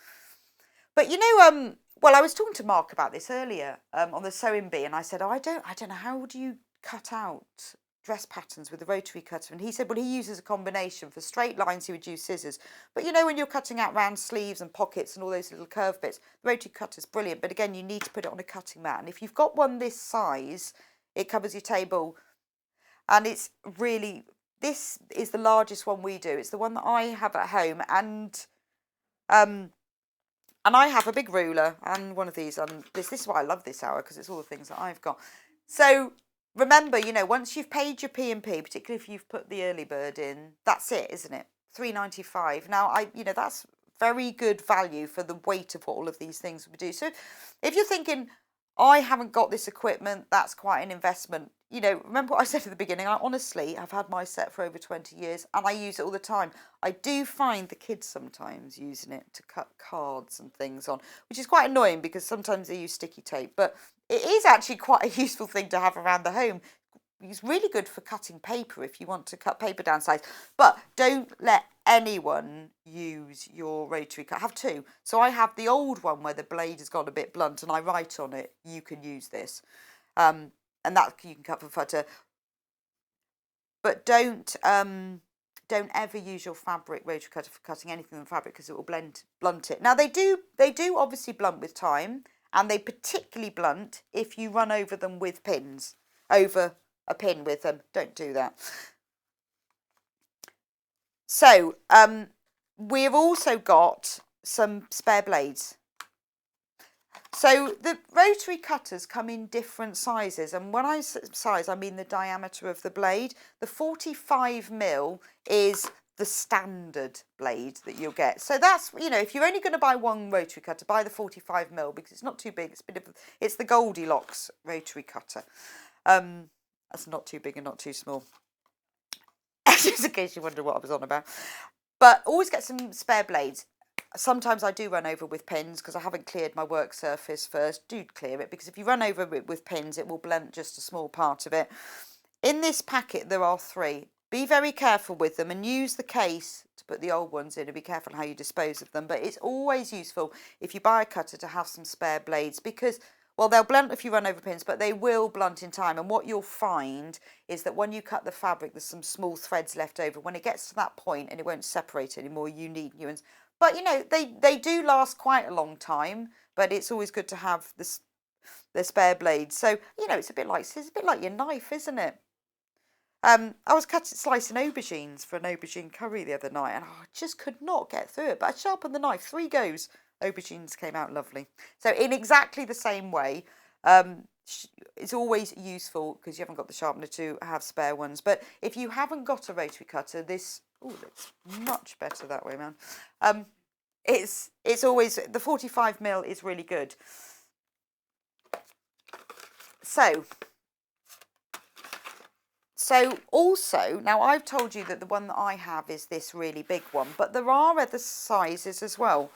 But you know, well, I was talking to Mark about this earlier on the sewing bee, and I said, I don't know, how do you cut out dress patterns with a rotary cutter? And he said, well, he uses a combination. For straight lines he would use scissors, but you know, when you're cutting out round sleeves and pockets and all those little curved bits, the rotary cutter's brilliant. But again, you need to put it on a cutting mat, and if you've got one this size, it covers your table, and it's really, this is the largest one we do. It's the one that I have at home, and I have a big ruler and one of these. This is why I love this hour, because it's all the things that I've got. So remember, you know, once you've paid your P&P, particularly if you've put the early bird in, that's it, isn't it? £3.95. Now, you know, that's very good value for the weight of what all of these things would do. So if you're thinking, I haven't got this equipment, that's quite an investment. You know, remember what I said at the beginning, I honestly have had my set for over 20 years and I use it all the time. I do find the kids sometimes using it to cut cards and things on, which is quite annoying because sometimes they use sticky tape, but it is actually quite a useful thing to have around the home. It's really good for cutting paper if you want to cut paper down size, but don't let anyone use your rotary cut. I have two. So I have the old one where the blade has got a bit blunt and I write on it, you can use this. And that you can cut for footer. But don't ever use your fabric rotary cutter for cutting anything in fabric, because it will blunt it. Now they do obviously blunt with time, and they particularly blunt if you run over them with pins, over a pin with them. Don't do that. So we've also got some spare blades. So the rotary cutters come in different sizes, and when I say size, I mean the diameter of the blade. The 45mm is the standard blade that you'll get. So that's, you know, if you're only going to buy one rotary cutter, buy the 45mm, because it's not too big. It's the Goldilocks rotary cutter. That's not too big and not too small. Just in case you wonder what I was on about. But always get some spare blades. Sometimes I do run over with pins because I haven't cleared my work surface first. Do clear it, because if you run over it with pins, it will blunt just a small part of it. In this packet, there are 3. Be very careful with them and use the case to put the old ones in, and be careful how you dispose of them. But it's always useful if you buy a cutter to have some spare blades, because, well, they'll blunt if you run over pins, but they will blunt in time. And what you'll find is that when you cut the fabric, there's some small threads left over. When it gets to that point and it won't separate anymore, you need new ones. But, you know, they do last quite a long time, but it's always good to have the spare blades. So, you know, it's a bit like your knife, isn't it? I was slicing aubergines for an aubergine curry the other night, and I just could not get through it. But I sharpened the knife 3 goes. Aubergines came out lovely. So in exactly the same way, it's always useful, because you haven't got the sharpener, to have spare ones. But if you haven't got a rotary cutter, this looks much better that way, man. It's always, the 45mm is really good. So also, now I've told you that the one that I have is this really big one, but there are other sizes as well.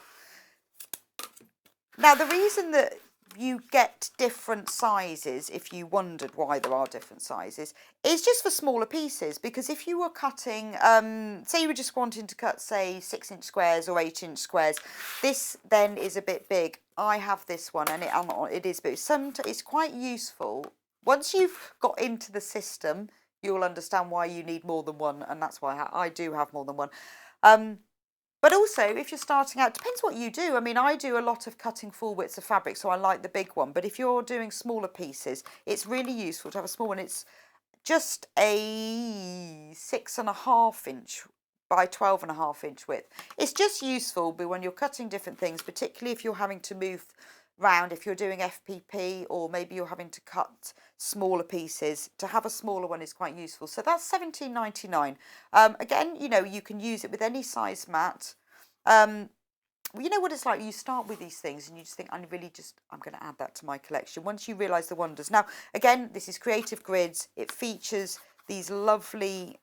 Now, the reason that you get different sizes, if you wondered why there are different sizes, is just for smaller pieces. Because if you were cutting, say you were just wanting to cut, say, 6-inch squares or 8-inch squares, this then is a bit big. I have this one, and it is big. It's quite useful. Once you've got into the system, you'll understand why you need more than one, and that's why I do have more than one. But also, if you're starting out, depends what you do. I mean, I do a lot of cutting full widths of fabric, so I like the big one. But if you're doing smaller pieces, it's really useful to have a small one. It's just a 6.5-inch by 12.5-inch width. It's just useful when you're cutting different things, particularly if you're having to move round, if you're doing FPP, or maybe you're having to cut smaller pieces. To have a smaller one is quite useful. So that's £17.99. Again, you know, you can use it with any size mat. you know what it's like, you start with these things and you just think, I'm going to add that to my collection. Once you realise the wonders. Now, again, this is Creative Grids. It features these lovely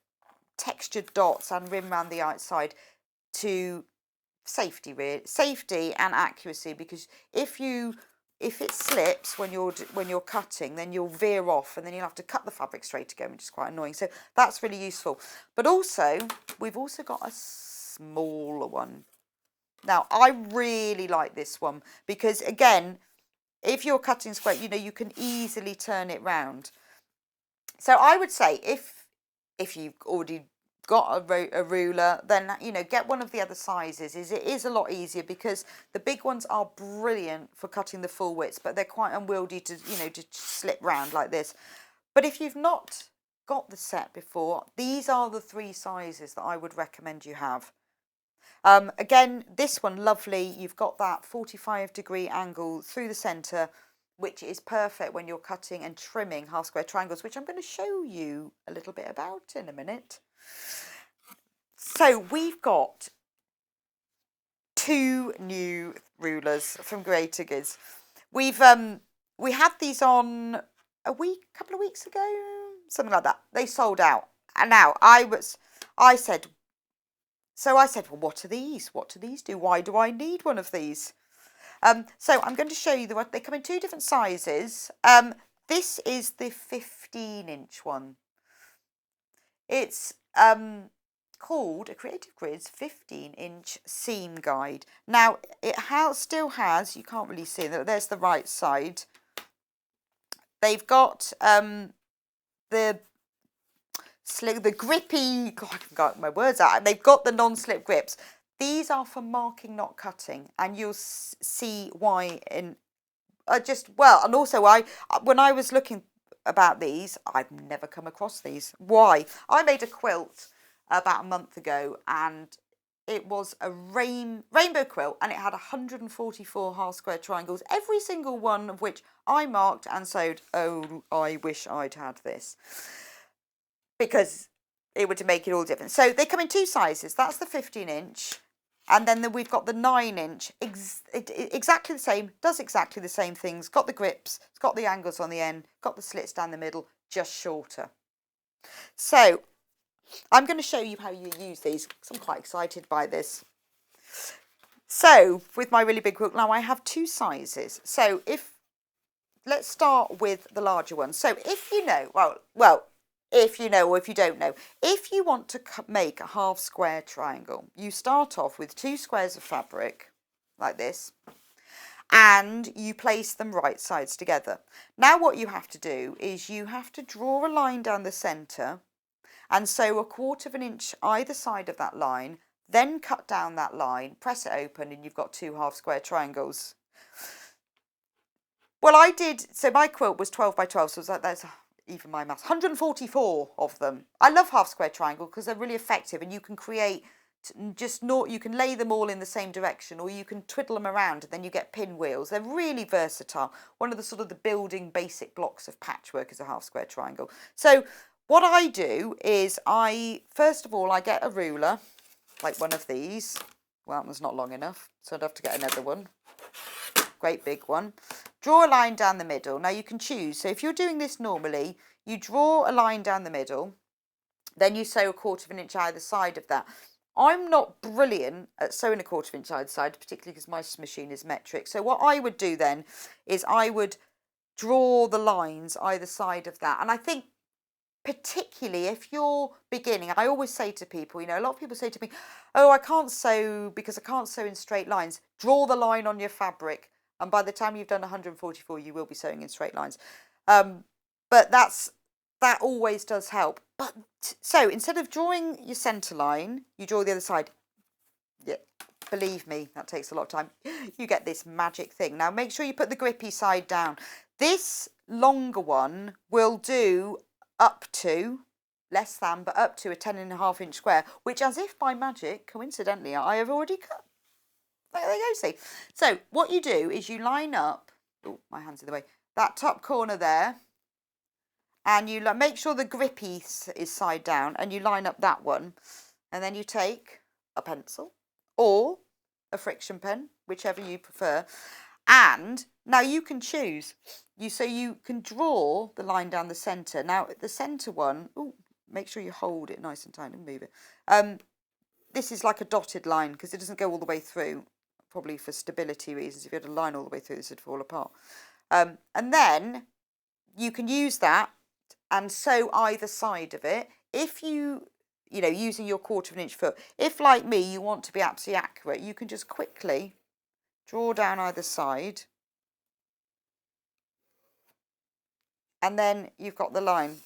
textured dots and rim around the outside to safety and accuracy, because if it slips when you're cutting, then you'll veer off and then you'll have to cut the fabric straight again, which is quite annoying. So that's really useful. But also, we've also got a smaller one. Now, I really like this one because, again, if you're cutting square, you can easily turn it round. So I would say if you've already got a ruler, then get one of the other sizes. It is a lot easier because the big ones are brilliant for cutting the full widths, but they're quite unwieldy to to slip round like this. But if you've not got the set before, these are the 3 sizes that I would recommend you have. Again, this one, lovely. You've got that 45-degree angle through the centre, which is perfect when you're cutting and trimming half square triangles, which I'm going to show you a little bit about in a minute. So we've got 2 new rulers from Creative Grids. We had these on a couple of weeks ago, something like that. They sold out, and now I said, well, what are these? What do these do? Why do I need one of these? So I'm going to show you they come in 2 different sizes. This is the 15-inch one. It's called a Creative Grids 15-inch seam guide. Now it still has, you can't really see that, there's the right side. They've got the grippy, God, I've got my words out. They've got the non-slip grips. These are for marking, not cutting, and you'll see why in and also when I was looking about these, I've never come across these. Why? I made a quilt about a month ago, and it was a rainbow quilt, and it had 144 half square triangles, every single one of which I marked and sewed. Oh, I wish I'd had this, because it would make it all different. So they come in 2 sizes. That's the 15-inch, and then we've got the 9-inch. Exactly the same, does exactly the same things. Got the grips, it's got the angles on the end, got the slits down the middle, just shorter. So I'm going to show you how you use these, because I'm quite excited by this. So with my really big quilt now, I have 2 sizes. So let's start with the larger one. So if you know, if you know or if you don't know, if you want to make a half square triangle, you start off with 2 squares of fabric like this, and you place them right sides together. Now what you have to do is you have to draw a line down the centre and sew 1/4 inch either side of that line, then cut down that line, press it open, and you've got 2 half square triangles. Well, I did, so my quilt was 12 by 12, so it was that's even my maths, 144 of them. I love half square triangle because they're really effective, and you can create you can lay them all in the same direction, or you can twiddle them around and then you get pinwheels. They're really versatile. One of the building basic blocks of patchwork is a half square triangle. So what I do is first of all, I get a ruler, like one of these. Well, that one's not long enough, so I'd have to get another one. Great big one. Draw a line down the middle. Now you can choose. So if you're doing this normally, you draw a line down the middle, then you sew 1/4 inch either side of that. I'm not brilliant at sewing 1/4 inch either side, particularly because my machine is metric. So what I would do then is I would draw the lines either side of that. And I think particularly if you're beginning, I always say to people, a lot of people say to me, oh, I can't sew because I can't sew in straight lines. Draw the line on your fabric, and by the time you've done 144, you will be sewing in straight lines. But that always does help. But so instead of drawing your centre line, you draw the other side. Yeah, believe me, that takes a lot of time. You get this magic thing. Now make sure you put the grippy side down. This longer one will do up to, less than, but up to a 10.5 inch square, which, as if by magic, coincidentally, I have already cut. There you go, see. So what you do is you line up, oh, my hand's in the way, that top corner there, and you make sure the grippy is side down, and you line up that one, and then you take a pencil or a friction pen, whichever you prefer. And now you can choose. So you can draw the line down the centre. Now the centre one, make sure you hold it nice and tight and move it. This is like a dotted line because it doesn't go all the way through, probably for stability reasons. If you had a line all the way through, this would fall apart. And then you can use that and sew either side of it. If you know, using your 1/4 inch foot, if like me, you want to be absolutely accurate, you can just quickly draw down either side. And then you've got the line.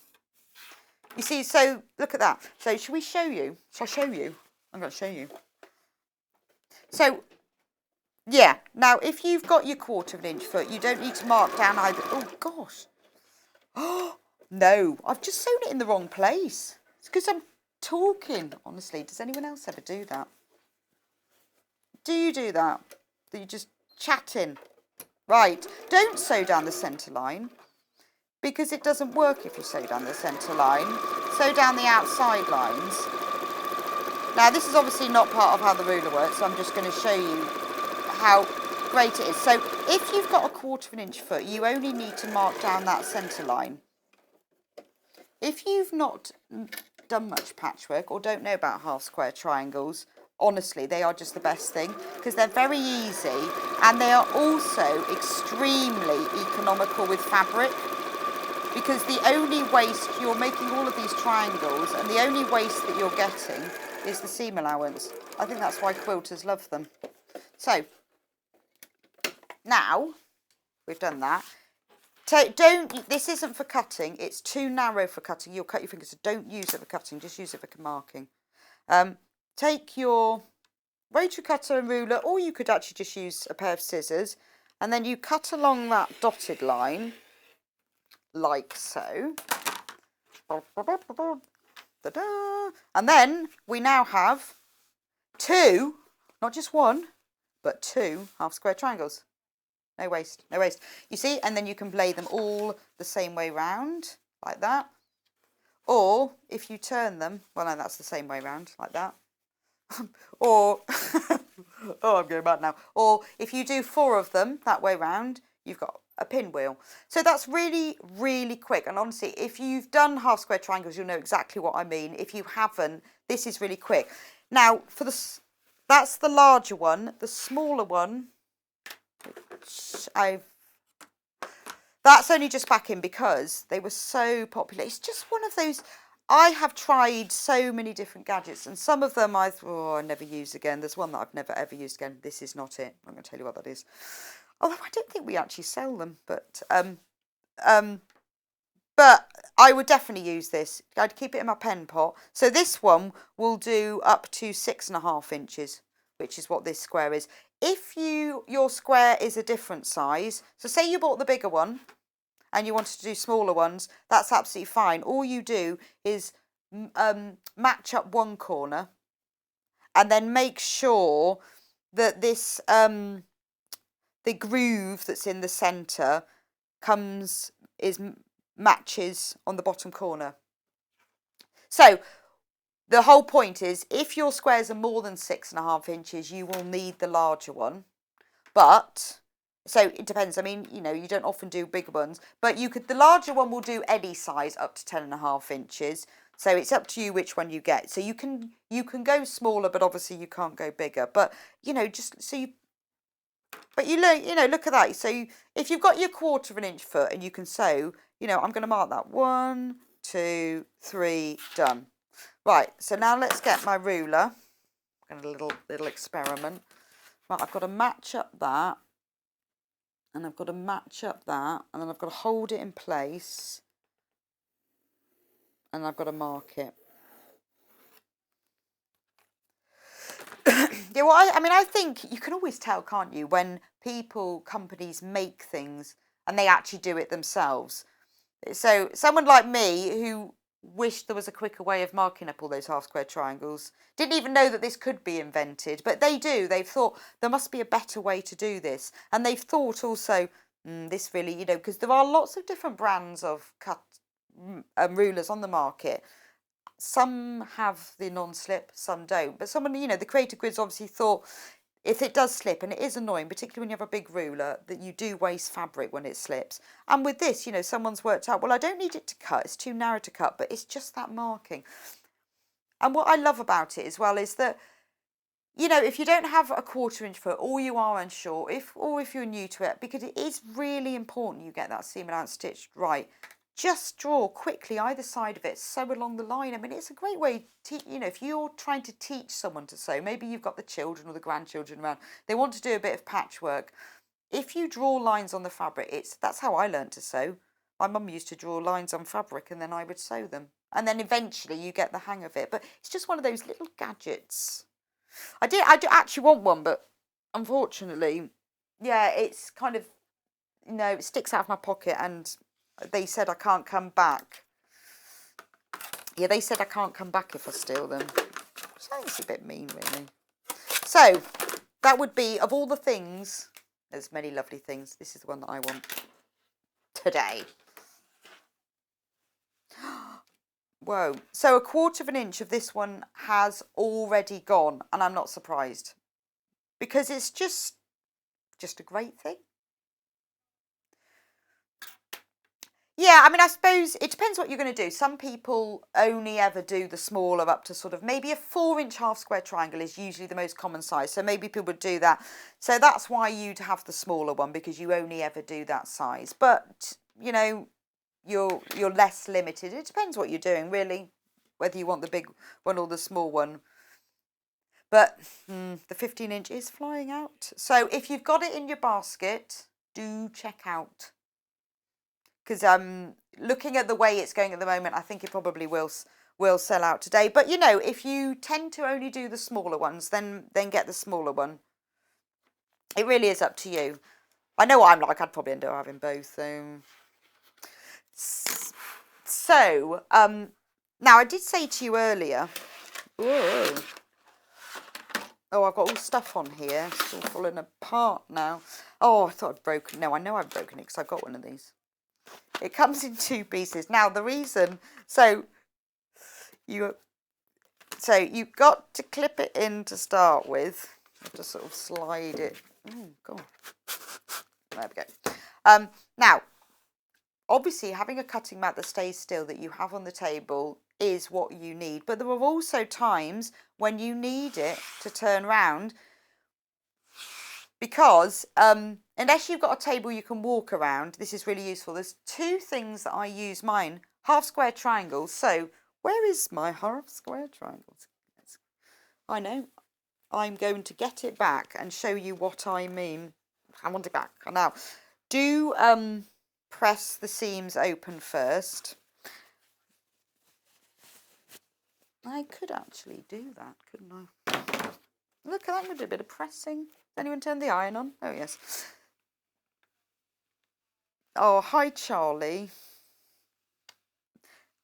You see, so look at that. So should we show you? Shall I show you? I'm going to show you. So, yeah. Now, if you've got your 1/4 inch foot, you don't need to mark down either. Oh, gosh. Oh, no. I've just sewn it in the wrong place. It's because I'm talking. Honestly, does anyone else ever do that? Do you do that? That you're just chatting? Right. Don't sew down the centre line, because it doesn't work if you sew down the centre line. Sew down the outside lines. Now, this is obviously not part of how the ruler works, so I'm just going to show you how great it is. So if you've got a 1/4 inch foot, you only need to mark down that centre line. If you've not done much patchwork or don't know about half square triangles, honestly, they are just the best thing because they're very easy and they are also extremely economical with fabric. Because the only waste, you're making all of these triangles and the only waste that you're getting is the seam allowance. I think that's why quilters love them. So, now we've done that. This isn't for cutting, it's too narrow for cutting. You'll cut your fingers, so don't use it for cutting, just use it for marking. Take your rotary cutter and ruler, or you could actually just use a pair of scissors, and then you cut along that dotted line, like so. And then we now have 2, not just 1, but 2 half square triangles. No waste, no waste. You see, and then you can lay them all the same way round, like that. Or if you turn them, well, no, that's the same way round, like that. Or, oh, I'm going mad now. Or if you do 4 of them that way round, you've got a pinwheel. So that's really, really quick. And honestly, if you've done half square triangles, you'll know exactly what I mean. If you haven't, this is really quick. Now, for that's the larger one. The smaller one, that's only just back in because they were so popular. It's just one of those. I have tried so many different gadgets, and some of them I never use again. There's one that I've never ever used again. This is not it. I'm going to tell you what that is. Although I don't think we actually sell them, but I would definitely use this. I'd keep it in my pen pot. So this one will do up to 6.5 inches, which is what this square is. If your square is a different size, so say you bought the bigger one and you wanted to do smaller ones, that's absolutely fine. All you do is match up one corner and then make sure that this the groove that's in the centre matches on the bottom corner. So the whole point is, if your squares are more than 6.5 inches, you will need the larger one. But so it depends. I mean, you know, you don't often do bigger ones, but the larger one will do any size up to 10.5 inches. So it's up to you which one you get. So you can go smaller, but obviously you can't go bigger. But you know, just so you. But you know, look at that. So if you've got your 1/4 inch foot and you can sew, you know, I'm going to mark that 1, 2, 3, done. Right, so now let's get my ruler. I'm going to do a little experiment. Right, I've got to match up that, and I've got to match up that, and then I've got to hold it in place, and I've got to mark it. Yeah, well, I mean, I think you can always tell, can't you, when companies make things and they actually do it themselves. So someone like me who wished there was a quicker way of marking up all those half square triangles, didn't even know that this could be invented, but they do. They've thought there must be a better way to do this. And they've thought also, this really, you know, because there are lots of different brands of rulers on the market. Some have the non-slip, some don't. But someone, you know, the Creative Grids obviously thought if it does slip, and it is annoying, particularly when you have a big ruler, that you do waste fabric when it slips. And with this, you know, someone's worked out, well, I don't need it to cut, it's too narrow to cut, but it's just that marking. And what I love about it as well is that, you know, if you don't have a 1/4 inch foot, or you are unsure, or if you're new to it, because it is really important you get that seam allowance stitched right, just draw quickly either side of it, sew along the line. I mean, it's a great way to, you know, if you're trying to teach someone to sew, maybe you've got the children or the grandchildren around, they want to do a bit of patchwork. If you draw lines on the fabric, that's how I learned to sew. My mum used to draw lines on fabric and then I would sew them. And then eventually you get the hang of it. But it's just one of those little gadgets. I do actually want one, but unfortunately, yeah, it's kind of, you know, it sticks out of my pocket, and they said I can't come back. Yeah, they said I can't come back if I steal them. So it's a bit mean, really. So that would be, of all the things, there's many lovely things, this is the one that I want today. Whoa. So 1/4 inch of this one has already gone, and I'm not surprised, because it's just a great thing. Yeah, I mean, I suppose it depends what you're going to do. Some people only ever do the smaller, up to sort of maybe a 4-inch half square triangle is usually the most common size. So maybe people would do that. So that's why you'd have the smaller one, because you only ever do that size. But, you know, you're less limited. It depends what you're doing, really, whether you want the big one or the small one. But the 15 inch is flying out. So if you've got it in your basket, do check out. Because looking at the way it's going at the moment, I think it probably will sell out today. But, you know, if you tend to only do the smaller ones, then get the smaller one. It really is up to you. I know what I'm like. I'd probably end up having both. So, now I did say to you earlier, oh, I've got all stuff on here. It's all falling apart now. Oh, I thought I'd broken. No, I know I've broken it because I've got one of these. It comes in 2 pieces. Now the reason, so you've got to clip it in to start with. You have to sort of slide it. Oh God, there we go. Now, obviously, having a cutting mat that stays still that you have on the table is what you need. But there are also times when you need it to turn round, because unless you've got a table you can walk around, this is really useful. There's 2 things that I use mine. Half square triangles. So where is my half square triangles? I know. I'm going to get it back and show you what I mean. I want it back. Now, do press the seams open first. I could actually do that, couldn't I? Look, I'm going to do a bit of pressing. Anyone turn the iron on? Oh, yes. Oh, hi, Charlie.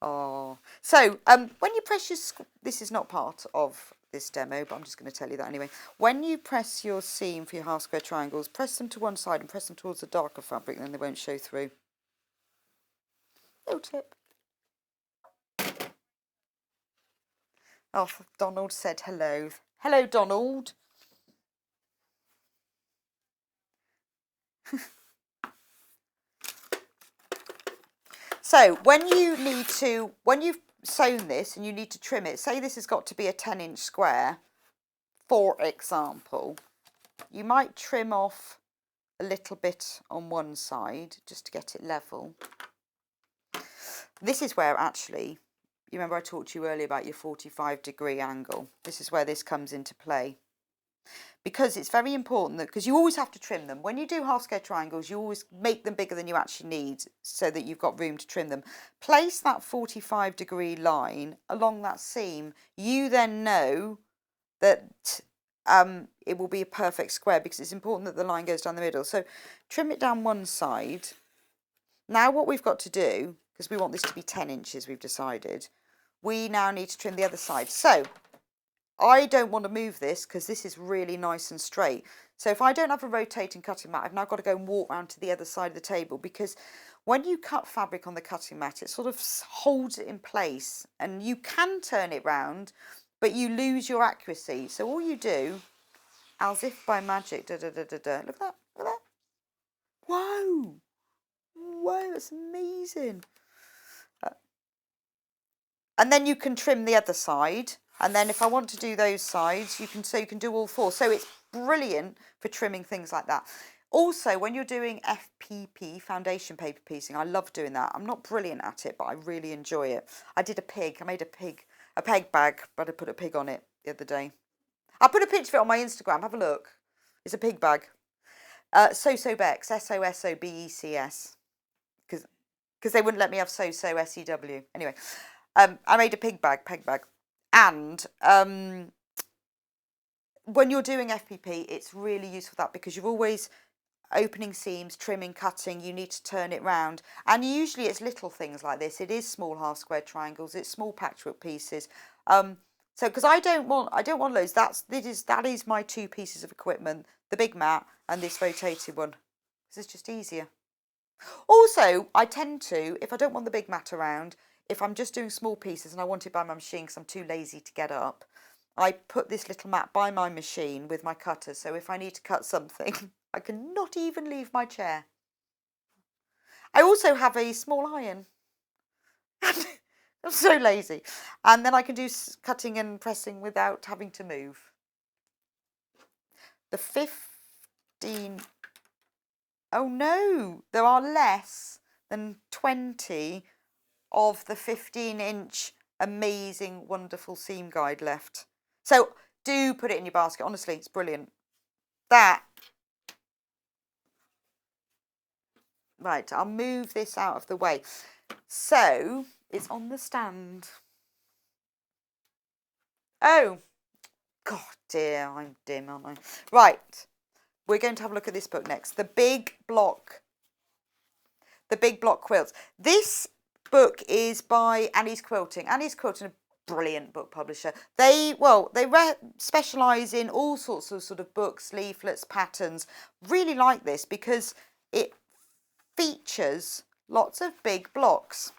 Oh, so when you press your, this is not part of this demo, but I'm just going to tell you that anyway. When you press your seam for your half square triangles, press them to one side and press them towards the darker fabric, then they won't show through. Little tip. Oh, Donald said hello. Hello, Donald. So when you've sewn this and you need to trim it, say this has got to be a 10-inch square, for example, you might trim off a little bit on one side just to get it level. This is where actually, you remember I talked to you earlier about your 45-degree angle. This is where this comes into play. Because it's very important that, because you always have to trim them. When you do half square triangles, you always make them bigger than you actually need so that you've got room to trim them. Place that 45-degree line along that seam. You then know that it will be a perfect square, because it's important that the line goes down the middle. So trim it down one side. Now what we've got to do, because we want this to be 10 inches, we've decided, we now need to trim the other side. So I don't want to move this because this is really nice and straight. So if I don't have a rotating cutting mat, I've now got to go and walk around to the other side of the table, because when you cut fabric on the cutting mat, it sort of holds it in place, and you can turn it round, but you lose your accuracy. So all you do, As if by magic. Da, da, da, da, da. Look at that. Look at that. Whoa. Whoa, that's amazing. And then you can trim the other side. And then if I want to do those sides, you can do all four. So it's brilliant for trimming things like that. Also, when you're doing FPP, foundation paper piecing, I love doing that. I'm not brilliant at it, but I really enjoy it. I did a pig. I made a peg bag, but I put a pig on it the other day. I put a picture of it on my Instagram. Have a look. It's a pig bag. Sosobecs, SOSOBECS, because they wouldn't let me have SEW. Anyway, I made a peg bag. And when you're doing FPP, it's really useful for that because you're always opening seams, trimming, cutting. You need to turn it round, and usually it's little things like this. It is small half square triangles. It's small patchwork pieces. So because I don't want loads. That is my two pieces of equipment: the big mat and this rotated one. This is just easier. Also, I tend to, if I don't want the big mat around, if I'm just doing small pieces and I want it by my machine because I'm too lazy to get up, I put this little mat by my machine with my cutter. So if I need to cut something, I can not even leave my chair. I also have a small iron. I'm so lazy. And then I can do cutting and pressing without having to move. The 15... Oh no, there are less than 20 of the 15-inch amazing, wonderful seam guide left. So do put it in your basket. Honestly, it's brilliant. That. Right, I'll move this out of the way. So it's on the stand. Oh, God dear, I'm dim, aren't I? Right, we're going to have a look at this book next. The Big Block Quilts. This book is by Annie's Quilting. Annie's Quilting, a brilliant book publisher. They specialise in all sorts of sort of books, leaflets, patterns. Really like this because it features lots of big blocks.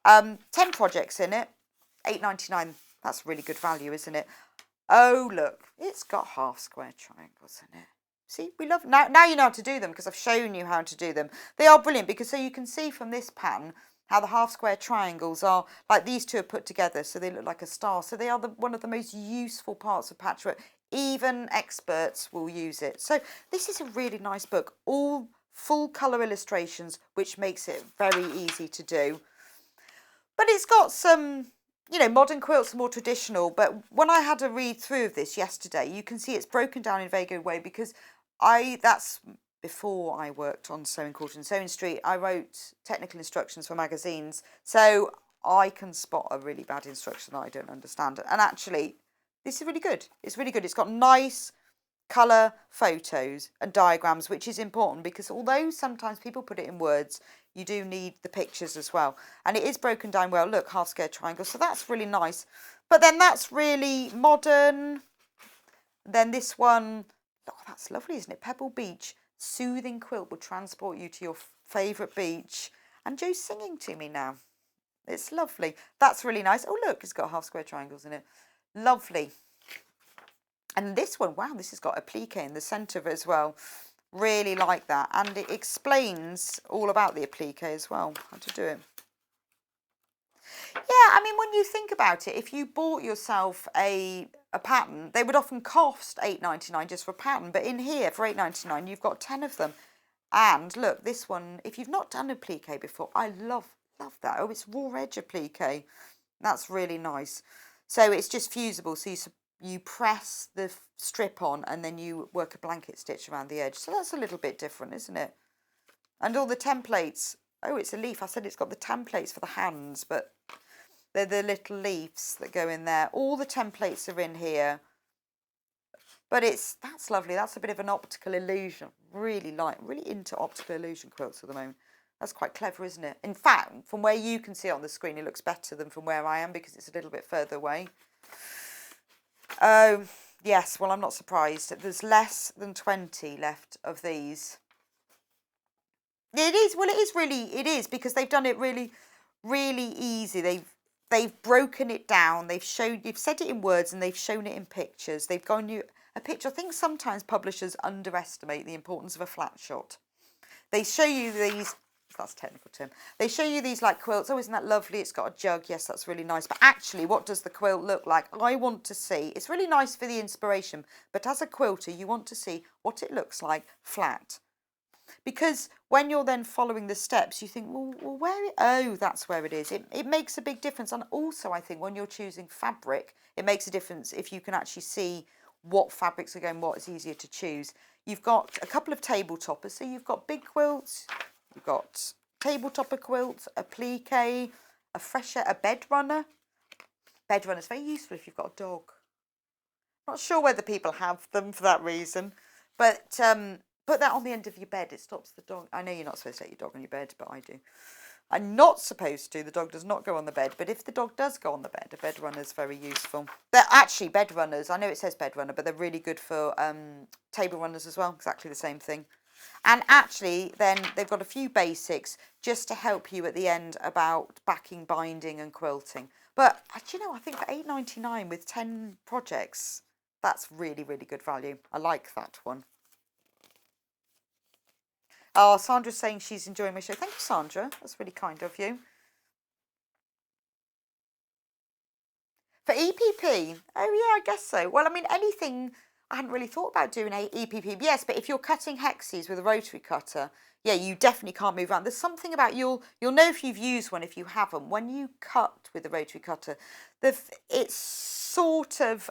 10 projects in it, £8.99. That's really good value, isn't it? Oh, look, it's got half square triangles in it. See, we love now you know how to do them because I've shown you how to do them. They are brilliant because so you can see from this pattern how the half square triangles are, like these two are put together so they look like a star. So they are one of the most useful parts of patchwork. Even experts will use it. So this is a really nice book, all full colour illustrations, which makes it very easy to do. But it's got some, you know, modern quilts are more traditional. But when I had a read through of this yesterday, you can see it's broken down in a very good way because that's before I worked on Sewing Quarter and Sewing Street. I wrote technical instructions for magazines, so I can spot a really bad instruction that I don't understand. And actually, this is really good. It's really good. It's got nice colour photos and diagrams, which is important because although sometimes people put it in words, you do need the pictures as well. And it is broken down well. Look, half square triangle. So that's really nice. But then that's really modern. Then this one, oh, that's lovely, isn't it? Pebble Beach. Soothing quilt will transport you to your favourite beach. And Joe's singing to me now. It's lovely. That's really nice. Oh, look, it's got half square triangles in it. Lovely. And this one, wow, this has got a applique in the centre of it as well. Really like that. And it explains all about the applique as well, how to do it. Yeah, I mean, when you think about it, if you bought yourself a pattern, they would often cost £8.99 just for a pattern. But in here, for £8.99, you've got 10 of them. And look, this one, if you've not done applique before, I love that. Oh, it's raw edge applique. That's really nice. So it's just fusible. So you press the strip on and then you work a blanket stitch around the edge. So that's a little bit different, isn't it? And all the templates. Oh, it's a leaf. I said it's got the templates for the hands, but they're the little leaves that go in there. All the templates are in here. But that's lovely. That's a bit of an optical illusion. Really into optical illusion quilts at the moment. That's quite clever, isn't it? In fact, from where you can see on the screen, it looks better than from where I am because it's a little bit further away. Oh, yes. Well, I'm not surprised. There's less than 20 left of these. It is. Well, it is because they've done it really, really easy. They've broken it down. You've said it in words and they've shown it in pictures. They've given you a picture. I think sometimes publishers underestimate the importance of a flat shot. They show you these, that's a technical term, they show you these like quilts. Oh, isn't that lovely? It's got a jug. Yes, that's really nice. But actually, what does the quilt look like? I want to see, it's really nice for the inspiration, but as a quilter, you want to see what it looks like flat. Because when you're then following the steps, you think, well oh, that's where it is. It makes a big difference. And also, I think when you're choosing fabric, it makes a difference if you can actually see what fabrics are going, what is easier to choose. You've got a couple of table toppers. So you've got big quilts, you've got table topper quilts, a plique, a fresher, a bed runner. Bed runner is very useful if you've got a dog. Not sure whether people have them for that reason, but put that on the end of your bed. It stops the dog. I know you're not supposed to let your dog on your bed, but I do. I'm not supposed to. The dog does not go on the bed. But if the dog does go on the bed, a bed runner is very useful. They're actually bed runners. I know it says bed runner, but they're really good for table runners as well. Exactly the same thing. And actually, then they've got a few basics just to help you at the end about backing, binding and quilting. But, you know, I think for £8.99 with 10 projects, that's really, really good value. I like that one. Oh, Sandra's saying she's enjoying my show. Thank you, Sandra. That's really kind of you. For EPP, oh yeah, I guess so. Well, I mean, anything, I hadn't really thought about doing a EPP. Yes, but if you're cutting hexes with a rotary cutter, yeah, you definitely can't move around. There's something about, you'll know if you've used one, if you haven't. When you cut with a rotary cutter, it sort of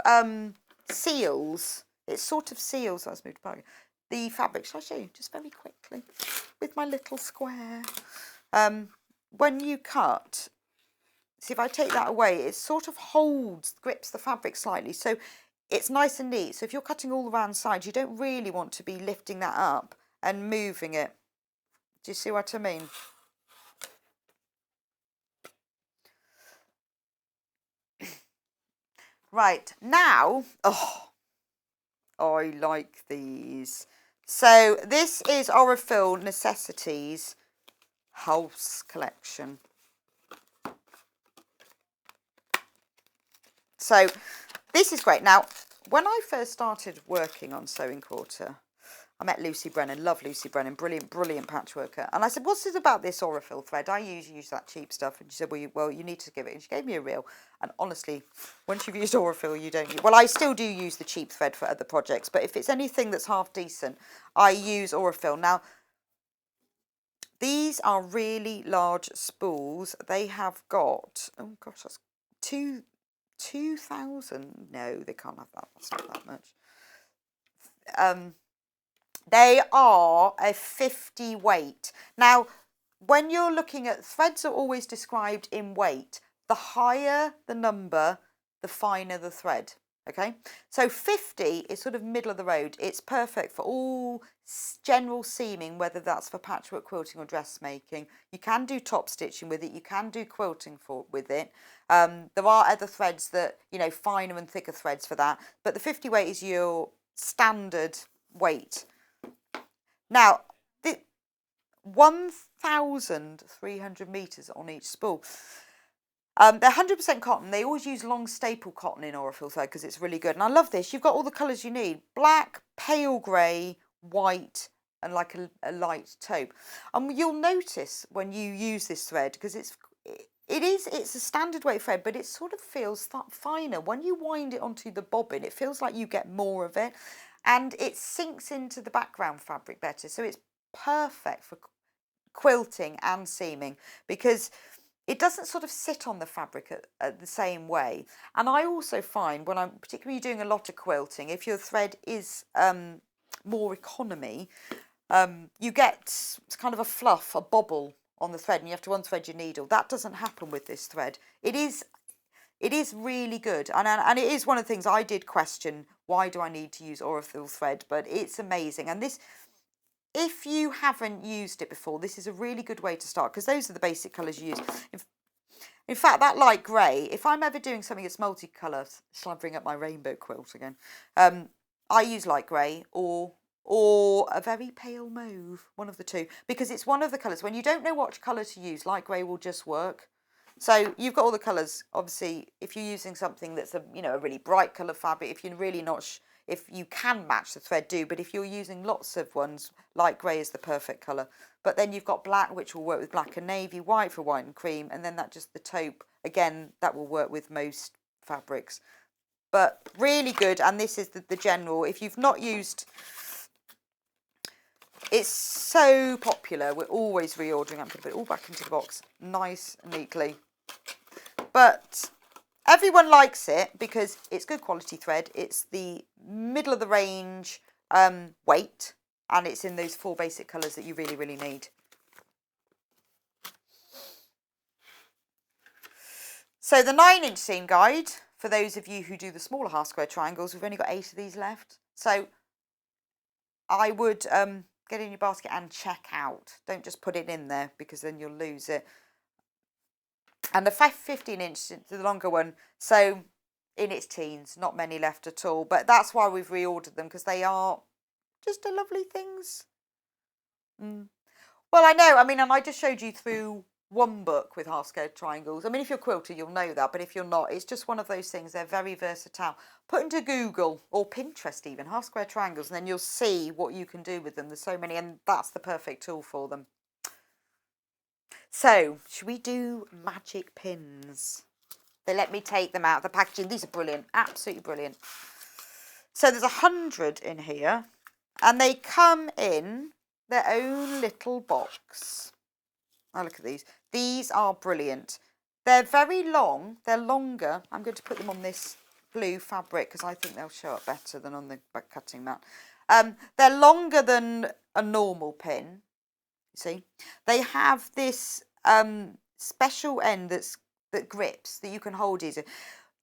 seals. It sort of seals. Let's move to back. The fabric, shall I show you just very quickly with my little square? When you cut, see if I take that away, it sort of grips the fabric slightly. So it's nice and neat. So if you're cutting all around sides, you don't really want to be lifting that up and moving it. Do you see what I mean? Right, now, oh, I like these. So this is Aurifil Necessities House Collection. So this is great. Now, when I first started working on Sewing Quarter, I met Lucy Brennan, love Lucy Brennan, brilliant, brilliant patchworker. And I said, what's it about this Aurifil thread? I use that cheap stuff. And she said, well, you need to give it. And she gave me a reel. And honestly, once you've used Aurifil, you don't use... Well, I still do use the cheap thread for other projects. But if it's anything that's half decent, I use Aurifil. Now, these are really large spools. They have got... Oh, gosh, that's 2,000. No, they can't have that. That's not that much. They are a 50 weight. Now, when you're looking at, threads are always described in weight. The higher the number, the finer the thread, okay? So 50 is sort of middle of the road. It's perfect for all general seaming, whether that's for patchwork quilting or dressmaking. You can do top stitching with it. You can do quilting with it. There are other threads that, you know, finer and thicker threads for that. But the 50 weight is your standard weight. Now, 1,300 metres on each spool. They're 100% cotton. They always use long staple cotton in Aurifil thread because it's really good. And I love this. You've got all the colours you need. Black, pale grey, white and like a light taupe. And you'll notice when you use this thread, because it's a standard weight thread, but it sort of feels finer. When you wind it onto the bobbin, it feels like you get more of it. And it sinks into the background fabric better. So it's perfect for quilting and seaming because it doesn't sort of sit on the fabric at the same way. And I also find when I'm particularly doing a lot of quilting, if your thread is more economy, you get kind of a fluff, a bobble on the thread and you have to unthread your needle. That doesn't happen with this thread. It is really good. And it is one of the things I did question, why do I need to use Aurifil thread? But it's amazing. And this, if you haven't used it before, this is a really good way to start because those are the basic colours you use. In fact, that light grey, if I'm ever doing something that's multicolour, shall I bring up my rainbow quilt again? I use light grey or a very pale mauve, one of the two, because it's one of the colours. When you don't know what colour to use, light grey will just work. So you've got all the colours. Obviously, if you're using something that's a really bright colour fabric, if you're really not, if you can match the thread, do. But if you're using lots of ones, light grey is the perfect colour. But then you've got black, which will work with black and navy, white for white and cream, and then that just the taupe, again, that will work with most fabrics. But really good, and this is the general. If you've not used, it's so popular, we're always reordering. I'm going to put it all back into the box, nice and neatly. But everyone likes it because it's good quality thread, it's the middle of the range weight, and it's in those 4 basic colours that you really, really need. So the 9-inch seam guide, for those of you who do the smaller half square triangles, we've only got 8 of these left. So I would get in your basket and check out. Don't just put it in there because then you'll lose it. And the 15-inch, the longer one, so in its teens, not many left at all. But that's why we've reordered them, because they are just a lovely things. Well, I know, I mean, and I just showed you through one book with half square triangles. I mean, if you're a quilter, you'll know that, but if you're not, it's just one of those things. They're very versatile. Put into Google or Pinterest even, half square triangles, and then you'll see what you can do with them. There's so many, and that's the perfect tool for them. So, should we do magic pins? They let me take them out of the packaging. These are brilliant, absolutely brilliant. So there's 100 in here, and they come in their own little box. Oh, look at these. These are brilliant. They're very long. They're longer. I'm going to put them on this blue fabric because I think they'll show up better than on the back cutting mat. They're longer than a normal pin. See, they have this special end that grips, that you can hold easy.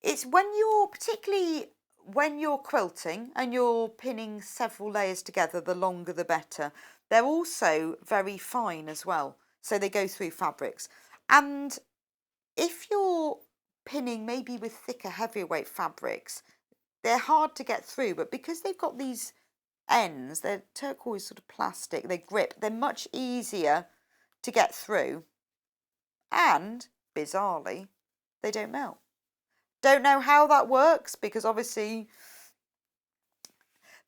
It's when you're, particularly when you're quilting and you're pinning several layers together, the longer the better. They're also very fine as well, so they go through fabrics. And if you're pinning maybe with thicker, heavier weight fabrics, they're hard to get through, but because they've got these ends, they're turquoise sort of plastic, they grip, they're much easier to get through, and bizarrely they don't melt. Don't know how that works, because obviously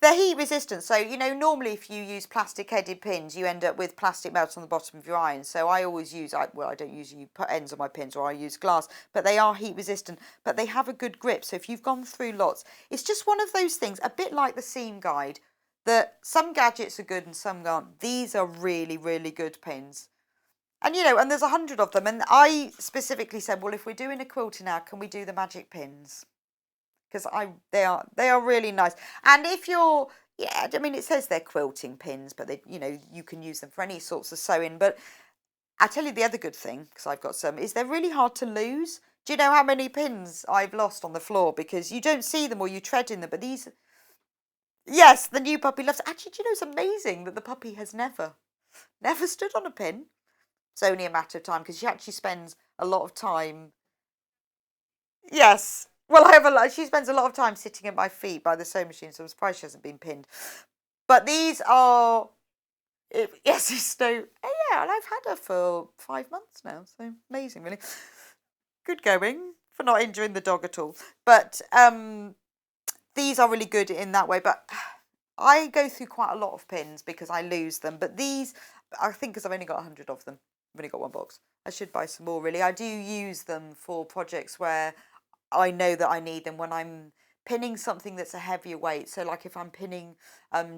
they're heat resistant. So, you know, normally if you use plastic headed pins, you end up with plastic melt on the bottom of your iron. So I always use, well, I don't usually put ends on my pins, or I use glass, but they are heat resistant, but they have a good grip. So if you've gone through lots, it's just one of those things, a bit like the seam guide, that some gadgets are good and some aren't. These are really, really good pins. And, you know, and there's 100 of them. And I specifically said, well, if we're doing a quilter now, can we do the magic pins? Because they are really nice. And if you're, yeah, I mean, it says they're quilting pins, but they, you know, you can use them for any sorts of sewing. But I tell you the other good thing, because I've got some, is they're really hard to lose. Do you know how many pins I've lost on the floor because you don't see them or you tread in them? But these, yes, the new puppy loves. Actually, do you know, it's amazing that the puppy has never stood on a pin. It's only a matter of time, because she actually spends a lot of time. Yes. Well, she spends a lot of time sitting at my feet by the sewing machine, so I'm surprised she hasn't been pinned. But these are, yes, it's no, yeah, and I've had her for 5 months now, so amazing, really. Good going for not injuring the dog at all. But these are really good in that way. But I go through quite a lot of pins because I lose them. But these, I think, because I've only got 100 of them. I've only got one box. I should buy some more, really. I do use them for projects where I know that I need them, when I'm pinning something that's a heavier weight. So like if I'm pinning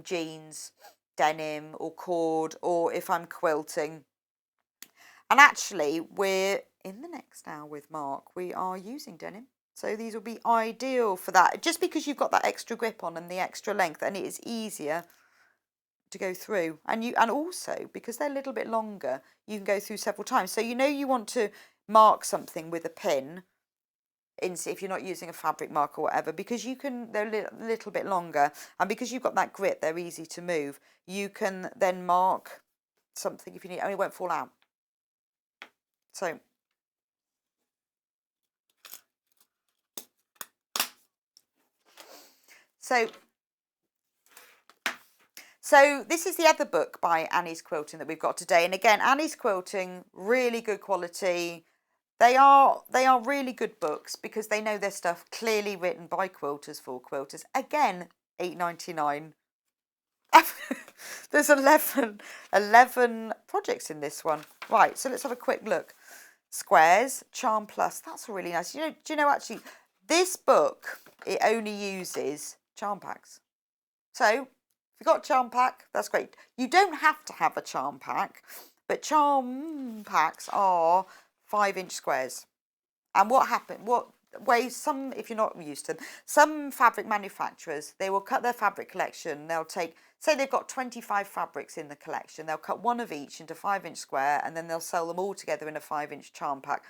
jeans, denim or cord, or if I'm quilting. And actually, we're in the next hour with Mark, we are using denim. So these will be ideal for that, just because you've got that extra grip on and the extra length, and it is easier to go through. And also, because they're a little bit longer, you can go through several times. So you know you want to mark something with a pin, if you're not using a fabric marker or whatever, because they're a little bit longer, and because you've got that grip, they're easy to move. You can then mark something if you need, and it won't fall out. So this is the other book by Annie's Quilting that we've got today. And again, Annie's Quilting, really good quality. They are really good books because they know their stuff, clearly written by quilters for quilters. Again, £8.99. There's 11 projects in this one. Right, so let's have a quick look. Squares, Charm Plus. That's really nice. Do you know actually, this book, it only uses charm packs. So if you've got a charm pack, that's great. You don't have to have a charm pack, but charm packs are 5-inch squares. And if you're not used to them, some fabric manufacturers, they will cut their fabric collection. They'll take, say they've got 25 fabrics in the collection, they'll cut one of each into 5-inch square, and then they'll sell them all together in a 5-inch charm pack,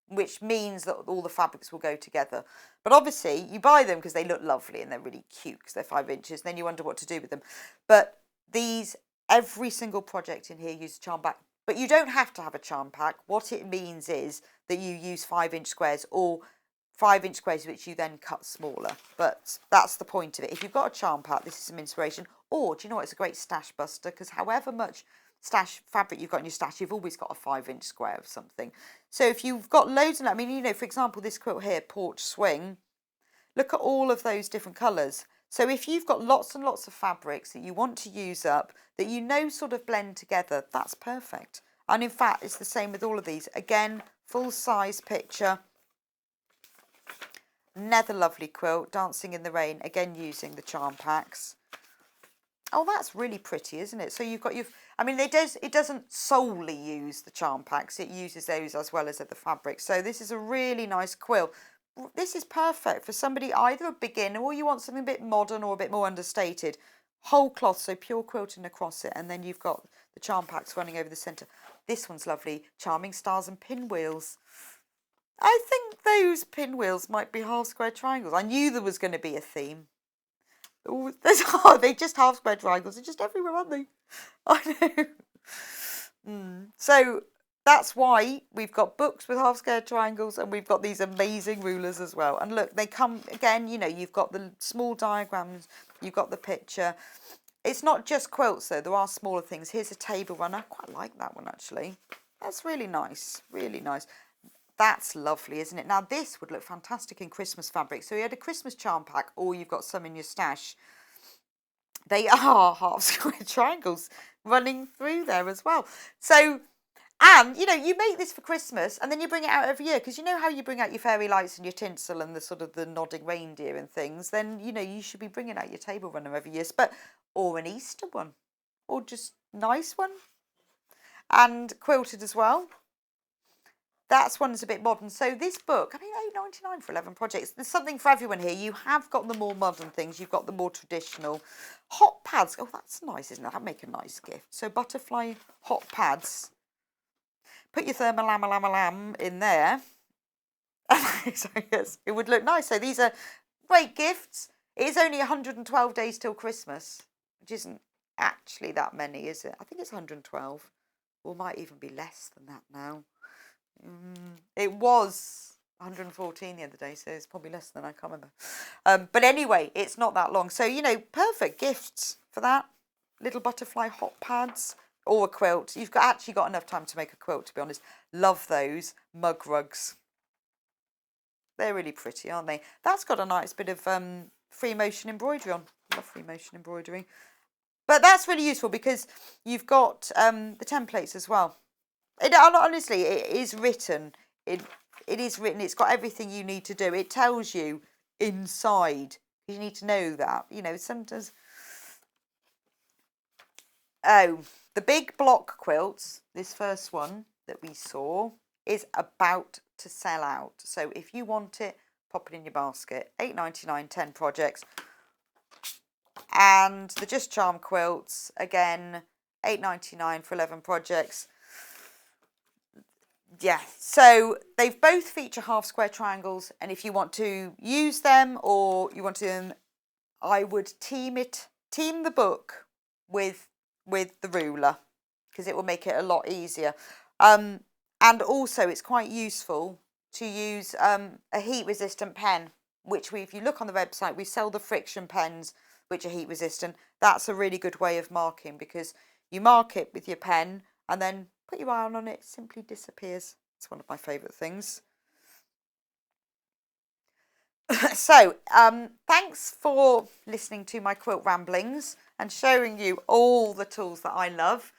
which means that all the fabrics will go together. But obviously you buy them because they look lovely and they're really cute because they're 5 inches, and then you wonder what to do with them. But every single project in here uses a charm pack. But you don't have to have a charm pack. What it means is that you use 5-inch squares, or 5-inch squares which you then cut smaller. But that's the point of it. If you've got a charm pack, this is some inspiration. Or, do you know what, it's a great stash buster, because however much stash fabric you've got in your stash, you've always got a 5-inch square of something. So if you've got loads of that, I mean, you know, for example, this quilt here, Porch Swing, look at all of those different colours. So if you've got lots and lots of fabrics that you want to use up, that you know sort of blend together, that's perfect. And in fact, it's the same with all of these. Again, full size picture. Another lovely quilt, Dancing in the Rain, again using the charm packs. Oh, that's really pretty, isn't it? So I mean, it doesn't solely use the charm packs, it uses those as well as the fabrics. So this is a really nice quilt. This is perfect for somebody, either a beginner or you want something a bit modern or a bit more understated. Whole cloth, so pure quilting across it, and then you've got the charm packs running over the centre. This one's lovely, Charming Stars and Pinwheels. I think those pinwheels might be half square triangles. I knew there was going to be a theme. They're just half square triangles. They're just everywhere, aren't they? I know. So that's why we've got books with half square triangles, and we've got these amazing rulers as well. And look, they come again, you know, you've got the small diagrams, you've got the picture. It's not just quilts though, there are smaller things. Here's a table runner. I quite like that one actually. That's really nice, really nice. That's lovely, isn't it? Now, this would look fantastic in Christmas fabric. So you had a Christmas charm pack, or you've got some in your stash. They are half square triangles running through there as well. So, and, you know, you make this for Christmas and then you bring it out every year, because you know how you bring out your fairy lights and your tinsel and the sort of the nodding reindeer and things, then, you know, you should be bringing out your table runner every year. Or an Easter one, or just nice one. And quilted as well. That's one that's a bit modern. So this book, I mean, £8.99 for 11 projects. There's something for everyone here. You have got the more modern things. You've got the more traditional. Hot pads. Oh, that's nice, isn't it? That'd make a nice gift. So butterfly hot pads. Put your thermal in there. So yes, it would look nice. So these are great gifts. It is only 112 days till Christmas, which isn't actually that many, is it? I think it's 112. Or might even be less than that now. It was 114 the other day, so it's probably less than I can't remember. But anyway, it's not that long. So, you know, perfect gifts for that. Little butterfly hot pads or a quilt. You've actually got enough time to make a quilt, to be honest. Love those mug rugs. They're really pretty, aren't they? That's got a nice bit of free motion embroidery on. Love free motion embroidery. But that's really useful because you've got the templates as well. Honestly, it is written. It is written. It's got everything you need to do. It tells you inside. You need to know that. You know, sometimes. Oh, the big block quilts. This first one that we saw is about to sell out. So if you want it, pop it in your basket. £8.99, 10 projects. And the Just Charm quilts, again, £8.99 for 11 projects. Yeah, so they both feature half square triangles, and if you want to use them or you want to, I would team the book with the ruler, because it will make it a lot easier. And also it's quite useful to use a heat resistant pen, which if you look on the website, we sell the friction pens which are heat resistant. That's a really good way of marking, because you mark it with your pen and then put your iron on it, it simply disappears. It's one of my favourite things. So, thanks for listening to my quilt ramblings and showing you all the tools that I love.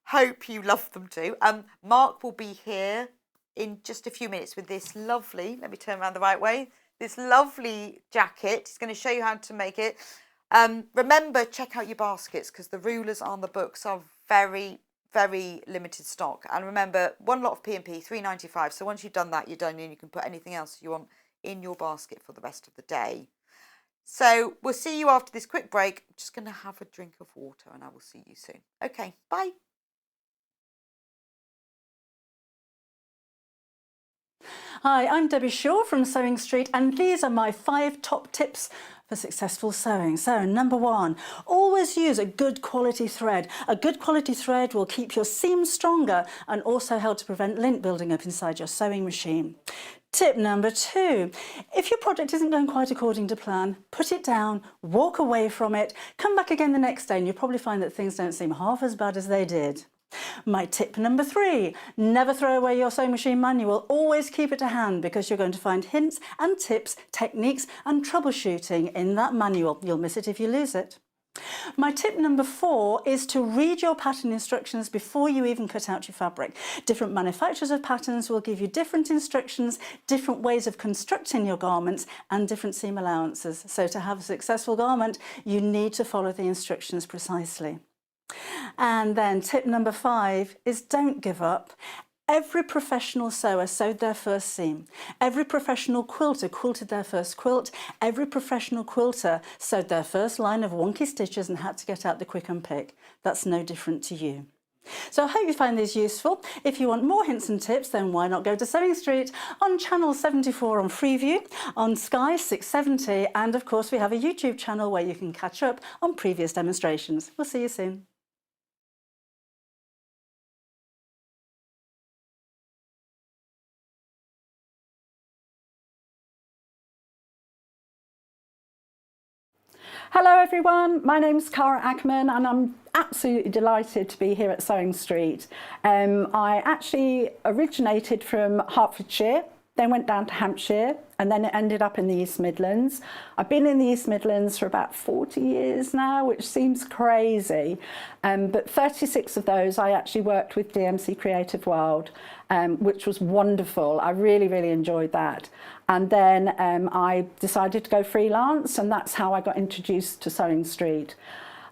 Hope you love them too. Mark will be here in just a few minutes with this lovely, let me turn around the right way, this lovely jacket. He's going to show you how to make it. Remember, check out your baskets because the rulers on the books are very, very limited stock. And remember, one lot of P&P, £3.95. So once you've done that, you're done and you can put anything else you want in your basket for the rest of the day. So we'll see you after this quick break. I'm just going to have a drink of water and I will see you soon. Okay, bye. Hi, I'm Debbie Shaw from Sewing Street, and these are my 5 top tips for successful sewing. So, number 1, always use a good quality thread. A good quality thread will keep your seams stronger and also help to prevent lint building up inside your sewing machine. Tip number 2, if your project isn't going quite according to plan, put it down, walk away from it, come back again the next day and you'll probably find that things don't seem half as bad as they did. My tip number 3, never throw away your sewing machine manual, always keep it to hand because you're going to find hints and tips, techniques and troubleshooting in that manual. You'll miss it if you lose it. My tip number 4 is to read your pattern instructions before you even cut out your fabric. Different manufacturers of patterns will give you different instructions, different ways of constructing your garments and different seam allowances. So to have a successful garment, you need to follow the instructions precisely. And then tip number 5 is don't give up. Every professional sewer sewed their first seam. Every professional quilter quilted their first quilt. Every professional quilter sewed their first line of wonky stitches and had to get out the quick unpick. That's no different to you. So I hope you find these useful. If you want more hints and tips, then why not go to Sewing Street on channel 74 on Freeview, on Sky 670, and of course we have a YouTube channel where you can catch up on previous demonstrations. We'll see you soon. Hello everyone, my name's Cara Ackerman and I'm absolutely delighted to be here at Sewing Street. I actually originated from Hertfordshire, then went down to Hampshire and then it ended up in the East Midlands. I've been in the East Midlands for about 40 years now, which seems crazy, but 36 of those I actually worked with DMC Creative World, which was wonderful. I really, really enjoyed that. And then I decided to go freelance and that's how I got introduced to Sewing Street.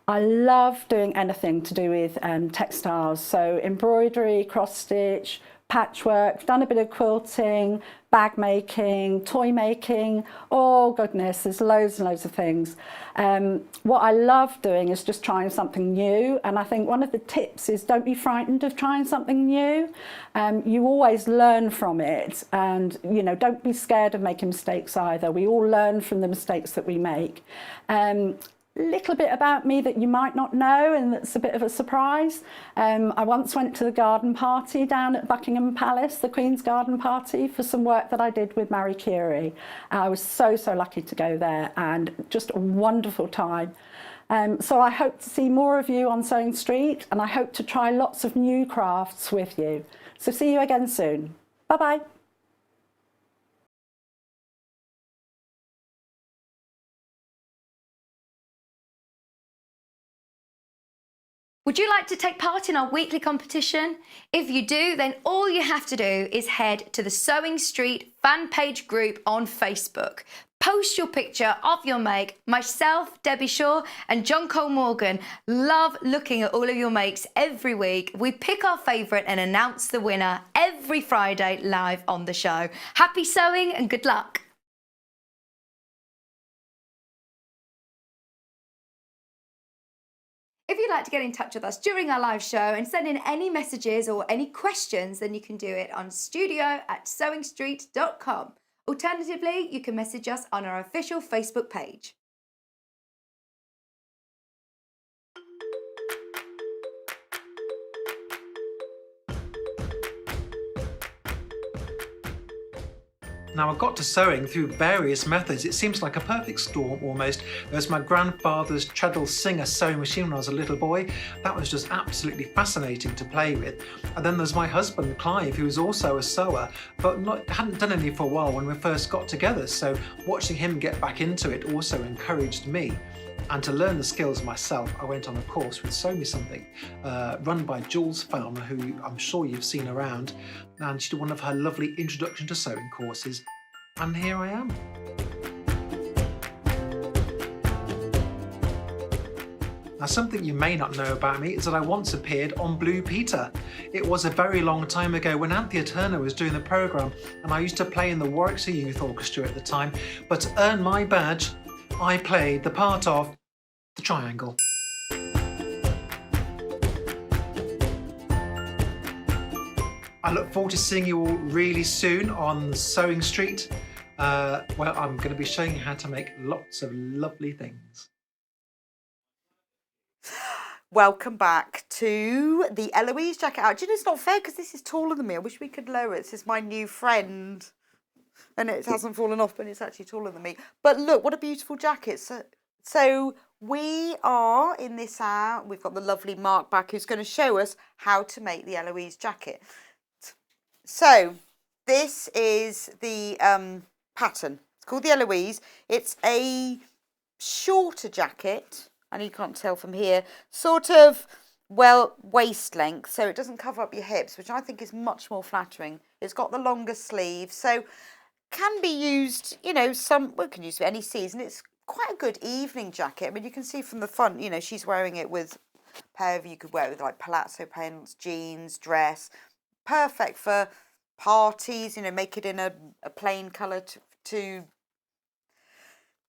I love doing anything to do with textiles, so embroidery, cross stitch, patchwork, done a bit of quilting, bag making, toy making, oh goodness, there's loads and loads of things. What I love doing is just trying something new, and I think one of the tips is don't be frightened of trying something new. You always learn from it, and you know, don't be scared of making mistakes either. We all learn from the mistakes that we make. Little bit about me that you might not know and that's a bit of a surprise. I once went to the garden party down at Buckingham Palace, the Queen's garden party, for some work that I did with Marie Curie. I was so lucky to go there and just a wonderful time. So I hope to see more of you on Sewing Street and I hope to try lots of new crafts with you. So see you again soon. Bye bye. Would you like to take part in our weekly competition? If you do, then all you have to do is head to the Sewing Street fan page group on Facebook. Post your picture of your make. Myself, Debbie Shaw and John Cole Morgan love looking at all of your makes every week. We pick our favourite and announce the winner every Friday live on the show. Happy sewing and good luck. If you'd like to get in touch with us during our live show and send in any messages or any questions, then you can do it on studio@sewingstreet.com. Alternatively, you can message us on our official Facebook page. Now I got to sewing through various methods. It seems like a perfect storm almost. There's my grandfather's treadle singer sewing machine when I was a little boy. That was just absolutely fascinating to play with. And then there's my husband Clive, who is also a sewer, but hadn't done any for a while when we first got together. So watching him get back into it also encouraged me. And to learn the skills myself, I went on a course with Sew Me Something, run by Jules Farmer, who I'm sure you've seen around. And she did one of her lovely introduction to sewing courses. And here I am. Now, something you may not know about me is that I once appeared on Blue Peter. It was a very long time ago when Anthea Turner was doing the programme, and I used to play in the Warwickshire Youth Orchestra at the time. But to earn my badge, I played the part of the triangle. I look forward to seeing you all really soon on Sewing Street, where I'm going to be showing you how to make lots of lovely things. Welcome back to the Eloise jacket. Do you know, it's not fair because this is taller than me. I wish we could lower it. This is my new friend. And it hasn't fallen off, but it's actually taller than me. But look, what a beautiful jacket. So we are in this hour. We've got the lovely Mark back who's going to show us how to make the Eloise jacket. So this is the pattern. It's called the Eloise. It's a shorter jacket, and you can't tell from here, sort of, well, waist length, so it doesn't cover up your hips, which I think is much more flattering. It's got the longer sleeves, so can be used, you know, we can use it for any season. It's quite a good evening jacket. I mean, you can see from the front, you know, she's wearing it with a pair of, you could wear it with like palazzo pants, jeans, dress. Perfect for parties, you know, make it in a plain colour to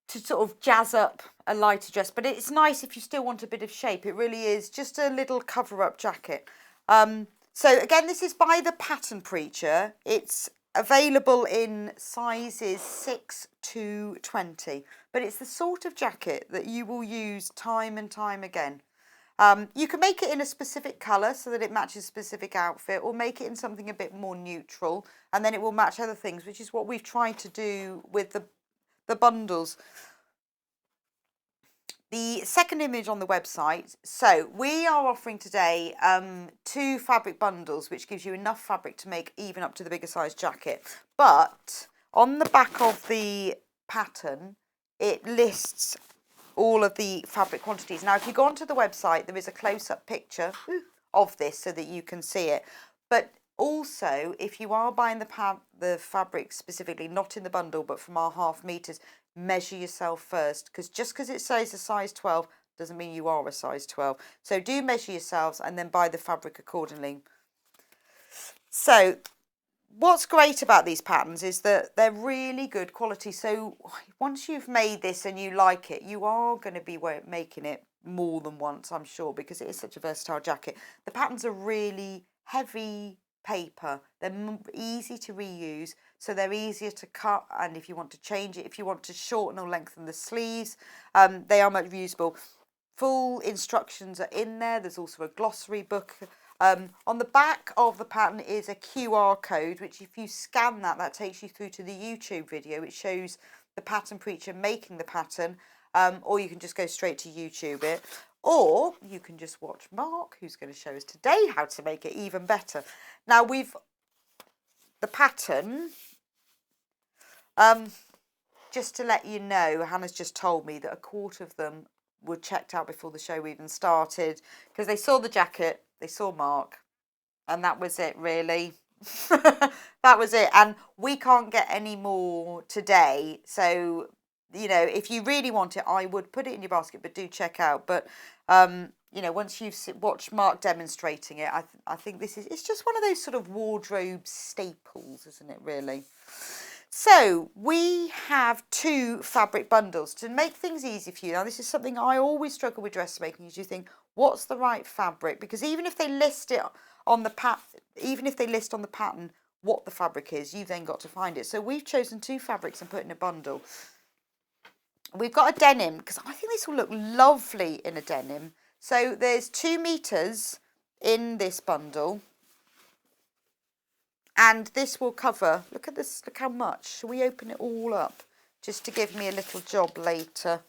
sort of jazz up a lighter dress. But it's nice if you still want a bit of shape. It really is just a little cover-up jacket. So again, this is by the Pattern Preacher. It's available in sizes 6 to 20, but it's the sort of jacket that you will use time and time again. You can make it in a specific colour so that it matches a specific outfit, or make it in something a bit more neutral, and then it will match other things, which is what we've tried to do with the bundles. The second image on the website, so we are offering today 2 fabric bundles, which gives you enough fabric to make even up to the bigger size jacket. But on the back of the pattern, it lists all of the fabric quantities. Now, if you go onto the website, there is a close-up picture of this so that you can see it. But also, if you are buying the fabric specifically, not in the bundle, but from our half meters, measure yourself first, because just because it says a size 12 doesn't mean you are a size 12. So do measure yourselves and then buy the fabric accordingly. So what's great about these patterns is that they're really good quality. So once you've made this and you like it, you are going to be making it more than once, I'm sure, because it is such a versatile jacket. The patterns are really heavy paper. They're easy to reuse, so they're easier to cut, and if you want to change it, if you want to shorten or lengthen the sleeves, they are much reusable. Full instructions are in there. There's also a glossary book. On the back of the pattern is a QR code, which if you scan that takes you through to the YouTube video. It shows the Pattern Preacher making the pattern, or you can just go straight to YouTube it. Or you can just watch Mark, who's going to show us today how to make it even better. Now, the pattern, just to let you know, Hannah's just told me that a quarter of them were checked out before the show even started, because they saw the jacket, they saw Mark, and that was it, really. That was it. And we can't get any more today, so you know, if you really want it, I would put it in your basket, but do check out. But, you know, once you've watched Mark demonstrating it, I think it's just one of those sort of wardrobe staples, isn't it, really? So we have 2 fabric bundles to make things easy for you. Now, this is something I always struggle with dressmaking, is you think, what's the right fabric? Because even if they list it on the pattern what the fabric is, you've then got to find it. So we've chosen 2 fabrics and put in a bundle. We've got a denim, because I think this will look lovely in a denim. So there's 2 meters in this bundle. And this will cover, look at this, look how much. Shall we open it all up just to give me a little job later?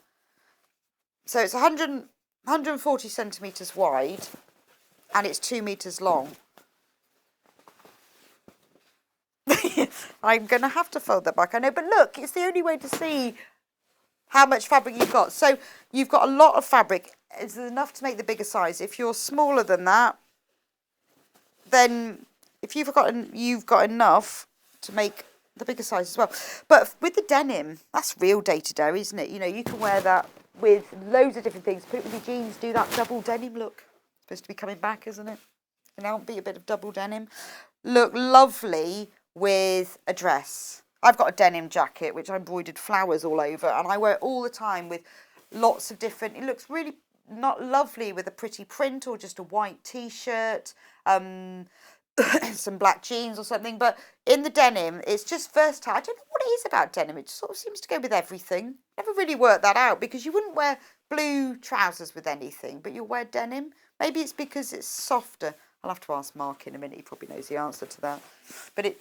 So it's 140 centimetres wide and it's 2 metres long. I'm going to have to fold that back, I know, but look, it's the only way to see how much fabric you've got. So you've got a lot of fabric. Is enough to make the bigger size. If you're smaller than that, then if you've got enough to make the bigger size as well. But with the denim, that's real day-to-day, isn't it? You know, you can wear that with loads of different things. Put it with your jeans, do that double denim look. It's supposed to be coming back, isn't it? And now be a bit of double denim. Look lovely with a dress. I've got a denim jacket which I embroidered flowers all over, and I wear it all the time with lots of different. It looks really not lovely with a pretty print or just a white t-shirt, some black jeans or something. But in the denim, it's just versatile. I don't know what it is about denim. It just sort of seems to go with everything. Never really worked that out, because you wouldn't wear blue trousers with anything, but you'll wear denim. Maybe it's because it's softer. I'll have to ask Mark in a minute. He probably knows the answer to that. But it.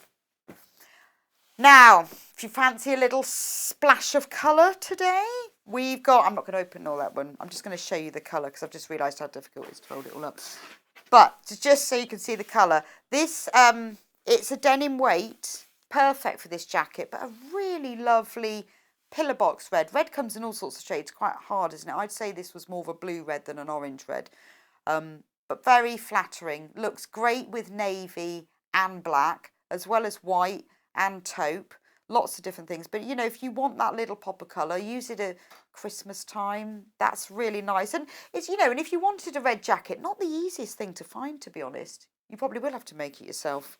Now, if you fancy a little splash of colour today, we've got, I'm not going to open all that one. I'm just going to show you the colour because I've just realised how difficult it is to fold it all up. But just so you can see the colour, this, it's a denim weight, perfect for this jacket, but a really lovely pillar box red. Red comes in all sorts of shades, quite hard, isn't it? I'd say this was more of a blue red than an orange red. But very flattering. Looks great with navy and black, as well as white and taupe. Lots of different things. But, you know, if you want that little pop of colour, use it at Christmas time. That's really nice. And it's, you know, and if you wanted a red jacket, not the easiest thing to find, to be honest. You probably will have to make it yourself.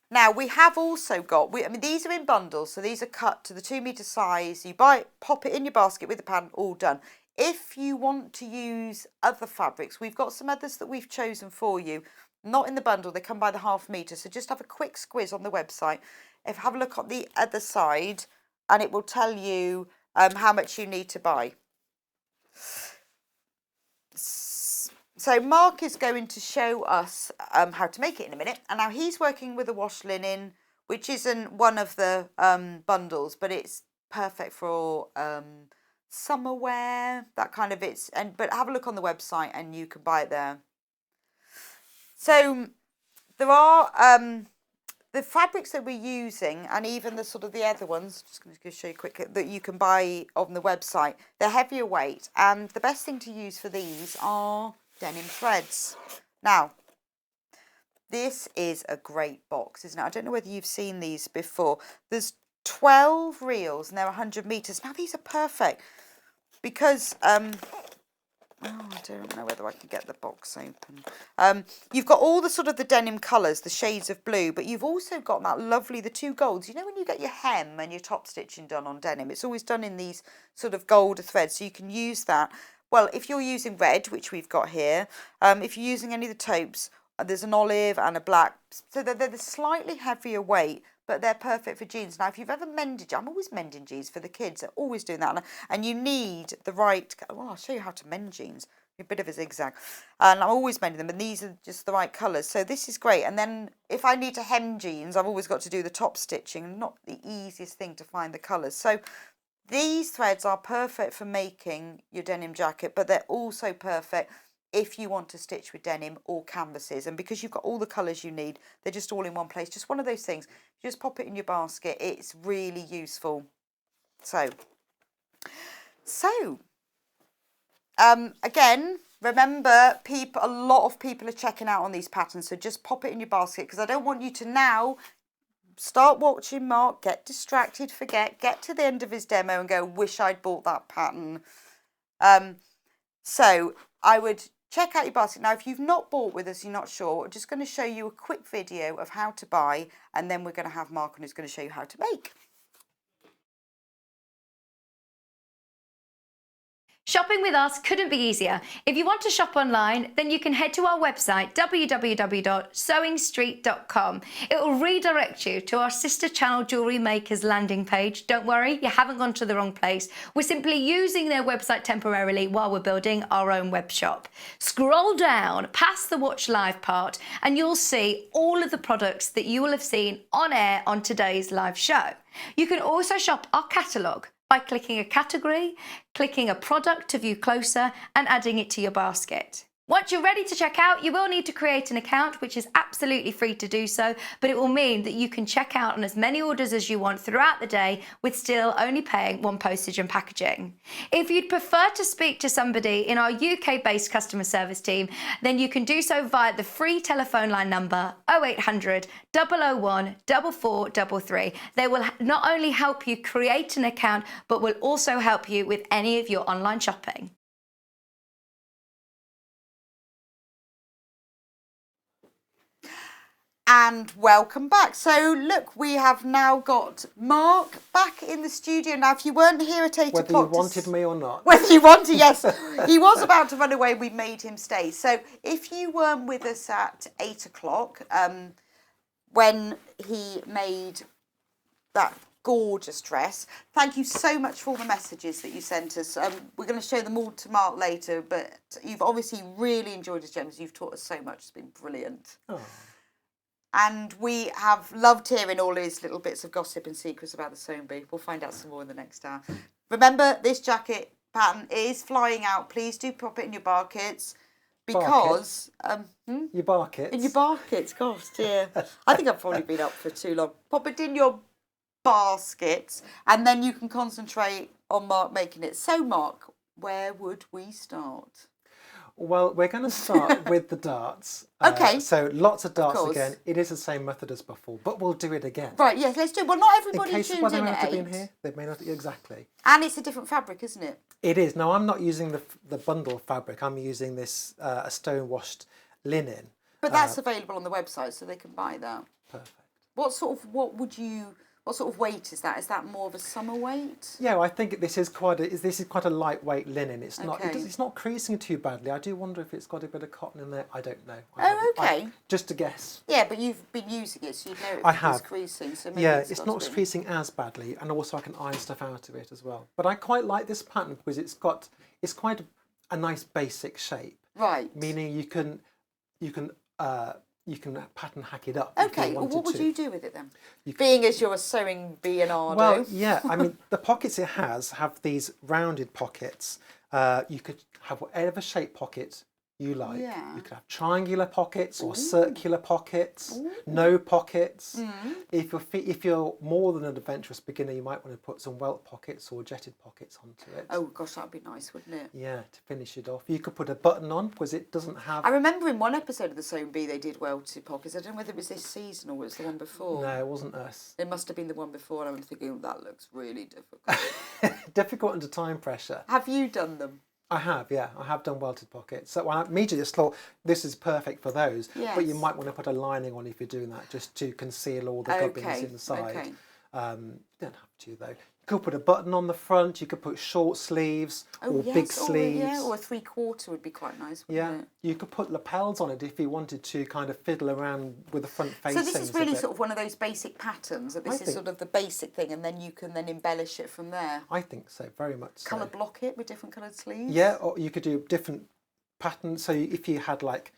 Now, we have also got, I mean, these are in bundles, so these are cut to the 2 metre size. You buy it, pop it in your basket with the pattern, all done. If you want to use other fabrics, we've got some others that we've chosen for you. Not in the bundle, they come by the ½ metre, so just have a quick squiz on the website. Have a look on the other side, and it will tell you how much you need to buy. So Mark is going to show us how to make it in a minute. And now he's working with a wash linen, which isn't one of the bundles, but it's perfect for summer wear, that kind of but have a look on the website and you can buy it there. So there are the fabrics that we're using, and even the sort of the other ones, just going to show you quickly, that you can buy on the website. They're heavier weight, and the best thing to use for these are denim threads. Now, this is a great box, isn't it? I don't know whether you've seen these before. There's 12 reels and they're 100 metres. Now, these are perfect because, I don't know whether I can get the box open. You've got all the sort of the denim colours, the shades of blue, but you've also got that lovely, the two golds. You know when you get your hem and your top stitching done on denim, it's always done in these sort of golder threads, so you can use that. Well, if you're using red, which we've got here, if you're using any of the taupes, there's an olive and a black, so they're the slightly heavier weight, but they're perfect for jeans. Now, if you've ever mended, I'm always mending jeans for the kids, they're always doing that, and you need the right, well, I'll show you how to mend jeans, a bit of a zigzag, and I'm always mending them, and these are just the right colours, so this is great. And then if I need to hem jeans, I've always got to do the top stitching, not the easiest thing to find the colours. So these threads are perfect for making your denim jacket, but they're also perfect if you want to stitch with denim or canvases. And because you've got all the colours you need, they're just all in one place. Just one of those things. You just pop it in your basket. It's really useful. So again, remember, a lot of people are checking out on these patterns. So just pop it in your basket, because I don't want you to now start watching Mark, get distracted, forget, get to the end of his demo and go, wish I'd bought that pattern. So I would check out your basket. Now, if you've not bought with us, you're not sure, I'm just going to show you a quick video of how to buy, and then we're going to have Mark on who's going to show you how to make. Shopping with us couldn't be easier. If you want to shop online, then you can head to our website, www.sewingstreet.com. It will redirect you to our sister channel Jewellery Makers landing page. Don't worry, you haven't gone to the wrong place. We're simply using their website temporarily while we're building our own web shop. Scroll down past the Watch Live part and you'll see all of the products that you will have seen on air on today's live show. You can also shop our catalogue by clicking a category, clicking a product to view closer and adding it to your basket. Once you're ready to check out, you will need to create an account, which is absolutely free to do so, but it will mean that you can check out on as many orders as you want throughout the day with still only paying one postage and packaging. If you'd prefer to speak to somebody in our UK-based customer service team, then you can do so via the free telephone line number 0800 001 4433. They will not only help you create an account, but will also help you with any of your online shopping. And welcome back. So look, we have now got Mark back in the studio. Now, if you weren't here at 8 o'clock... Whether you wanted me or not. Whether you wanted, yes. He was about to run away. We made him stay. So if you weren't with us at 8 o'clock, when he made that gorgeous dress, thank you so much for all the messages that you sent us. We're going to show them all to Mark later, but you've obviously really enjoyed his gems. You've taught us so much. It's been brilliant. Oh. And we have loved hearing all his little bits of gossip and secrets about the sewing bee. We'll find out some more in the next hour. Remember, this jacket pattern is flying out. Please do pop it in your barkets because... Your barkets? In your barkets, gosh, dear. I think I've probably been up for too long. Pop it in your baskets and then you can concentrate on Mark making it. So, Mark, where would we start? Well, we're going to start with the darts. Okay. So lots of darts course. again. It is the same method as before, but we'll do it again. Right, yes, let's do it. Well, not everybody in case tuned one in may at not have 8. been here, they may not exactly. And it's a different fabric, isn't it? It is. Now, I'm not using the bundle fabric. I'm using this a stone washed linen. But that's available on the website, so they can buy that. Perfect. What sort of weight is that? Is that more of a summer weight? Yeah, well, I think this is quite a lightweight linen. It's not Okay. it's not creasing too badly. I do wonder if it's got a bit of cotton in there. I don't know. Oh, okay. Just a guess. Yeah, but you've been using it, so you know I if have. it's creasing. So maybe Yeah, it's it's got not to be. creasing as badly, and also I can iron stuff out of it as well. But I quite like this pattern because it's quite a nice basic shape. Right. Meaning you can pattern hack it up. Okay, if you well, wanted what would to. you do with it then? Being as you're a sewing bee and Ardo. Well, yeah, I mean, the pockets it has have these rounded pockets. You could have whatever shape pocket you like. Yeah. You could have triangular pockets or circular pockets, no pockets. If you're more than an adventurous beginner, you might want to put some welt pockets or jetted pockets onto it. Oh gosh, that'd be nice, wouldn't it? Yeah, to finish it off. You could put a button on because it doesn't have... I remember in one episode of the Sewing Bee they did welted pockets. I don't know whether it was this season or it was the one before. No, it wasn't us. It must have been the one before, and I'm thinking, oh, that looks really difficult. Difficult under time pressure. Have you done them? I have, yeah. I have done welted pockets. So I immediately just thought this is perfect for those. Yes. But you might want to put a lining on if you're doing that, just to conceal all the gubbins inside. Okay. You don't have to though. You could put a button on the front. You could put short sleeves or big sleeves. Yeah, or a 3/4 would be quite nice. Wouldn't Yeah, it? you could put lapels on it if you wanted to kind of fiddle around with the front So facings. this is really sort of one of those basic patterns. That I this is think- sort of the basic thing, and then you can then embellish it from there. I think so, very much so. Colour block it with different coloured sleeves. Yeah, or you could do different patterns. So if you had like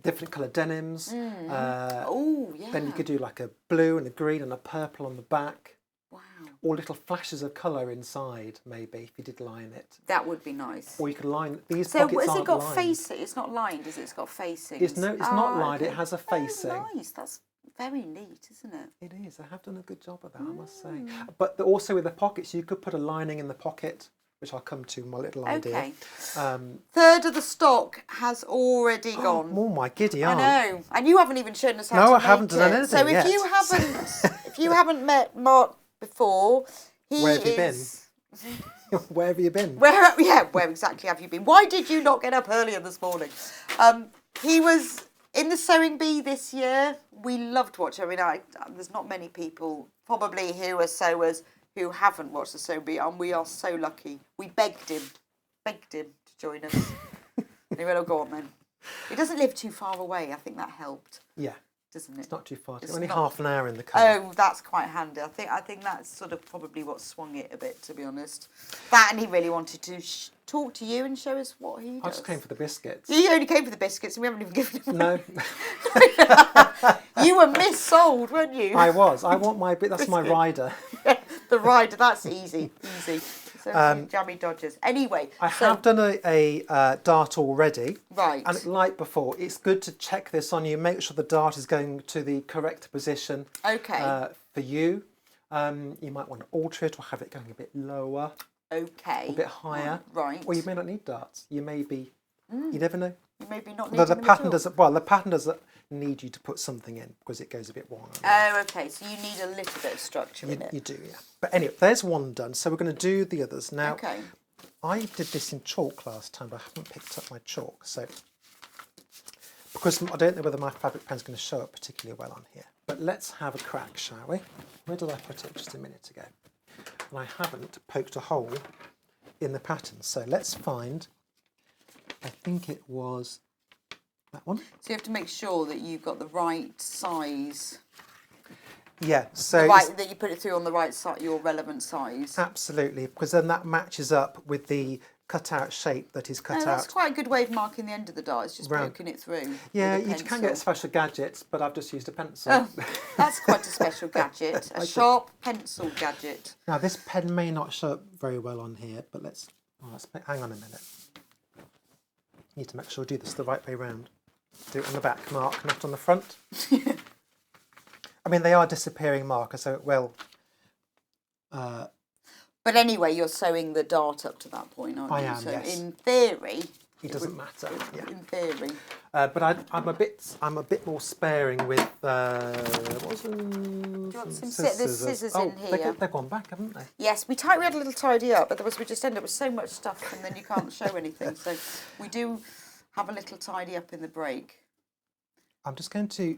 different coloured denims, Oh yeah. then you could do like a blue and a green and a purple on the back, Wow. or little flashes of colour inside. Maybe if you did line it, That would be nice. or you could line these So pockets. has it aren't got lined. facing? It's not lined, is it? It's got facing. It's not lined. It has a facing. Oh, nice. That's very neat, isn't it? It is. I have done a good job of that, I must say. But also with the pockets, you could put a lining in the pocket, which I'll come to in my little idea. Okay. Third of the stock has already gone. Oh my giddy I aunt. know, and you haven't even shown us how No, to I haven't make done it. anything So yet. if you haven't met Mark before, Where have you been? is. Where have you been? Where exactly have you been? Why did you not get up earlier this morning? He was in the Sewing Bee this year. We loved watching. I mean, there's not many people probably who are sewers who haven't watched the Sewing Bee, and we are so lucky. We begged him begged him to join us. And he went, oh, go on then. He doesn't live too far away. I think that helped, Yeah, doesn't it? it's not too far. It's It's only not- half an hour in the car. Oh, that's quite handy. I think that's sort of probably what swung it a bit, to be honest. That, and he really wanted to talk to you and show us what he does. I just came for the biscuits. He only came for the biscuits, and we haven't even given him. No, You were missold, weren't you? I was. I want my bit. That's my Biscuit. rider. The rider. That's easy. So jammy dodgers. Anyway, I have done a dart already. Right. And like before, it's good to check this on you. Make sure the dart is going to the correct position. Okay. For you, you might want to alter it or have it going a bit lower, Okay. a bit higher. Right. Or you may not need darts. You may be. You never know. You maybe not need Although the them at pattern all. doesn't. Well, the pattern doesn't need you to put something in because it goes a bit wide. Oh, okay. So you need a little bit of structure in it. You do, yeah. But anyway, there's one done. So we're going to do the others now. Okay. I did this in chalk last time, but I haven't picked up my chalk. So because I don't know whether my fabric pen's going to show up particularly well on here. But let's have a crack, shall we? Where did I put it just a minute ago? And I haven't poked a hole in the pattern. So let's find, I think it was that one. So you have to make sure that you've got the right size, Yeah, so that you put it through on the right side, your relevant size. absolutely, because then that matches up with the cut-out shape that is cut That's out. quite a good way of marking the end of the dart. It's just Round. poking it through. Yeah, with a you can pencil. get special gadgets, but I've just used a pencil. Oh, that's quite a special gadget. A sharp pencil gadget. Now this pen may not show up very well on here, but hang on a minute. Need to make sure I do this the right way round. Do it on the back mark, not on the front. I mean, they are disappearing markers, so it will. But anyway, you're sewing the dart up to that point, aren't you? I am, So yes. in theory, It doesn't matter. Yeah. in theory. But I'm a bit more sparing with what was it? want some there's scissors in here. They've gone back, haven't they? Yes, we had a little tidy up, but we just end up with so much stuff, and then you can't show anything. So we do have a little tidy up in the break. I'm just going to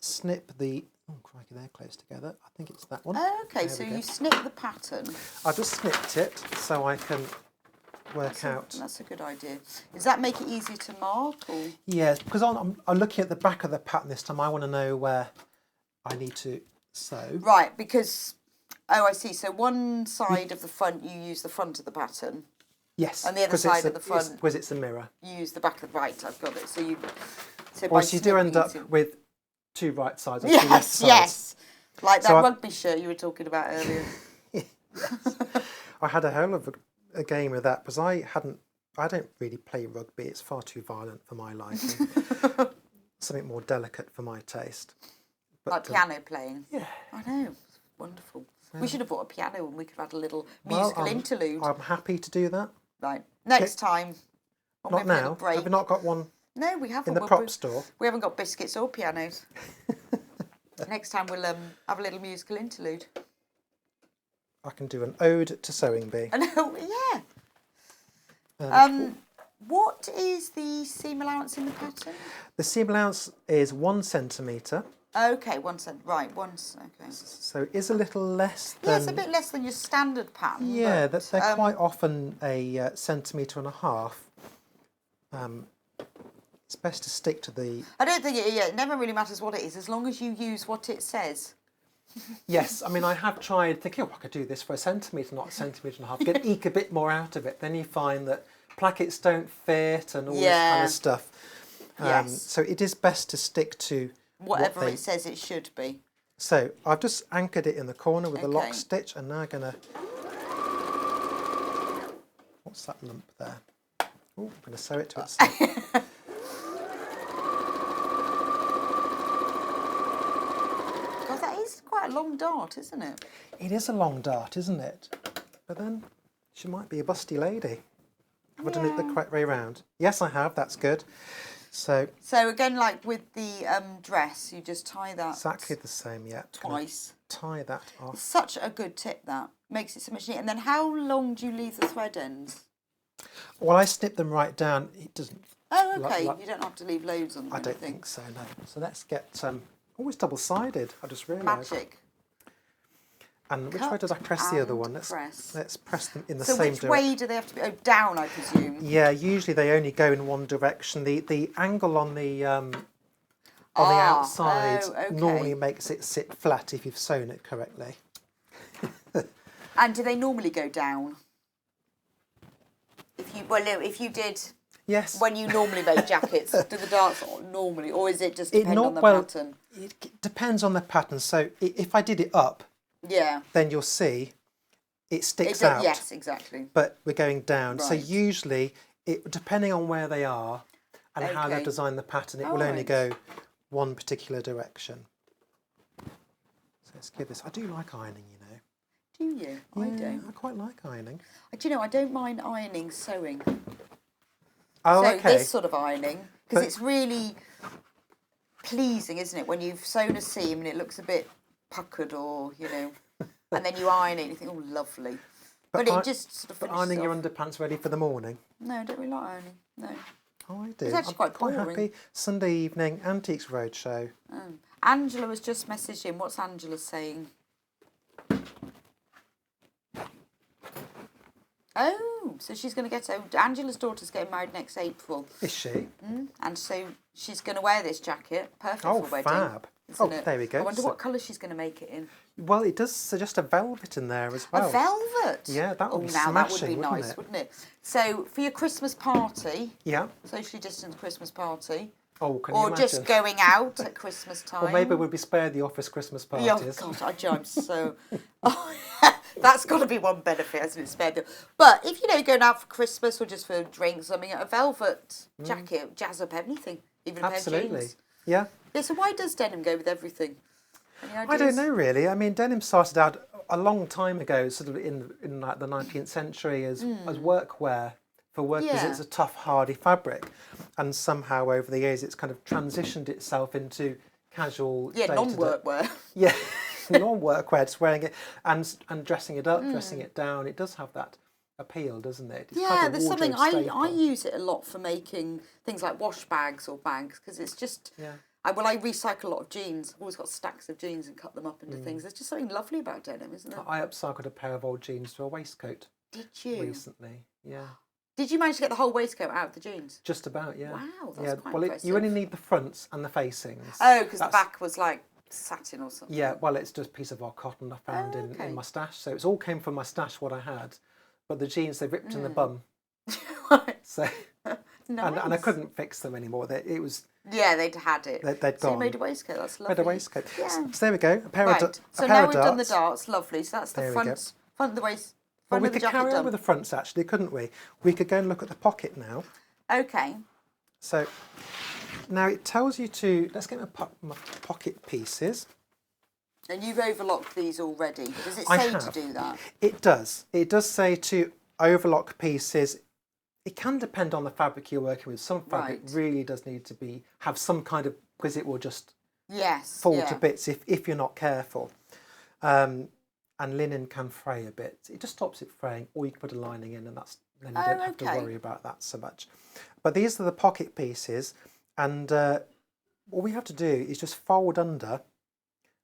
snip the. Oh, crikey, they're close together. I think it's that one. Oh, okay, There so we go. you snip the pattern. I just snipped it so I can work out. That's a good idea. Does that make it easier to mark? Or? Yes, because I'm looking at the back of the pattern this time. I want to know where I need to sew. Right, because, oh, I see. So one side of the front, you use the front of the pattern. Yes. And the other 'cause side it's of the front. Because it's a mirror. You use the back of the right. I've got it. So you. So by Or so you do end snipping up it- with two right sides or two left Yes, sides. yes. Like that So rugby shirt you were talking about earlier. I had a hell of a game with that because I don't really play rugby. It's far too violent for my liking. Something more delicate for my taste. But, Like piano playing. yeah. I know. It's wonderful. We should have bought a piano and we could have had a little Well, musical interlude. I'm happy to do that. Right. Next time. Or Not maybe a little now. break. Have you not got one No, we haven't. in the We'll- prop store? We haven't got biscuits or pianos. Next time we'll have a little musical interlude. I can do an ode to sewing bee. I know, yeah. What is the seam allowance in the pattern? The seam allowance is 1 centimetre, Okay, 1 cent. Right, okay. so it is a little less than. Yeah, it's a bit less than your standard pattern. Yeah, but, they're quite often a centimetre and a half. It's best to stick to the. I don't think it never really matters what it is, as long as you use what it says. Yes, I mean I have tried thinking, oh, I could do this for a centimetre, not a centimetre and a half. Eke a bit more out of it. Then you find that plackets don't fit and all this kind of stuff. Yes. So it is best to stick to Whatever what they, it says it should be. So I've just anchored it in the corner with a lock Okay. stitch, and now I'm gonna. What's that lump there? Oh, I'm gonna sew it to itself. God, that is quite a long dart, isn't it? It is a long dart, isn't it? But then she might be a busty lady. Have I done it the correct way round? Yes, I have. That's good. So So again, like with the dress, you just tie that exactly the same. Yeah. Gonna twice. tie that off. Such a good tip, that makes it so much neater. And then how long do you leave the thread ends? Well, I snip them right down. It doesn't. Oh, Like- okay. like- You don't have to leave loads on. I don't think so. No. So let's get. Always double-sided. I just realised. Magic. And which way did I press the other one? Let's press them in the so same which direction. way do they have to be? Oh, down, I presume. Yeah, usually they only go in one direction. The angle on the outside okay. normally makes it sit flat if you've sewn it correctly. And do they normally go down? If you did, Yes. when you normally make jackets, do the darts normally, or is it just depend on the pattern? It depends on the pattern. So if I did it up, Yeah. then you'll see it sticks out. Yes, exactly. But we're going down. So Right. usually, depending on where they are and how they've Okay. designed the pattern, it will only go one particular direction. So let's give this. I do like ironing, you know. Do you? I don't. I quite like ironing. Do you know, I don't mind ironing sewing. Oh, So okay. this sort of ironing, because it's really pleasing, isn't it, when you've sewn a seam and it looks a bit puckered or, you know, and then you iron it and you think, oh, lovely. But it just sort of finishes ironing your off. underpants ready for the morning. No, I don't really like ironing, no. Oh, I do. It's actually I'm quite quite boring. happy. Sunday evening, Antiques Roadshow. Angela was just messaging. What's Angela saying? Oh, so she's going to get... Angela's daughter's getting married next April. Is she? And so she's going to wear this jacket. Perfect Oh, for wedding. fab. Isn't Oh, it? there we go. I wonder So- what colour she's going to make it in. Well, it does suggest a velvet in there as well. A velvet? Yeah, that would be now that would be smashing, wouldn't nice, it? wouldn't it? So for your Christmas party, Yeah. socially distanced Christmas party, Oh, can you or imagine? just going out at Christmas time. Or maybe we'll be spared the office Christmas parties. Yeah, oh God, I'm so... Oh, that's got to be one benefit, hasn't it? Spared. But if, you know, going out for Christmas or just for drinks, I mean, a velvet jacket, jazz up anything, even a pair of Absolutely. jeans. Yeah. Yeah, so why does denim go with everything? Any I ideas? don't know really. I mean, denim started out a long time ago, sort of in like the 19th century as workwear for work because Yeah. it's a tough, hardy fabric, and somehow over the years it's kind of transitioned itself into casual. Yeah, day-to-day- non-work wear. Yeah, non-workwear, just wearing it and dressing it up, dressing it down. It does have that appeal, doesn't it? It's Yeah, kind of a there's something wardrobe I staple. use it a lot for making things like wash bags or bags because it's just. Yeah. I recycle a lot of jeans. I've always got stacks of jeans and cut them up into things. There's just something lovely about denim, isn't there? I upcycled a pair of old jeans to a waistcoat Did you? recently. Yeah, Did you manage to get the whole waistcoat out of the jeans? just about. Yeah. Wow, that's yeah. quite Well, impressive. you only need the fronts and the facings. Oh, because the That's- back was like satin or something. Yeah, well, it's just a piece of our cotton I found Oh, okay. in my stash. So it's all came from my stash, what I had. But the jeans, they ripped in the bum. So, and I Nice. couldn't fix them ananymore. It was, Yeah, they'd had it. they'd So you gone. made a waistcoat. That's I lovely. had a waistcoat. Yeah. So there we go. A pair Right. of, So a pair now of we've done the darts. darts. Lovely. So that's the There we go. front of the waist. Well, Front we of the could jacket carry on done. with the fronts actually, couldn't we? We could go and look at the pocket now. Okay. So now it tells you to, let's get my pocket pieces. And you've overlocked these already. Does it I say to have. do that? It does. It does say to overlock pieces. It can depend on the fabric you're working with. Some fabric Right. really does need to have some kind of, because it will just Yes. fall yeah. to bits if you're not careful. And linen can fray a bit. It just stops it fraying, or you can put a lining in, and then you don't have to okay. worry about that so much. But these are the pocket pieces, and all we have to do is just fold under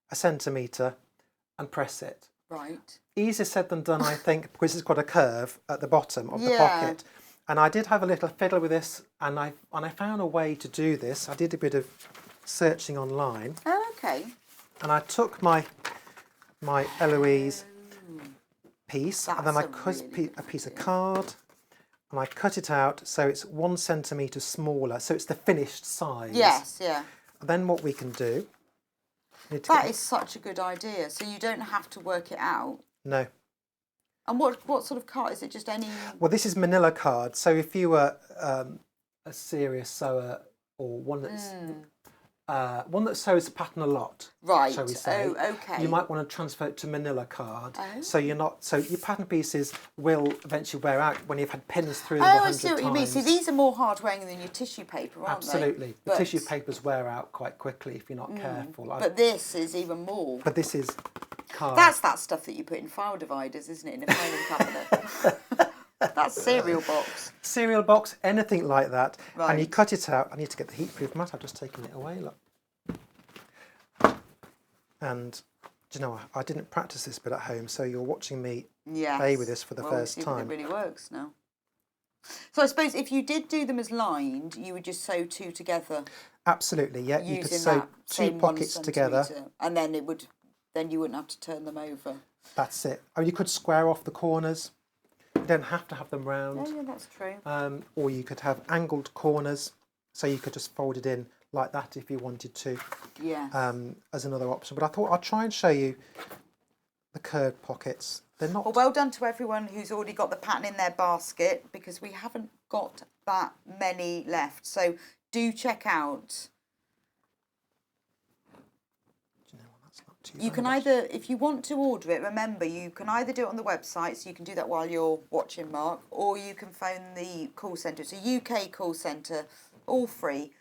1 centimetre and press it. Right. Easier said than done, I think, because it's got a curve at the bottom of the Yeah. pocket. And I did have a little fiddle with this, and I found a way to do this. I did a bit of searching online, Oh, okay. and I took my Eloise piece, and then I That's a cut really a piece of card, and I cut it out so it's 1 centimetre smaller, so it's the finished size. Yes, yeah. And then what we can do... need to That get- is such a good idea. So you don't have to work it out. No. And what sort of card? Is it just any... Well, this is manila card. So if you were a serious sewer or one that sews the pattern a lot, Right. shall we say? Oh, okay. You might want to transfer it to manila card, Oh. so you're not. So your pattern pieces will eventually wear out when you've had pins through them Oh, 100 I see what you mean. times. See, these are more hard wearing than your tissue paper, aren't Absolutely. they? The tissue papers wear out quite quickly if you're not careful. But this is even more. But this is card. That's that stuff that you put in file dividers, isn't it, in a filing cabinet? That's cereal box. cereal box, anything like that, and you Right. cut it out. I need to get the heat-proof mat. I've just taken it away. Look, and Do you know, I didn't practice this bit at home, so you're watching me Yes. play with this for the Well, first see if time. It really works now. So I suppose if you did do them as lined, you would just sew two together. Absolutely, yeah. You could Using sew that two same 1 pockets together. centimetre, and then then you wouldn't have to turn them over. That's it. I mean, you could square off the corners. You don't have to have them round. Oh yeah, that's true. Or you could have angled corners, so you could just fold it in like that if you wanted to, Yeah. as another option. But I thought I'd try and show you the curved pockets. They're not... Well done to everyone who's already got the pattern in their basket, because we haven't got that many left. So do check out. Do you know what, that's not too You can bad. either, if you want to order it, remember, you can either do it on the website, so you can do that while you're watching, Mark, or you can phone the call centre. It's a UK call centre, all free,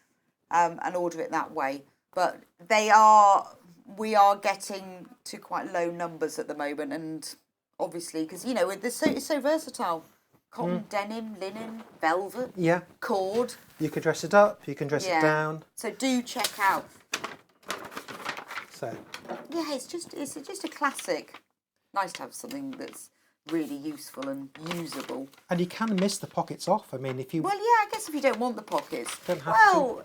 and order it that way. But we are getting to quite low numbers at the moment, and obviously, because, you know, it's so versatile. Cotton, denim, linen, velvet, Yeah, cord. you can dress it up, you can dress it down. So do check out. So, Yeah, it's just a classic. Nice to have something that's really useful and usable. and you can miss the pockets off. I mean, if you... Well, yeah, I guess if you don't want the pockets. Don't have well,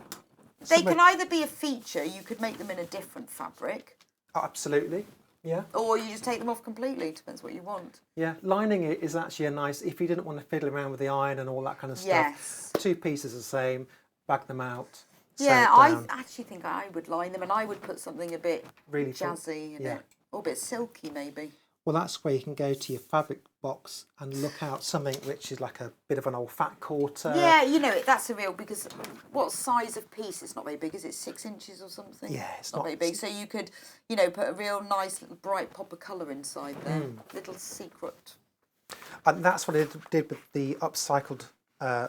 they Some can are- either be a feature, you could make them in a different fabric, Absolutely, yeah. or you just take them off completely, depends what you want. Yeah, lining it is actually a nice, if you didn't want to fiddle around with the iron and all that kind of stuff, Yes. two pieces the same, bag them out, sew Yeah, it I down. actually think I would line them, and I would put something a bit Really jazzy in yeah. it, or a bit silky maybe. Well, that's where you can go to your fabric box and look out something which is like a bit of an old fat quarter. Yeah, you know, that's a real, because what size of piece? It's not very big, is it 6 inches or something? Yeah, it's not not- very big. So you could, you know, put a real nice little bright pop of colour inside there. Little secret. And that's what I did with the upcycled, I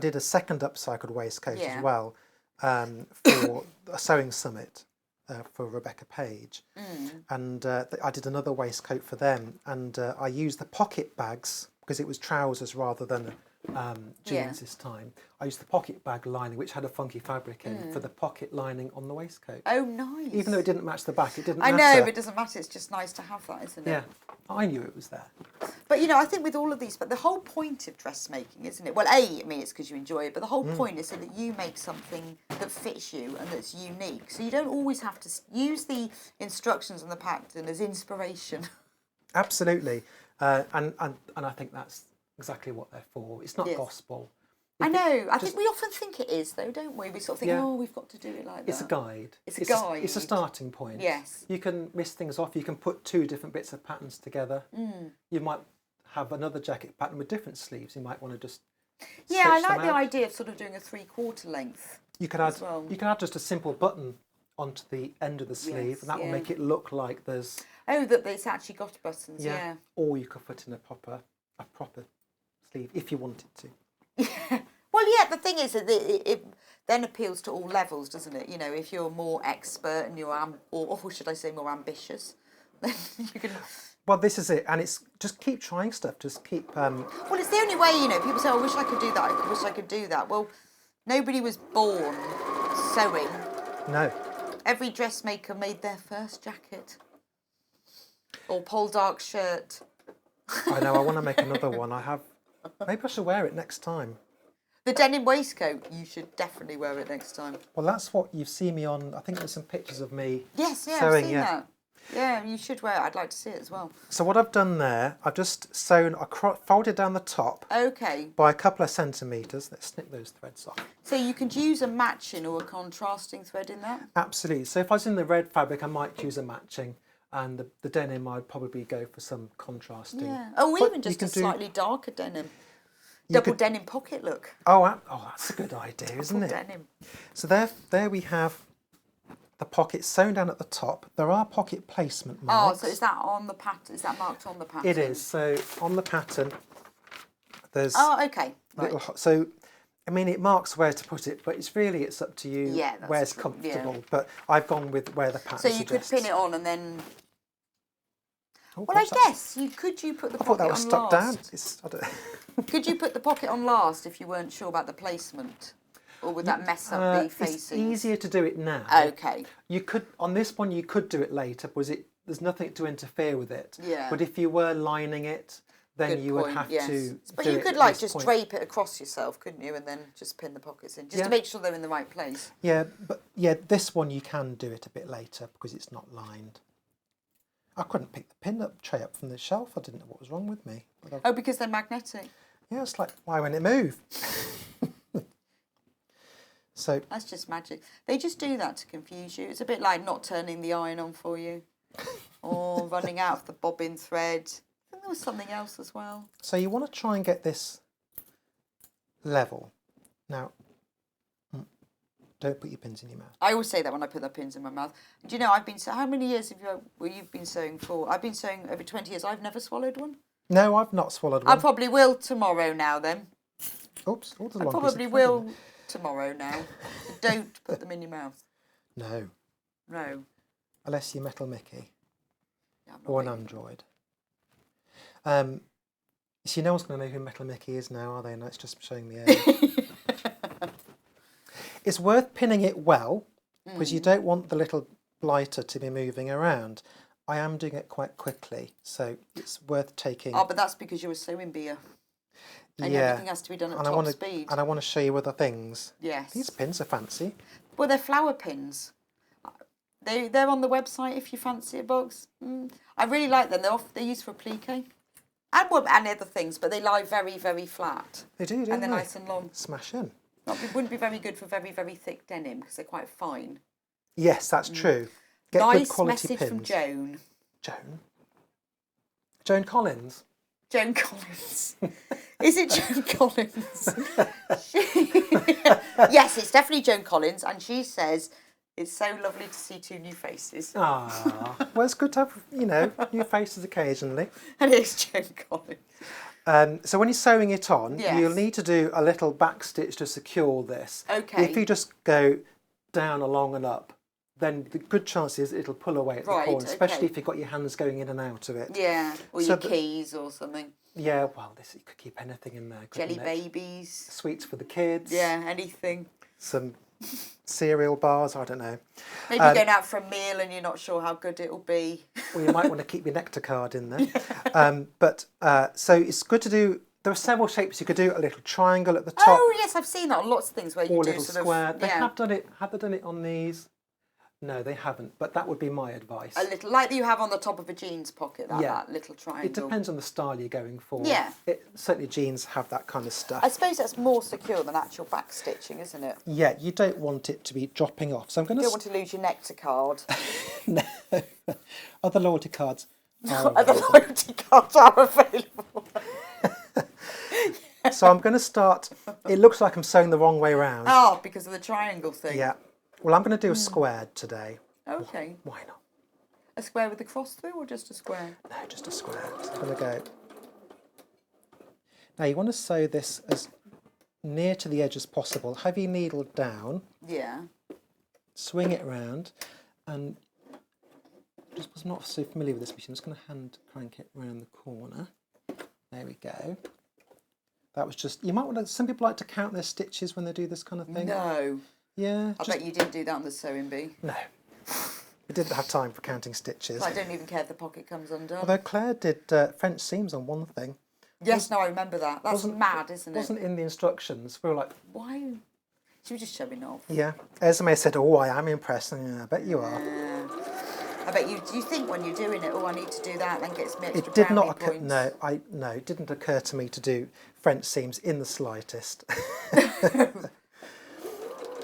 did a second upcycled waistcoat Yeah. as well for a sewing summit for Rebecca Page. And I did another waistcoat for them, and I used the pocket bags, because it was trousers rather than jeans Yeah. this time. I used the pocket bag lining, which had a funky fabric in it, for the pocket lining on the waistcoat. Oh, nice. Even though it didn't match the back, it didn't I matter. know, but it doesn't matter. It's just nice to have that, isn't it? Yeah, I knew it was there. But, you know, I think with all of these, but the whole point of dressmaking, isn't it? Well, I mean, it's because you enjoy it, but the whole point is so that you make something that fits you and that's unique. So you don't always have to use the instructions on the pattern as inspiration. Absolutely, and I think that's exactly what they're for. It's not Yes. gospel. I know. I just- think we often think it is, though, don't we? We sort of think, Yeah. oh, we've got to do it like that. It's a guide. It's a guide. It's a starting point. Yes. You can miss things off. You can put two different bits of patterns together. You might have another jacket pattern with different sleeves. You might want to just Yeah, I stretch them like the out. idea of sort of doing a 3/4 length. You could add as well. you can add just a simple button onto the end of the sleeve, Yes, and that will yeah. make it look like there's Oh, that it's actually got buttons, yeah. Or you could put in a proper sleeve if you wanted to. Well, yeah, the thing is that it then appeals to all levels, doesn't it? You know, if you're more expert and you're, or should I say more ambitious, then you can... Well, this is it, and it's just keep trying stuff. Just keep. Well, it's the only way, you know, people say, I wish I could do that, I wish I could do that. Well, nobody was born sewing. No. Every dressmaker made their first jacket. Or Poldark shirt. I know. I want to make another one. I have. Maybe I should wear it next time. The denim waistcoat, you should definitely wear it next time. Well, that's what you've seen me on. I think there's some pictures of me. Yes, yeah, sewing, I've seen yeah. that. Yeah, you should wear it. I'd like to see it as well. So what I've done there, I've just sewn, folded down the top Okay, by a couple of centimetres. Let's snip those threads off. so you could use a matching or a contrasting thread in that? Absolutely. So if I was in the red fabric, I might choose a matching, and the denim, I'd probably go for some contrasting. Yeah. Oh, But even you just can a do- slightly darker denim. Double could- denim pocket look. Oh, that's a good idea, isn't Double it? denim. So there we have the pocket sewn down at the top. There are pocket placement Oh, marks. so is that on the pattern? Is that marked on the pattern? It is. So on the pattern, there's Oh, okay. Right. little. So, I mean, it marks where to put it, but it's up to you Yeah, that's where's true, comfortable. yeah. But I've gone with where the pattern So you could suggests. pin it on and then... Oh, Well, I gosh, that's- guess you put the I thought pocket that was on stuck last. down. I don't... Could you put the pocket on last if you weren't sure about the placement? Or would that mess up the It's facing? easier to do it now. Okay. You could on this one. You could do it later, because there's nothing to interfere with it. Yeah. But if you were lining it, then Good you would point, have yes. to. But do you it could at like this just point. drape it across yourself, couldn't you? And then just pin the pockets in, just Yeah. to make sure they're in the right place. Yeah, but yeah, this one you can do it a bit later because it's not lined. I couldn't pick the pin up tray up from the shelf. I didn't know what was wrong with me. Oh, because they're magnetic. Yeah, it's like, why won't it move? So That's just magic. They just do that to confuse you. It's a bit like not turning the iron on for you, or running out of the bobbin thread. I think there was something else as well. So you want to try and get this level. Now, don't put your pins in your mouth. I always say that when I put the pins in my mouth. Do you know, I've been how many years have you've been sewing for? I've been sewing over 20 years. I've never swallowed one. No, I've not swallowed I one. probably will tomorrow now then. Oops, all the I long piece of probably thread in will there. tomorrow now. Don't put them in your mouth. No, No. unless you're Metal Mickey Yeah, I'm not or an really- android. See, no one's going to know who Metal Mickey is now, are they? No, it's just showing the age. It's worth pinning it well, because you don't want the little blighter to be moving around. I am doing it quite quickly, so it's worth taking. Oh, but that's because you're a sewing beer. And everything has to be done at top speed. And I want to show you other things. Yes. These pins are fancy. Well, they're flower pins. They're on the website if you fancy a box. I really like them. They're used for applique and other things, but they lie very, very flat. They do, don't And they're they? nice and long. Smash in. It wouldn't be very good for very, very thick denim because they're quite fine. Yes, that's true. Get Nice good quality message pins. from Joan. Joan Collins. Joan Collins. Is it Joan Collins? Yes, it's definitely Joan Collins, and she says it's so lovely to see two new faces. Ah, well, it's good to have, new faces occasionally. And it's Joan Collins. So when you're sewing it on, Yes. you'll need to do a little back stitch to secure this. Okay. If you just go down, along and up, then the good chance is it'll pull away at the Right, corner, especially okay. if you've got your hands going in and out of it. Yeah, or So your the- keys or something. Yeah, well, you could keep anything in there. couldn't Jelly it? babies. Sweets for the kids. Yeah, anything. Some cereal bars, I don't know. Maybe you're going out for a meal and you're not sure how good it'll be. Well, you might want to keep your nectar card in there. So it's good to do. There are several shapes you could do. A little triangle at the top, Oh yes, I've seen that on lots of things where you or a do little sort square. of They have done it. Have they done it on these? No, they haven't. But that would be my advice. a little like you have on the top of a jeans pocket. That little triangle. It depends on the style you're going for. Yeah. Certainly jeans have that kind of stuff. I suppose that's more secure than actual back stitching, isn't it? Yeah, you don't want it to be dropping off. So I'm going You don't want to lose your nectar card. No. Other loyalty cards. Other loyalty cards are available. So I'm going to start. It looks like I'm sewing the wrong way round. Oh, because of the triangle thing. Yeah. Well, I'm going to do a squared today. Okay. Why not? A square with a cross through or just a square? No, just a square. So I'm going to go. Now you want to sew this as near to the edge as possible. Have your needle down, Yeah. swing it round, and just was not so familiar with this machine. I'm just going to hand crank it round the corner. There we go. That was just. You might want to. Some people like to count their stitches when they do this kind of thing. No. Yeah. I bet you didn't do that on the sewing bee. No. We didn't have time for counting stitches. I don't even care if the pocket comes undone. Although Claire did French seams on one thing. Yes, no, I remember that. That's Wasn't- mad, isn't it? Wasn't in the instructions. We were like, Why? She was just showing off. yeah. Esme said, oh, I am impressed. Yeah, I bet you are. I bet you think when you're doing it, oh, I need to do that, then gets me extra It did not brownie occur. points. No, it didn't occur to me to do French seams in the slightest.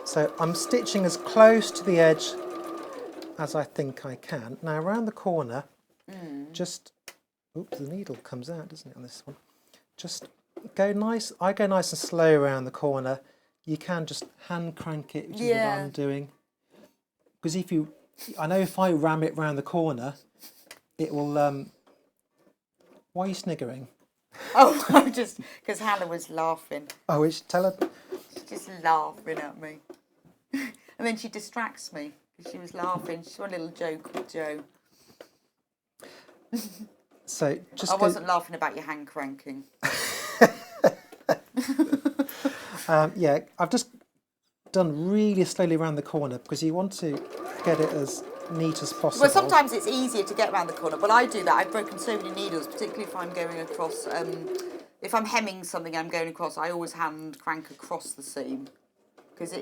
So I'm stitching as close to the edge as I think I can. Now around the corner, just, oops, the needle comes out, doesn't it, on this one? Just go nice. I go nice and slow around the corner. You can just hand crank it, which is what I'm doing. Because I know if I ram it round the corner, it will. Why are you sniggering? Oh, I'm just because Hannah was laughing. Oh, tell her. She's just laughing at me, and then she distracts me because she was laughing. She's one little joke with Joe. So just. I wasn't laughing about your hand cranking. Yeah, I've just done really slowly around the corner because you want to get it as neat as possible. Well, sometimes it's easier to get around the corner. Well, I do that. I've broken so many needles, particularly if I'm going across. If I'm hemming something, I'm going across. I always hand crank across the seam because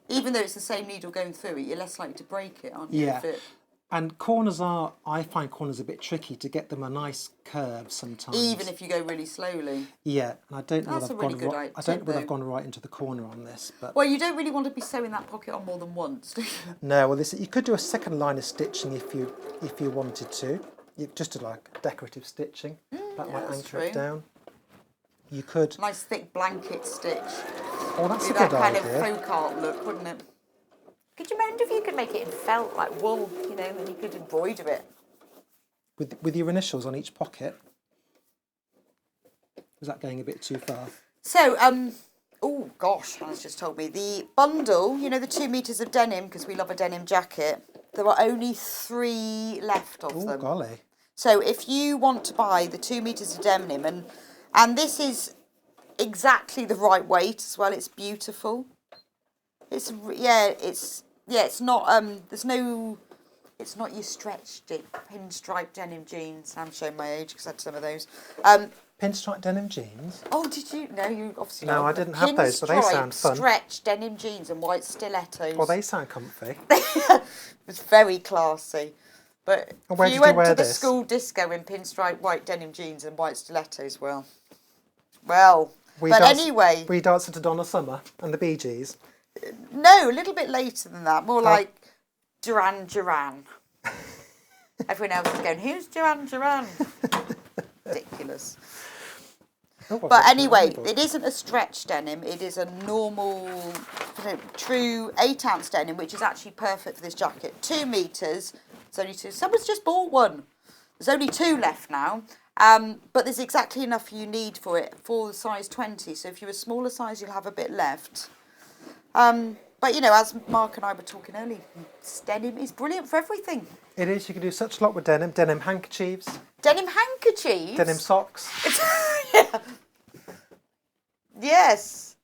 even though it's the same needle going through it, you're less likely to break it, aren't you? Yeah. And corners I find corners a bit tricky to get them a nice curve sometimes. Even if you go really slowly. Yeah, and I don't know That's whether a really good I tip, don't know whether though. I've gone right into the corner on this, but Well, you don't really want to be sewing that pocket on more than once, do you? no. Well, you could do a second line of stitching if you wanted to. You just do like decorative stitching. That might that's anchor it true. down. You could. Nice thick blanket stitch. Oh, that's Do a that good kind idea. of folk art look, wouldn't it? Could you imagine if you could make it in felt, like wool, you know, and then you could embroider it? With your initials on each pocket. Is that going a bit too far? So, oh gosh, Hannah's just told me. The bundle, you know, the 2 metres of denim, because we love a denim jacket, there are only 3 left of Oh, them. golly. So if you want to buy the 2 metres of denim, and this is exactly the right weight as well, it's beautiful. It's not, it's not your stretched pinstripe denim jeans. I'm showing my age because I had some of those. Pinstripe denim jeans? Oh, did you? No, you obviously No, don't. I didn't have those, but they sound fun. Stretched denim jeans and white stilettos. Oh, they sound comfy. It's very classy. But And where if did you you went wear to the this? school disco in pinstripe white denim jeans and white stilettos, well. We But danced- anyway, We danced to Donna Summer and the Bee Gees. no, a little bit later than that. More like Duran Duran. Everyone else is going, who's Duran Duran? Ridiculous. Oh, But anyway, it isn't a stretch denim. It is a normal, true 8-ounce denim, which is actually perfect for this jacket. 2 metres. It's only 2. Someone's just bought one. There's only 2 left now. But there's exactly enough you need for it for the size 20. So if you're a smaller size, you'll have a bit left. But, you know, as Mark and I were talking earlier, denim is brilliant for everything. It is. You can do such a lot with denim. Denim handkerchiefs, Denim handkerchiefs. denim socks. Yeah. Yes.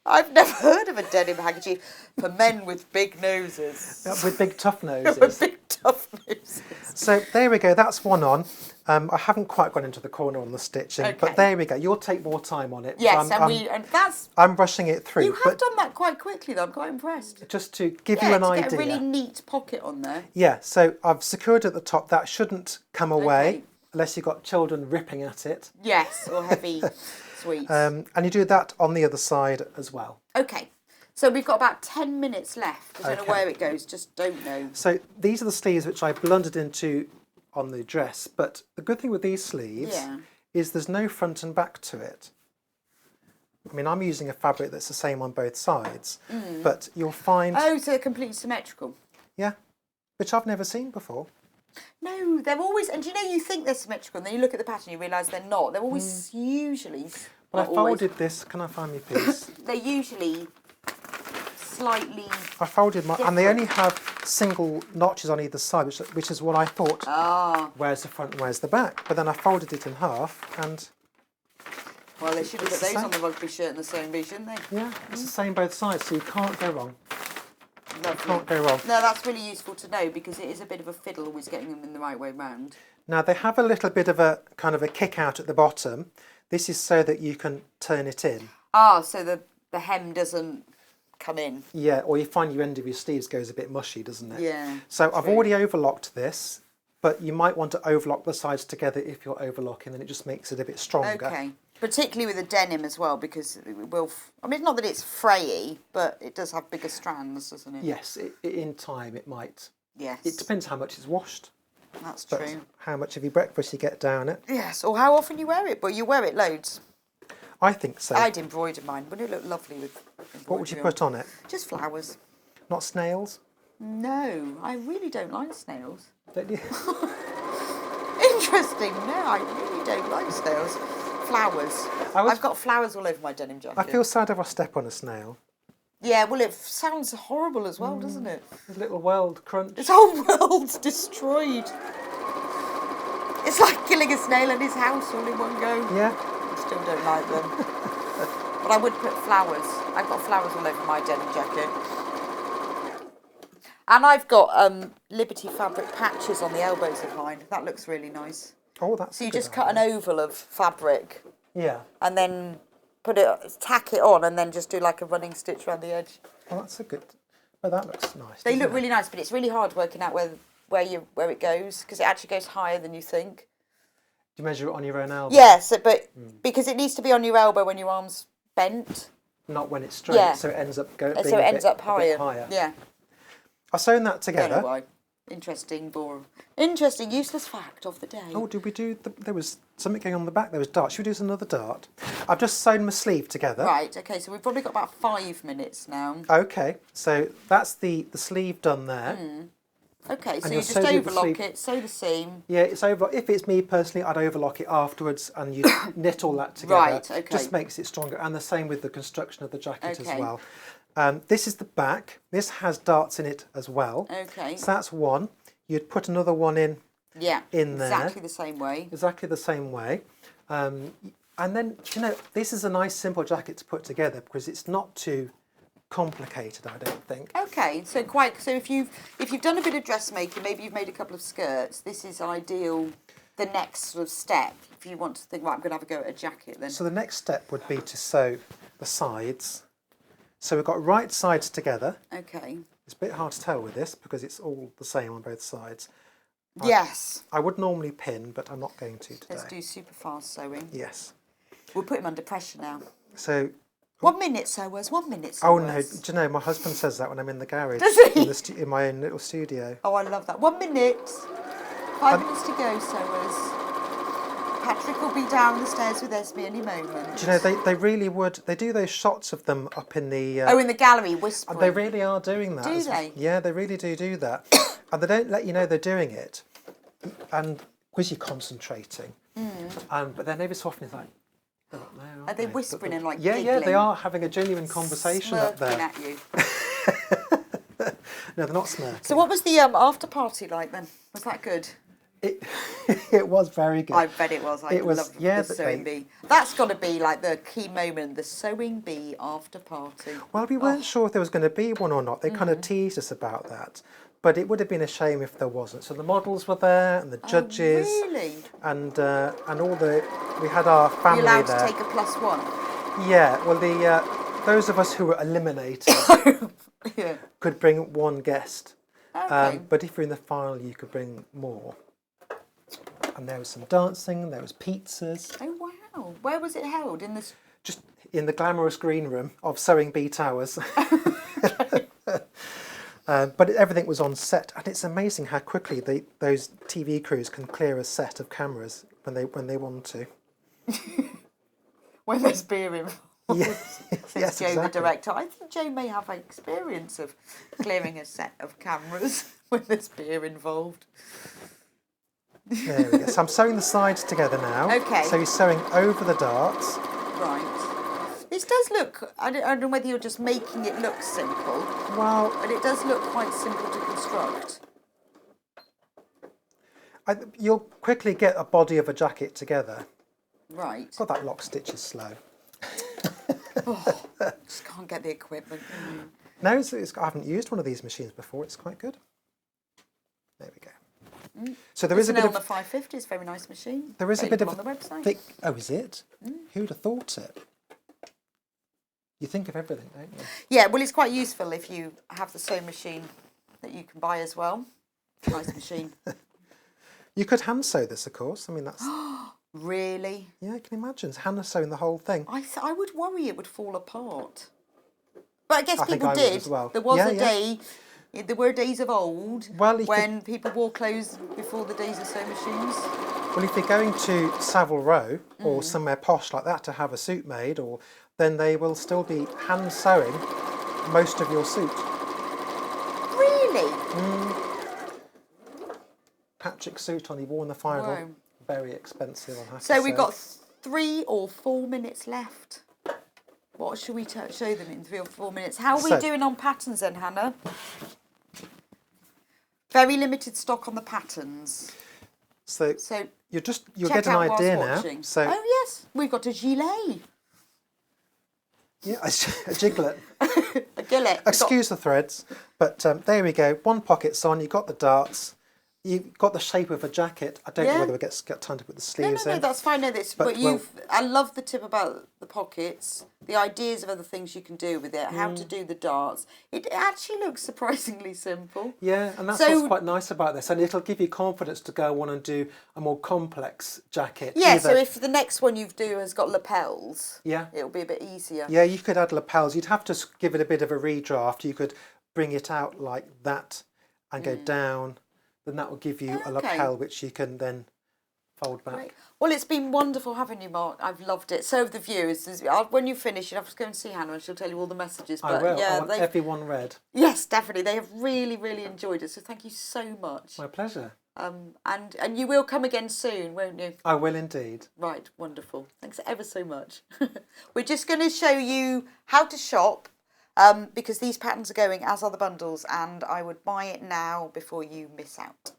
I've never heard of a denim handkerchief for men with big noses. With big tough With noses. big tough noses. So there we go, that's one on. I haven't quite gone into the corner on the stitching, Okay. but there we go. You'll take more time on it. Yes, I'm, and that's, I'm rushing it through. you have but done that quite quickly though, I'm quite impressed. just to give Yeah, you an to idea. get a really neat pocket on there. Yeah, so I've secured at the top. That shouldn't come away Okay. unless you've got children ripping at it. Yes, or heavy sweets. And you do that on the other side as well. Okay, so we've got about 10 minutes left. I don't know Okay. where it goes, just don't know. So these are the sleeves which I blundered into on the dress, but the good thing with these sleeves Yeah. is there's no front and back to it. I mean, I'm using a fabric that's the same on both sides, but you'll find, Oh, so they're completely symmetrical. yeah, which I've never seen before. No, they're always, and you know, you think they're symmetrical, and then you look at the pattern, you realise they're not. They're always usually, But I not always, folded this. Can I find my piece? they're usually slightly, I folded my, and they only have single notches on either side, which is what I thought. Where's the front and where's the back? But then I folded it in half, and well, they should have put It's the those on the same. rugby shirt and the sewing bee, shouldn't they? yeah, it's the same both sides, so you can't go wrong. Lovely. Can't go wrong. No, that's really useful to know because it is a bit of a fiddle always getting them in the right way round. Now they have a little bit of a kind of a kick out at the bottom. This is so that you can turn it in. So the hem doesn't come in. Yeah, or you find your end of your sleeves goes a bit mushy, doesn't it? Yeah. So I've already overlocked this, but you might want to overlock the sides together if you're overlocking, then it just makes it a bit stronger. Okay. Particularly with the denim as well because it will, I mean, not that it's frayy, but it does have bigger strands, doesn't it? Yes, in time it might. Yes. It depends how much it's washed, That's but true. how much of your breakfast you get down it. Yes, or how often you wear it, but you wear it loads. I think so. I'd embroider mine. Wouldn't it look lovely with embroidery? What would you put on it? Just flowers. Not snails? No, I really don't like snails. Don't you? Interesting. No, I really don't like snails. Flowers. I've got flowers all over my denim jacket. I feel sad if I step on a snail. Yeah, well, it sounds horrible as well, doesn't it? His little world crunch. His whole world's destroyed. It's like killing a snail in his house all in one go. Yeah. I still don't like them. But I would put flowers. I've got flowers all over my denim jacket. And I've got Liberty fabric patches on the elbows of mine. That looks really nice. Oh, that's So you a good just cut an idea. oval of fabric Yeah. and then tack it on, and then just do like a running stitch around the edge. Oh, that's a good. Oh, that looks nice. They doesn't look it? really nice, but it's really hard working out where it goes, because it actually goes higher than you think. Do you measure it on your own elbow? Yeah, because it needs to be on your elbow when your arm's bent. Not when it's straight, Yeah. so it ends up going. So it ends up a bit higher. higher. Yeah. I've sewn that Don't know together. why. Interesting, useless fact of the day. Oh, did we do? There was something going on the back. There was darts. Should we do another dart? I've just sewn my sleeve together. Right, okay, so we've probably got about 5 minutes now. Okay, so that's the sleeve done there. Okay, so And you you'll just sew the overlock sleeve- it, sew the seam. Yeah, it's over. If it's me personally, I'd overlock it afterwards and you knit all that together. Right, okay. Just makes it stronger, and the same with the construction of the jacket as Okay. well. This is the back. This has darts in it as well. Okay. So that's one. You'd put another one in Yeah, in there. exactly the same way. exactly the same way. And then, this is a nice simple jacket to put together because it's not too complicated, I don't think. Okay, so if you've done a bit of dressmaking, maybe you've made a couple of skirts, this is ideal. The next sort of step, if you want to think, right, I'm going to have a go at a jacket then. So the next step would be to sew the sides. So we've got right sides together. Okay. It's a bit hard to tell with this because it's all the same on both sides. Yes. I would normally pin, but I'm not going to today. Let's do super fast sewing. Yes. We'll put him under pressure now. So, 1 minute sewers, 1 minute oh sewers. no, do you know, my husband says that when I'm in the garage. Does he? In my own little studio. Oh, I love that. 1 minute. 5 minutes to go, sewers. Patrick will be down the stairs with Esme any moment. Do you know, they really would, they do those shots of them up in the... Oh, in the gallery, whispering. they really are doing that. Do they? Yeah, they really do that. And they don't let you know they're doing it. And because you're concentrating. But then every so often it's like, they're up there, aren't Are they whispering and like Yeah, giggling? they are having a genuine conversation up Smirking there. at you. No, they're not smirking. So what was the after party like then? Was that good? It was very good. I bet it was. I It was, love yeah, the but sewing bee. That's got to be like the key moment, the sewing bee after party. Well, we weren't sure if there was going to be one or not. They kind of teased us about that. But it would have been a shame if there wasn't. So the models were there and the judges. Oh, really? And all we had our family You're allowed there. to take a +1. Yeah, well, those of us who were eliminated Yeah. could bring one guest. Okay. But if you're in the final, you could bring more. And there was some dancing, there was pizzas. Oh wow! Where was it held? In this? Just in the glamorous green room of Sewing Bee Towers. But everything was on set, and it's amazing how quickly those TV crews can clear a set of cameras when they want to. When there's beer involved. Yeah. Says Yes, Joe, the exactly. director. I think Joe may have experience of clearing a set of cameras when there's beer involved. There we go. So I'm sewing the sides together now. Okay. So you're sewing over the darts. Right. This does look. I don't know whether you're just making it look simple, Well, but it does look quite simple to construct. you'll quickly get a body of a jacket together. Right. God, that lock stitch is slow. Just can't get the equipment. No, I haven't used one of these machines before. It's quite good. There we go. So there is a An bit Elmer of 550 is a very nice machine. there is a bit of Available on the website. thick. Oh, is it? Who'd have thought it? You think of everything, don't you? Yeah, well, it's quite useful if you have the sewing machine that you can buy as well. Nice machine. You could hand sew this, of course. I mean, that's Really? yeah. I can imagine it's hand sewing the whole thing. I would worry it would fall apart. But I guess I think people I would did. as well. There was Yeah, a yeah. day. There were days of old Well, you when people wore clothes before the days of sewing machines. Well, if you're going to Savile Row or somewhere posh like that to have a suit made, then they will still be hand sewing most of your suit. Really? Patrick's suit on he wore in the final, Wow. very expensive. I have to So say. we've got 3 or 4 minutes left. What should we show them in 3 or 4 minutes? How are we So- doing on patterns then, Hannah? Very limited stock on the patterns. So So you'll check get an out whilst idea now. watching. So Oh yes, we've got a gilet. yeah, a giglet. A Gillet. Excuse the threads, but there we go. One pocket's on. You've got the darts. You've got the shape of a jacket. I don't know whether it gets time to put the sleeves No, in. that's fine. No, this, but I love the tip about the pockets, the ideas of other things you can do with it, how to do the darts. It actually looks surprisingly simple. Yeah, and that's what's quite nice about this, and it'll give you confidence to go on and do a more complex jacket. Yeah, so if the next one you do has got lapels, it'll be a bit easier. Yeah, you could add lapels. You'd have to give it a bit of a redraft. You could bring it out like that and go down. Then that will give you a lapel which you can then fold back. Great. Well, it's been wonderful having you, Mark. I've loved it. So have the viewers. When you finish, you have to go and see Hannah and she'll tell you all the messages. But I will. Yeah, I want everyone read. Yes, definitely. They have really, really enjoyed it. So thank you so much. My pleasure. And you will come again soon, won't you? I will indeed. Right, wonderful. Thanks ever so much. We're just going to show you how to shop. Because these patterns are going, as are the bundles, and I would buy it now before you miss out.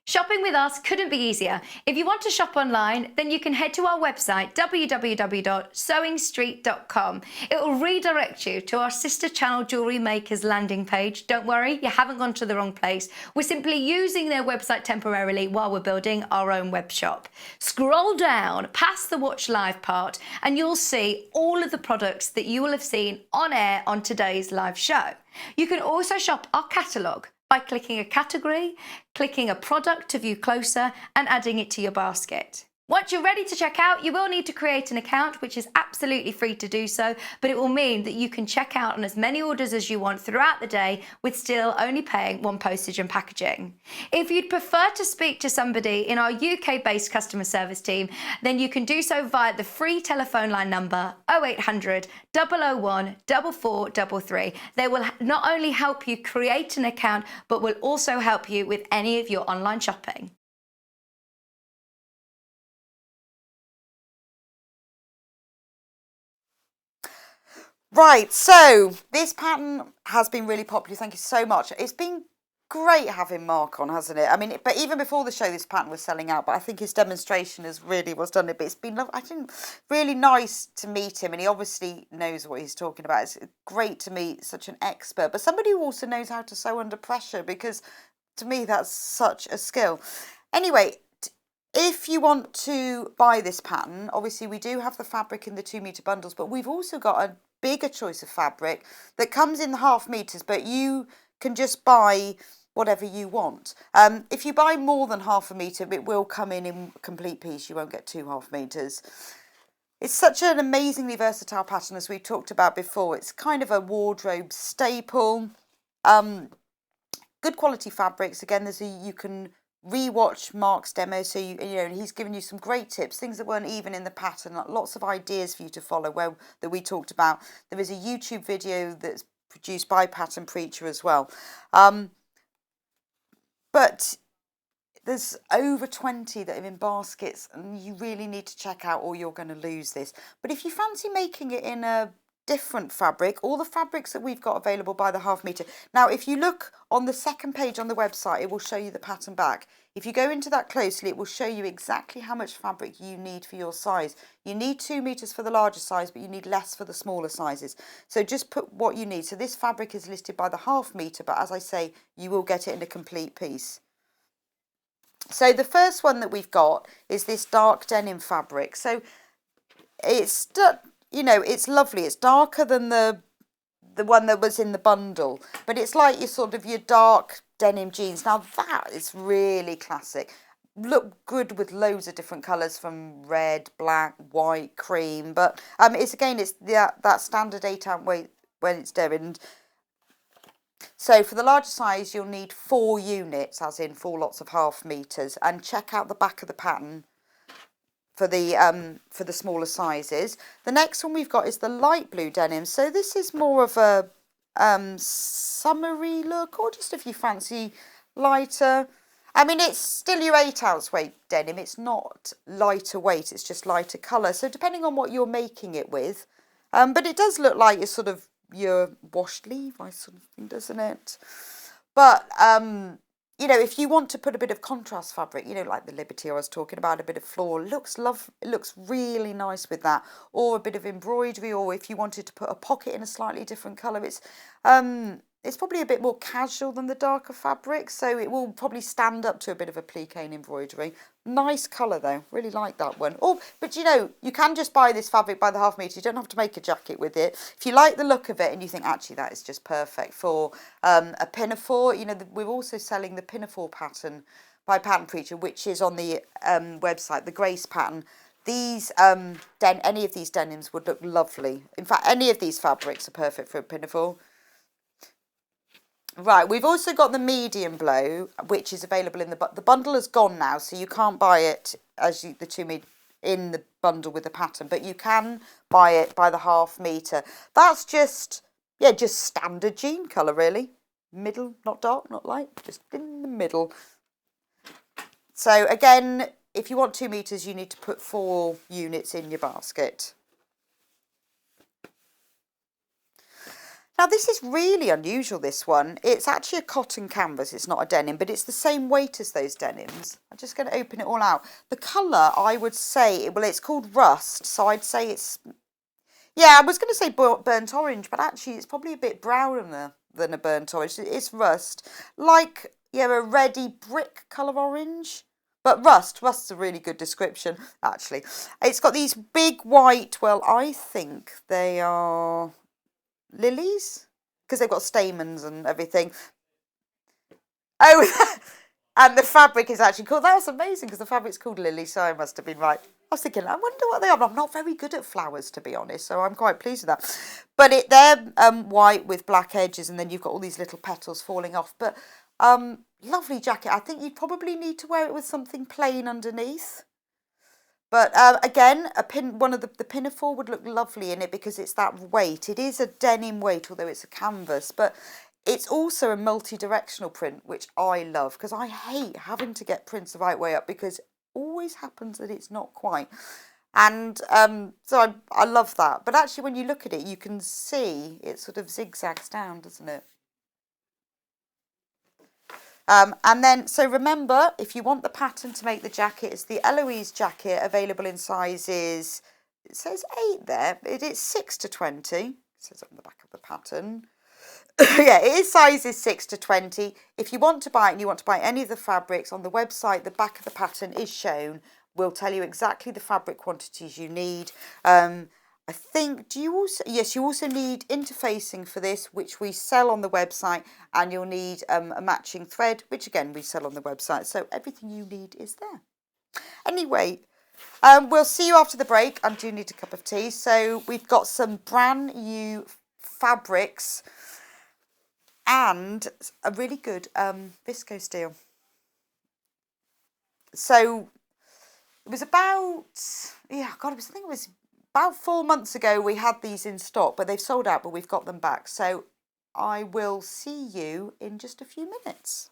Shopping with us couldn't be easier. If you want to shop online, then you can head to our website, www.sewingstreet.com. It will redirect you to our sister channel Jewellery Makers landing page. Don't worry, you haven't gone to the wrong place. We're simply using their website temporarily while we're building our own web shop. Scroll down past the Watch Live part and you'll see all of the products that you will have seen on air on today's live show. You can also shop our catalogue by clicking a category, clicking a product to view closer and adding it to your basket. Once you're ready to check out, you will need to create an account, which is absolutely free to do so, but it will mean that you can check out on as many orders as you want throughout the day with still only paying one postage and packaging. If you'd prefer to speak to somebody in our UK-based customer service team, then you can do so via the free telephone line number 0800 001 4433. They will not only help you create an account, but will also help you with any of your online shopping. Right, so this pattern has been really popular. Thank you so much. It's been great having Mark on, hasn't it? I mean, but even before the show, this pattern was selling out. But I think his demonstration is really what's done it. But it's been, I think, really nice to meet him, and he obviously knows what he's talking about. It's great to meet such an expert, but somebody who also knows how to sew under pressure, because to me that's such a skill. Anyway. If you want to buy this pattern, obviously we do have the fabric in the 2 metre bundles, but we've also got a bigger choice of fabric that comes in the 1/2 meters, but you can just buy whatever you want. If you buy more than 1/2 metre, it will come in complete piece. You won't get 2 1/2 meters. It's such an amazingly versatile pattern, as we've talked about before. It's kind of a wardrobe staple. Good quality fabrics. Again, you can rewatch Mark's demo, so you know he's given you some great tips, things that weren't even in the pattern, lots of ideas for you to follow that we talked about. There is a YouTube video that's produced by Pattern Preacher as well, but there's over 20 that are in baskets, and you really need to check out or you're going to lose this. But if you fancy making it in a different fabric, all the fabrics that we've got available by the 1/2 metre. Now, if you look on the second page on the website, it will show you the pattern back. If you go into that closely, it will show you exactly how much fabric you need for your size. You need 2 meters for the larger size, but you need less for the smaller sizes. So just put what you need. So this fabric is listed by the 1/2 metre, but as I say, you will get it in a complete piece. So the first one that we've got is this dark denim fabric. So it's, you know, it's lovely. It's darker than the one that was in the bundle, but it's like your dark denim jeans. Now that is really classic. Look good with loads of different colours, from red, black, white, cream. But it's that standard 8-ounce weight when it's doing. So for the larger size, you'll need 4 units, as in 4 lots of 1/2 meters. And check out the back of the pattern for the smaller sizes. The next one we've got is the light blue denim. So this is more of a summery look, or just if you fancy lighter. I mean, it's still your 8-ounce weight denim. It's not lighter weight, it's just lighter colour. So depending on what you're making it with. But it does look like your washed Levi sort of thing, doesn't it? But you know, if you want to put a bit of contrast fabric, you know, like the Liberty I was talking about, a bit of floor, it looks really nice with that, or a bit of embroidery, or if you wanted to put a pocket in a slightly different colour, it's probably a bit more casual than the darker fabric, so it will probably stand up to a bit of a plique embroidery. Nice colour though, really like that one. Oh, but you know, you can just buy this fabric by the half metre, you don't have to make a jacket with it. If you like the look of it and you think, actually, that is just perfect for a pinafore, you know, we're also selling the pinafore pattern by Pattern Preacher, which is on the website, the Grace pattern. These, any of these denims would look lovely. In fact, any of these fabrics are perfect for a pinafore. Right, we've also got the medium blow, which is available in the bundle has gone now, so you can't buy it as in the bundle with the pattern, but you can buy it by the half metre. That's just standard jean colour, really. Middle, not dark, not light, just in the middle. So again, if you want 2 metres, you need to put 4 units in your basket. Now this is really unusual, this one. It's actually a cotton canvas, it's not a denim, but it's the same weight as those denims. I'm just going to open it all out. The colour, I would say, well, it's called rust, so I'd say it's, yeah, I was going to say burnt orange, but actually it's probably a bit browner than a burnt orange. It's rust, like, yeah, a reddy brick colour orange. But rust's a really good description, actually. It's got these big white, well, I think they are lilies, because they've got stamens and everything. Oh, and the fabric is actually called, that was amazing, because the fabric's called lily, so I must have been right. I was thinking, I wonder what they are. I'm not very good at flowers, to be honest, so I'm quite pleased with that. But they're white with black edges, and then you've got all these little petals falling off. But lovely jacket. I think you probably need to wear it with something plain underneath. But again, one of the pinafore would look lovely in it because it's that weight. It is a denim weight, although it's a canvas, but it's also a multi-directional print, which I love, because I hate having to get prints the right way up, because it always happens that it's not quite. And so I love that. But actually, when you look at it, you can see it sort of zigzags down, doesn't it? And then, so remember, if you want the pattern to make the jacket, it's the Eloise jacket, available in sizes, it says 8 there, but it's 6 to 20, it says on the back of the pattern. Yeah, it is sizes 6 to 20. If you want to buy it and you want to buy any of the fabrics, on the website, the back of the pattern is shown. We'll tell you exactly the fabric quantities you need. I think, yes, you also need interfacing for this, which we sell on the website, and you'll need a matching thread, which again, we sell on the website. So everything you need is there. Anyway, we'll see you after the break. I do need a cup of tea. So we've got some brand new fabrics and a really good viscose deal. So it was about, I think it was about 4 months ago we had these in stock, but they've sold out, but we've got them back. So I will see you in just a few minutes.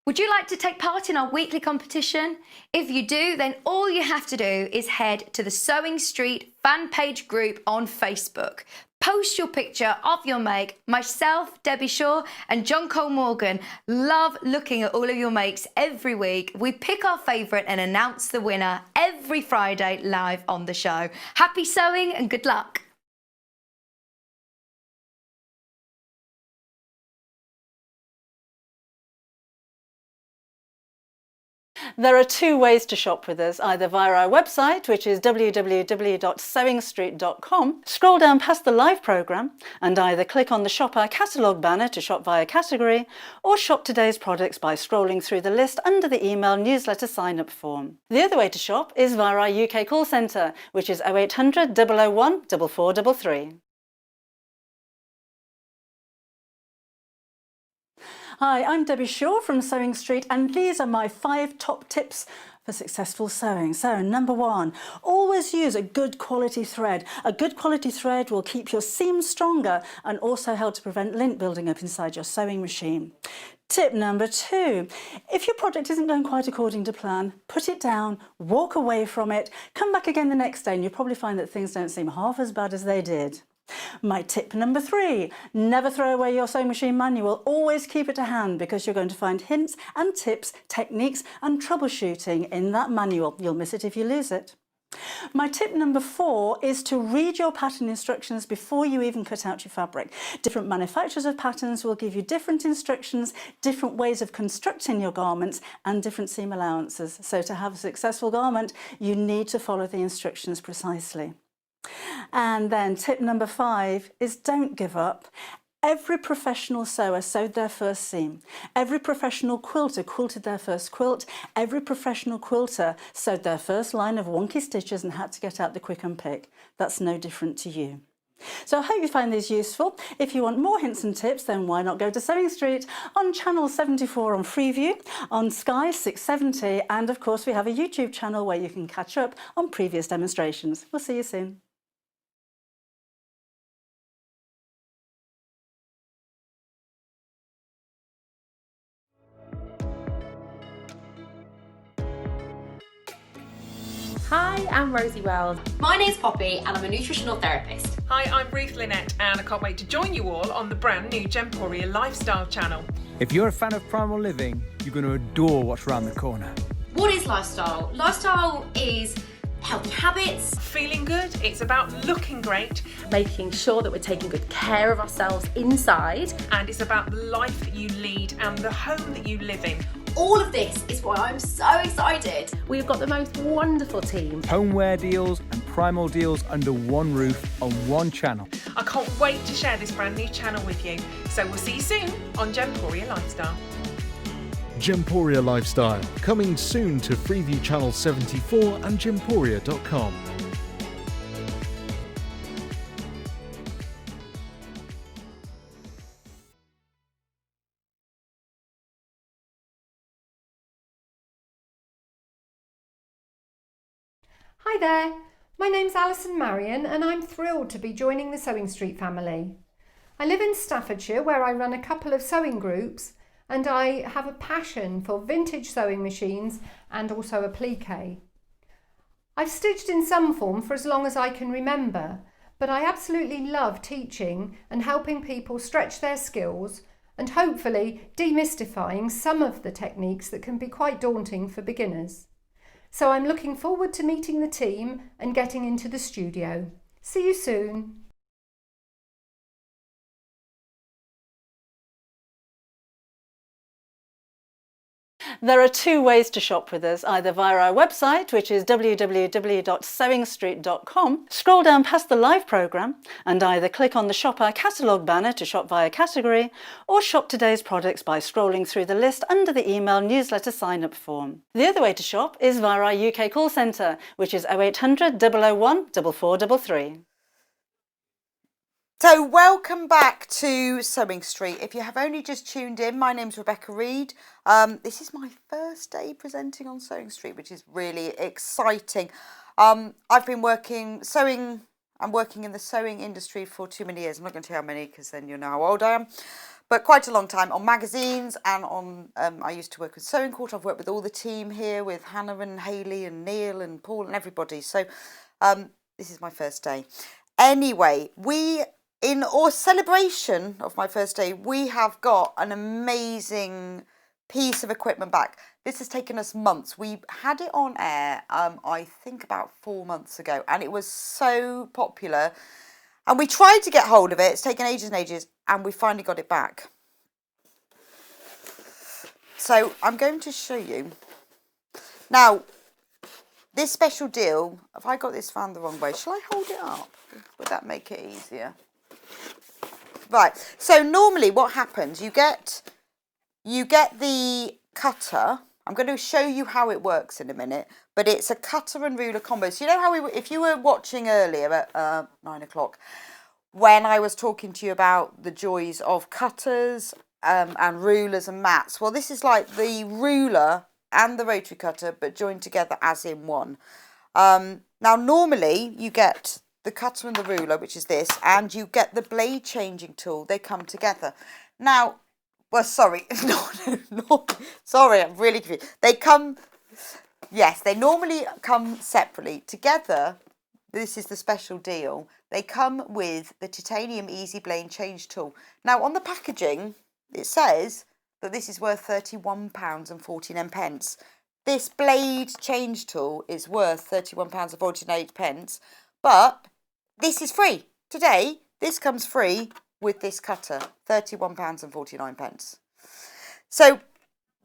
Would you like to take part in our weekly competition? If you do, then all you have to do is head to the Sewing Street fan page group on Facebook. Post your picture of your make. Myself, Debbie Shaw and John Cole Morgan love looking at all of your makes every week. We pick our favourite and announce the winner every Friday live on the show. Happy sewing and good luck. There are 2 ways to shop with us, either via our website, which is www.sewingstreet.com. Scroll down past the live programme and either click on the Shop Our Catalogue banner to shop via category, or shop today's products by scrolling through the list under the email newsletter sign-up form. The other way to shop is via our UK call centre, which is 0800 001 4433. Hi, I'm Debbie Shaw from Sewing Street, and these are my 5 top tips for successful sewing. So, number 1, always use a good quality thread. A good quality thread will keep your seams stronger and also help to prevent lint building up inside your sewing machine. Tip number 2, if your project isn't going quite according to plan, put it down, walk away from it, come back again the next day, and you'll probably find that things don't seem half as bad as they did. My tip number 3, never throw away your sewing machine manual. Always keep it to hand because you're going to find hints and tips, techniques and troubleshooting in that manual. You'll miss it if you lose it. My tip number 4 is to read your pattern instructions before you even cut out your fabric. Different manufacturers of patterns will give you different instructions, different ways of constructing your garments and different seam allowances. So to have a successful garment, you need to follow the instructions precisely. And then tip number 5 is don't give up. Every professional sewer sewed their first seam. Every professional quilter quilted their first quilt. Every professional quilter sewed their first line of wonky stitches and had to get out the quick unpick. That's no different to you. So I hope you find these useful. If you want more hints and tips, then why not go to Sewing Street on channel 74 on Freeview, on Sky 670, and of course we have a YouTube channel where you can catch up on previous demonstrations. We'll see you soon. Hi, I'm Rosie Wells. My name's Poppy and I'm a nutritional therapist. Hi, I'm Ruth Lynette and I can't wait to join you all on the brand new Gemporia Lifestyle channel. If you're a fan of primal living, you're going to adore what's around the corner. What is lifestyle? Lifestyle is healthy habits. Feeling good, it's about looking great, Making sure that we're taking good care of ourselves inside. and it's about the life that you lead and the home that you live in. All of this is why I'm so excited. We've got the most wonderful team. Homeware deals and primal deals under one roof on one channel. I can't wait to share this brand new channel with you. So we'll see you soon on Gemporia Lifestyle. Gemporia Lifestyle, coming soon to Freeview Channel 74 and gemporia.com. Hi there, my name's Alison Marion and I'm thrilled to be joining the Sewing Street family. I live in Staffordshire where I run a couple of sewing groups and I have a passion for vintage sewing machines and also applique. I've stitched in some form for as long as I can remember, but I absolutely love teaching and helping people stretch their skills and hopefully demystifying some of the techniques that can be quite daunting for beginners. So I'm looking forward to meeting the team and getting into the studio. See you soon. There are 2 ways to shop with us, either via our website, which is www.sewingstreet.com. Scroll down past the live programme and either click on the Shop Our Catalogue banner to shop via category, or shop today's products by scrolling through the list under the email newsletter sign-up form. The other way to shop is via our UK call centre, which is 0800 001 4433. So welcome back to Sewing Street. If you have only just tuned in, my name's Rebecca Reid. This is my first day presenting on Sewing Street, which is really exciting. I've been working in the sewing industry for too many years. I'm not going to tell you how many because then you'll know how old I am. But quite a long time on magazines and on, I used to work with Sewing Court. I've worked with all the team here with Hannah and Hayley and Neil and Paul and everybody. So this is my first day. Anyway, in celebration of my first day, we have got an amazing piece of equipment back. This has taken us months. We had it on air, I think about 4 months ago, and it was so popular. And we tried to get hold of it. It's taken ages and ages, and we finally got it back. So I'm going to show you. Now, this special deal, have I got this found the wrong way? Shall I hold it up? Would that make it easier? Right, so normally what happens, you get the cutter. I'm going to show you how it works in a minute, but it's a cutter and ruler combo. So you know how if you were watching earlier at 9 o'clock, when I was talking to you about the joys of cutters and rulers and mats. Well, this is like the ruler and the rotary cutter, but joined together as in one. Now, normally you get the cutter and the ruler, which is this, and you get the blade changing tool. They come together. Now, well, sorry, no, sorry, I'm really confused. They normally come separately. Together, this is the special deal. They come with the titanium easy blade change tool. Now on the packaging, it says that this is worth £31.49. This blade change tool is worth £31.48, but this is free. Today, this comes free with this cutter, £31.49. So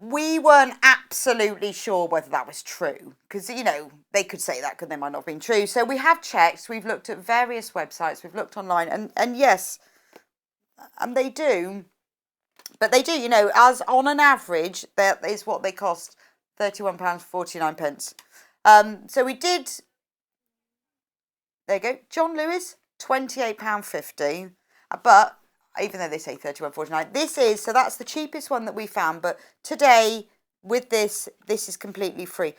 we weren't absolutely sure whether that was true, because, you know, they could say that, because they might not have been true. So we have checked, we've looked at various websites, we've looked online, and yes, and they do. But they do, you know, as on an average, that is what they cost, £31.49. So we did, there you go, John Lewis, £28.50. But even though they say £31.49, this is, so that's the cheapest one that we found. But today, with this is completely free.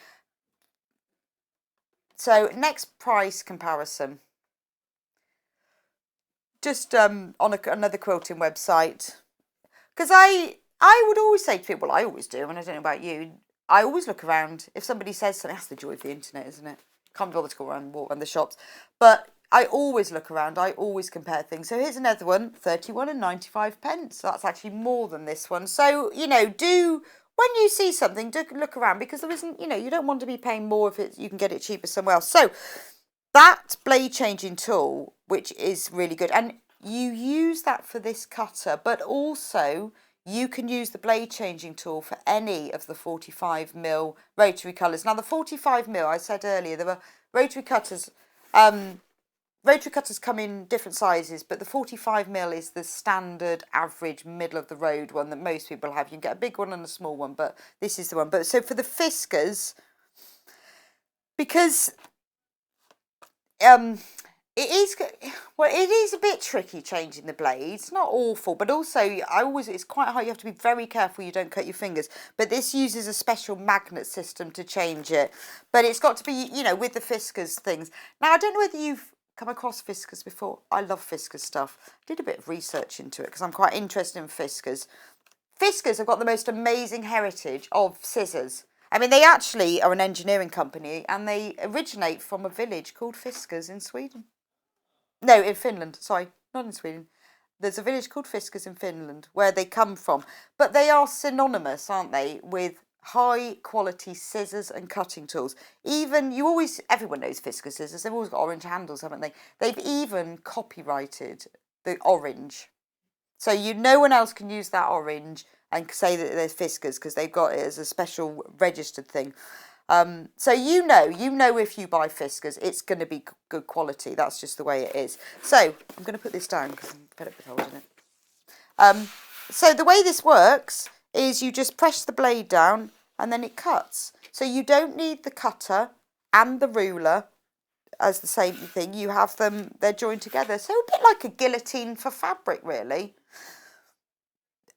So next price comparison. Just on another quilting website. Because I would always say to people, well, I always do, and I don't know about you, I always look around. If somebody says something, that's the joy of the internet, isn't it? Can't be bothered to go around and walk around the shops. But I always look around, I always compare things. So here's another one, 31.95. So that's actually more than this one. So, you know, when you see something, do look around, because there isn't, you know, you don't want to be paying more if you can get it cheaper somewhere else. So that blade changing tool, which is really good, and you use that for this cutter, but also you can use the blade changing tool for any of the 45mm rotary colours. Now the 45mm, I said earlier, there were rotary cutters. Rotary cutters come in different sizes, but the 45mm is the standard, average, middle of the road one that most people have. You can get a big one and a small one, but this is the one. But so for the Fiskars, because it is a bit tricky changing the blades. Not awful, but also it's quite hard. You have to be very careful you don't cut your fingers. But this uses a special magnet system to change it. But it's got to be, you know, with the Fiskars things. Now I don't know whether you've come across Fiskars before. I love Fiskars stuff. I did a bit of research into it because I'm quite interested in Fiskars. Fiskars have got the most amazing heritage of scissors. I mean, they actually are an engineering company, and they originate from a village called Fiskars in Sweden. No, in Finland. Sorry, not in Sweden. There's a village called Fiskars in Finland where they come from. But they are synonymous, aren't they, with high quality scissors and cutting tools. Even, everyone knows Fiskars scissors. They've always got orange handles, haven't they? They've even copyrighted the orange. So no one else can use that orange and say that they're Fiskars, because they've got it as a special registered thing. So you know if you buy Fiskars, it's going to be good quality. That's just the way it is. So I'm going to put this down because I'm fed up with holding it. So the way this works is you just press the blade down and then it cuts. So you don't need the cutter and the ruler as the same thing. You have them, they're joined together. So a bit like a guillotine for fabric, really.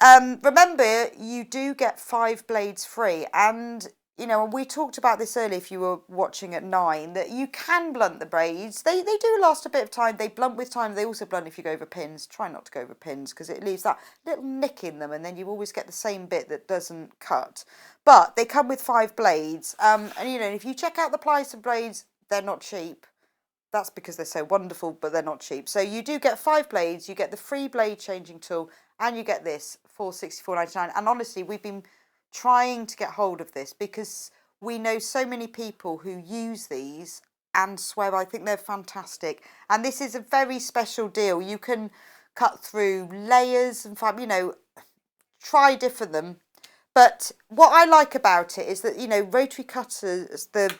Remember, you do get 5 blades free, and you know, we talked about this earlier if you were watching at 9, that you can blunt the braids. They do last a bit of time. They blunt with time. They also blunt if you go over pins. Try not to go over pins because it leaves that little nick in them, and then you always get the same bit that doesn't cut. But they come with 5 blades. And you know, if you check out the price of blades, they're not cheap. That's because they're so wonderful, but they're not cheap. So you do get 5 blades. You get the free blade changing tool, and you get this for £64.99. And honestly, we've been trying to get hold of this because we know so many people who use these and swear. I think they're fantastic, and this is a very special deal. You can cut through layers and you know, try different them. But what I like about it is that, you know, rotary cutters, the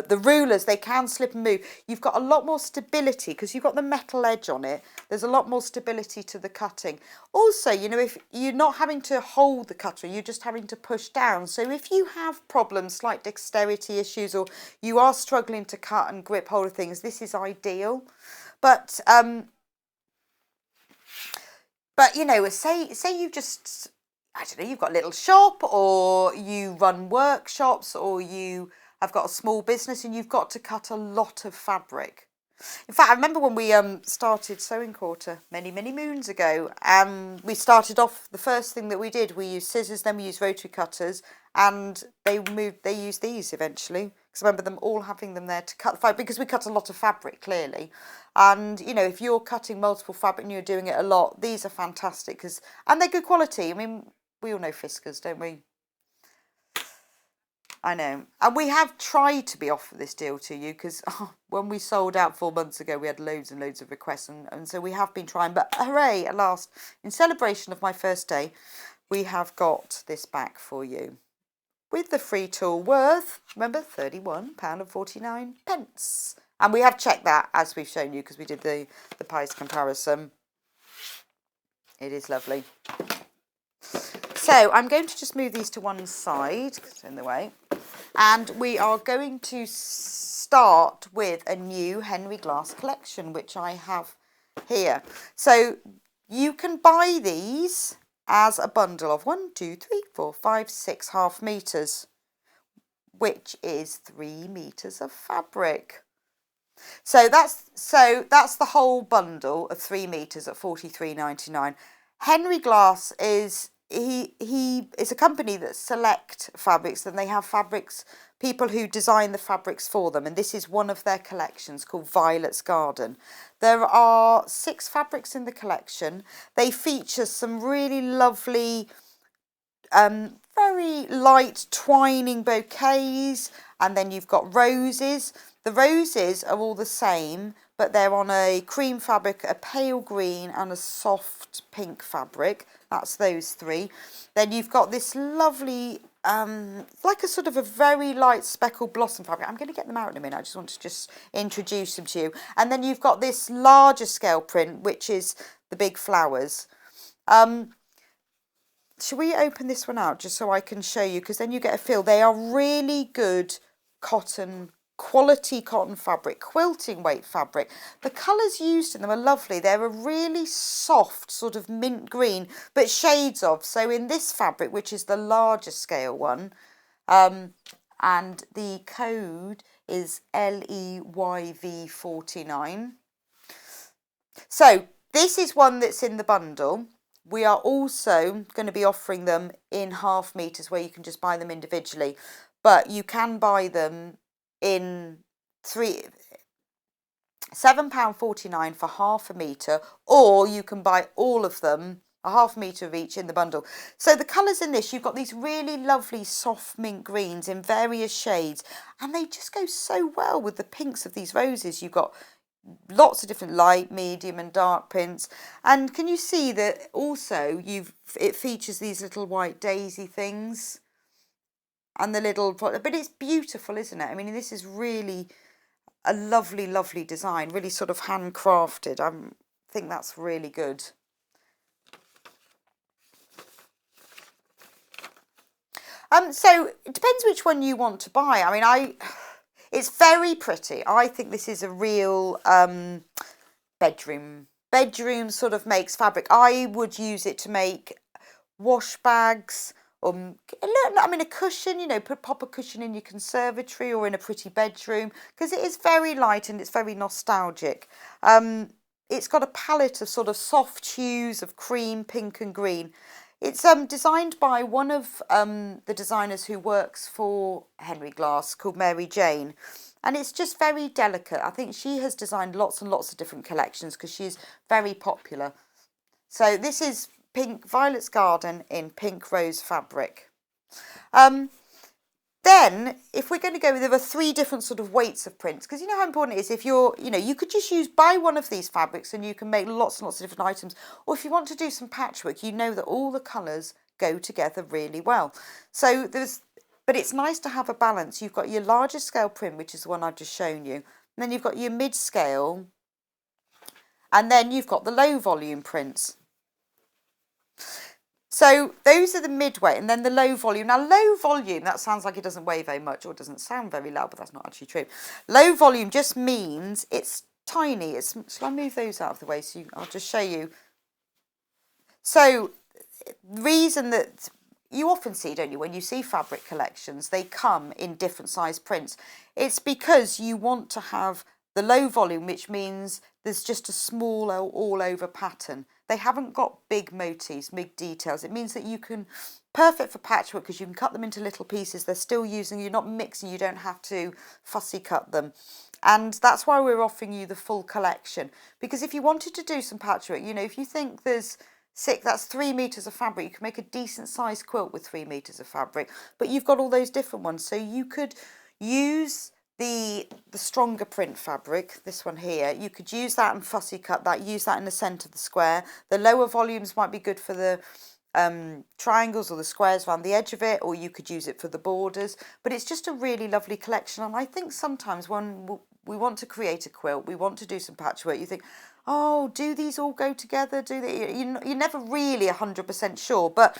rulers, they can slip and move. You've got a lot more stability because you've got the metal edge on it. There's a lot more stability to the cutting. Also, you know, if you're not having to hold the cutter, you're just having to push down. So if you have problems, slight dexterity issues, or you are struggling to cut and grip hold of things, this is ideal. But you know, say you just, I don't know, you've got a little shop, or you run workshops, or you have got a small business and you've got to cut a lot of fabric. In fact, I remember when we started Sewing Quarter many moons ago, we started off, the first thing that we did, we used scissors, then we used rotary cutters, and they used these eventually, because I remember them all having them there to cut the fabric, because we cut a lot of fabric, clearly. And, you know, if you're cutting multiple fabric and you're doing it a lot, these are fantastic, and they're good quality. I mean, we all know Fiskars, don't we? I know. And we have tried to be offer this deal to you, because when we sold out 4 months ago, we had loads and loads of requests, and so we have been trying. But hooray, at last, in celebration of my first day, we have got this back for you, with the free tool worth, remember, £31.49. And we have checked that, as we've shown you, because we did the price comparison. It is lovely. So I'm going to just move these to one side, because it's in the way. And we are going to start with a new Henry Glass collection, which I have here. So you can buy these as a bundle of 1, 2, 3, 4, 5, 6 half meters, which is 3 meters of fabric. So that's the whole bundle of 3 meters at $43.99. Henry Glass is he is a company that select fabrics, and they have fabrics, people who design the fabrics for them, and this is one of their collections called Violet's Garden. There are 6 fabrics in the collection. They feature some really lovely very light twining bouquets, and then you've got roses. The roses are all the same, but they're on a cream fabric, a pale green and a soft pink fabric. That's those 3. Then you've got this lovely, like a sort of a very light speckled blossom fabric. I'm going to get them out in a minute. I just want to just introduce them to you. And then you've got this larger scale print, which is the big flowers. Shall we open this one out just so I can show you, because then you get a feel. They are really good cotton, quality cotton fabric, quilting weight fabric. The colours used in them are lovely. They're a really soft sort of mint green, but shades of. So in this fabric, which is the larger scale one, and the code is LEYV49. So this is one that's in the bundle. We are also going to be offering them in half meters, where you can just buy them individually, but you can buy them in £7.49 for half a metre, or you can buy all of them, a half metre of each, in the bundle. So the colours in this, you've got these really lovely soft mint greens in various shades, and they just go so well with the pinks of these roses. You've got lots of different light, medium and dark prints, and can you see that also it features these little white daisy things and the little, but it's beautiful, isn't it? I mean, this is really a lovely, lovely design, really sort of handcrafted. I think that's really good. So it depends which one you want to buy. I mean, it's very pretty. I think this is a real bedroom sort of makes fabric. I would use it to make wash bags, I mean, a cushion, you know, pop a cushion in your conservatory or in a pretty bedroom, because it is very light and it's very nostalgic. It's got a palette of sort of soft hues of cream, pink and green. It's designed by one of the designers who works for Henry Glass, called Mary Jane. And it's just very delicate. I think she has designed lots and lots of different collections because she's very popular. So this is pink, Violet's Garden in pink rose fabric. Then, if we're going to go, there are 3 different sort of weights of prints, because you know how important it is if you're, you know, you could just buy one of these fabrics and you can make lots and lots of different items. Or if you want to do some patchwork, you know that all the colours go together really well. So but it's nice to have a balance. You've got your larger scale print, which is the one I've just shown you. And then you've got your mid scale. And then you've got the low volume prints. So those are the midweight, and then the low volume. Now low volume, that sounds like it doesn't weigh very much, or doesn't sound very loud, but that's not actually true. Low volume just means it's tiny. Shall I move those out of the way so I'll just show you. So the reason that you often see, don't you, when you see fabric collections, they come in different size prints. It's because you want to have the low volume, which means there's just a small all over pattern. they haven't got big motifs, big details. It means that you can, perfect for patchwork because you can cut them into little pieces. They're still using, you're not mixing, you don't have to fussy cut them. And that's why we're offering you the full collection. Because if you wanted to do some patchwork, you know, if you think there's that's 3 meters of fabric, you can make a decent sized quilt with 3 meters of fabric, but you've got all those different ones. So you could use the stronger print fabric, this one here, you could use that and fussy cut that, use that in the centre of the square. The lower volumes might be good for the triangles or the squares around the edge of it, or you could use it for the borders. But it's just a really lovely collection, and I think sometimes when we want to create a quilt, we want to do some patchwork, you think, oh, do these all go together? Do they? You're never really 100% sure, but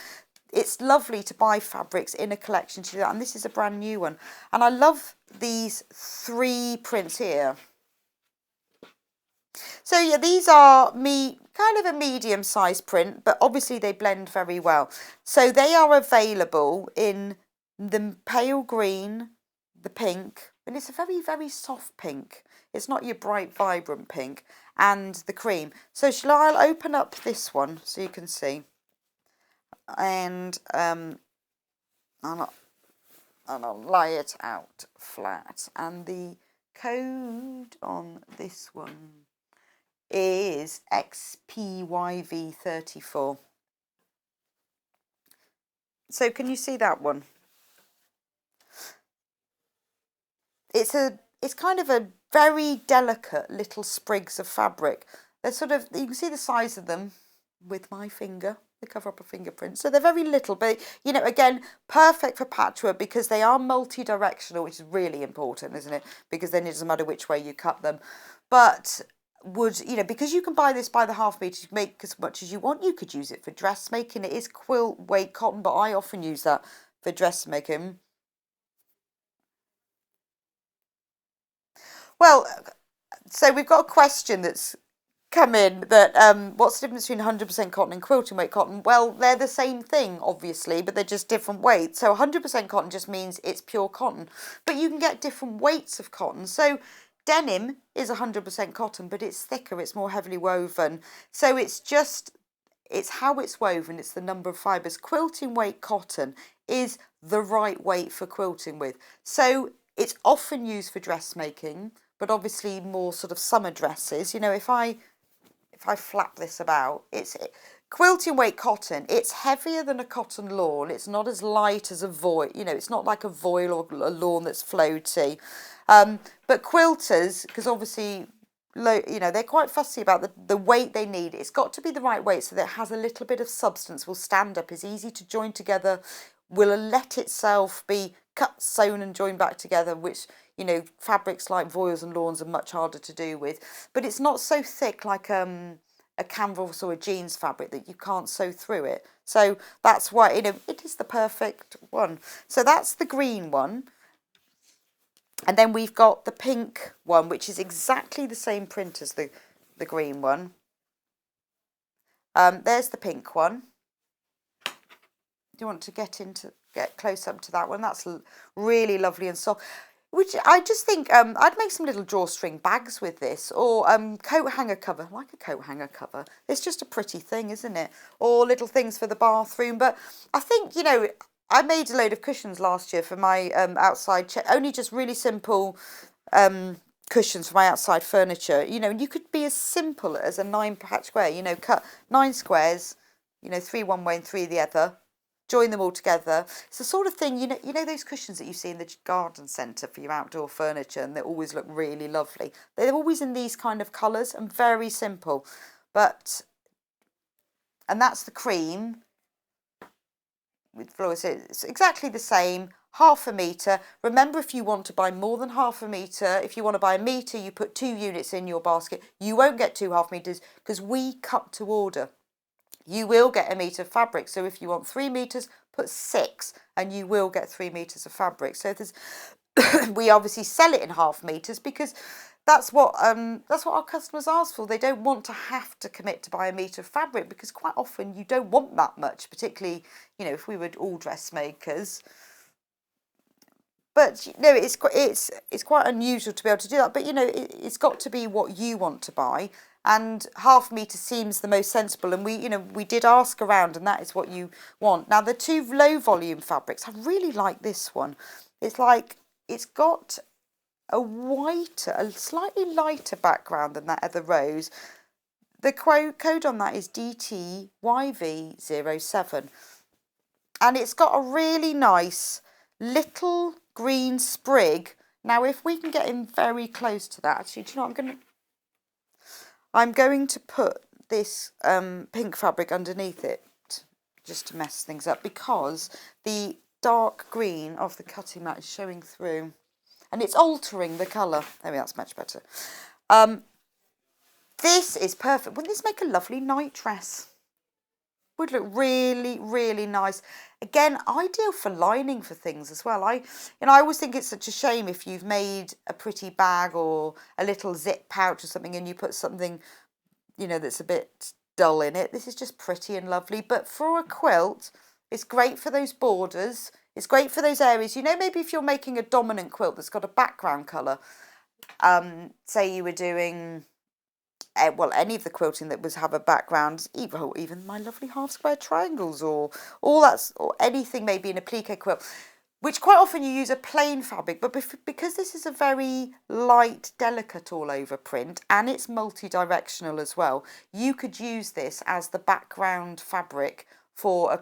it's lovely to buy fabrics in a collection to do that. And this is a brand new one. And I love these 3 prints here. So yeah, these are kind of a medium-sized print, but obviously they blend very well. So they are available in the pale green, the pink, and it's a very, very soft pink. It's not your bright, vibrant pink, and the cream. So I'll open up this one so you can see. And I'll lay it out flat. And the code on this one is XPYV34. So can you see that one? It's kind of a very delicate little sprigs of fabric. They're sort of, you can see the size of them with my finger. They cover up a fingerprint. So they're very little, but you know, again, perfect for patchwork because they are multi-directional, which is really important, isn't it? Because then it doesn't matter which way you cut them. But because you can buy this by the half metre, you can make as much as you want. You could use it for dressmaking. It is quilt weight cotton, but I often use that for dressmaking. Well, so we've got a question that's come in that what's the difference between 100% cotton and quilting weight cotton? Well, they're the same thing, obviously, but they're just different weights. So 100% cotton just means it's pure cotton, but you can get different weights of cotton. So denim is 100% cotton, but it's thicker, it's more heavily woven. So it's how it's woven, it's the number of fibres. Quilting weight cotton is the right weight for quilting with. So it's often used for dressmaking, but obviously more sort of summer dresses. You know, if I flap this about, quilting weight cotton, it's heavier than a cotton lawn. It's not as light as a voile, you know, it's not like a voile or a lawn that's floaty. But quilters, because obviously, you know, they're quite fussy about the weight they need. It's got to be the right weight so that it has a little bit of substance, will stand up, is easy to join together, will let itself be cut, sewn and joined back together, which, you know, fabrics like voiles and lawns are much harder to do with. But it's not so thick like a canvas or a jeans fabric that you can't sew through it. So that's why, you know, it is the perfect one. So that's the green one. And then we've got the pink one, which is exactly the same print as the green one. There's the pink one. Do you want to get close up to that one? That's really lovely and soft. Which I just think I'd make some little drawstring bags with this, or coat hanger cover, like a coat hanger cover. It's just a pretty thing, isn't it? Or little things for the bathroom. But I think, you know, I made a load of cushions last year for my outside chair, only just really simple cushions for my outside furniture. You know, and you could be as simple as a 9-patch square. You know, cut 9 squares, you know, 3 one way and 3 the other. Join them all together. It's the sort of thing, you know those cushions that you see in the garden centre for your outdoor furniture, and they always look really lovely. They're always in these kind of colours and very simple. And that's the cream with floors. It's exactly the same, 1/2 metre. Remember, if you want to buy more than 1/2 metre, if you want to buy a metre, you put 2 units in your basket. You won't get 2 1/2 metres because we cut to order. You will get a metre of fabric. So if you want 3 metres, put 6 and you will get 3 metres of fabric. So we obviously sell it in 1/2 metres because that's what our customers ask for. They don't want to have to commit to buy a metre of fabric because quite often you don't want that much, particularly, you know, if we were all dressmakers. But you know, it's quite unusual to be able to do that. But you know, it's got to be what you want to buy. and ½ metre seems the most sensible, and we did ask around, and that is what you want. Now the two low volume fabrics, I really like this one. It's like it's got a slightly lighter background than that other rose. The code on that is DTYV07, and it's got a really nice little green sprig. Now if we can get in very close to that, actually, do you know what I'm going to put this pink fabric underneath it just to mess things up, because the dark green of the cutting mat is showing through and it's altering the colour. There we go, that's much better. This is perfect. Wouldn't this make a lovely night dress? Would look really, really nice. Again, ideal for lining for things as well. I always think it's such a shame if you've made a pretty bag or a little zip pouch or something and you put something, that's a bit dull in it. This is just pretty and lovely. But for a quilt, it's great for those borders. It's great for those areas. Maybe if you're making a dominant quilt that's got a background colour, say you were doing... any of the quilting that have a background, even my lovely half square triangles or anything maybe in a plique quilt, which quite often you use a plain fabric, but because this is a very light, delicate all over print and it's multi-directional as well, you could use this as the background fabric for a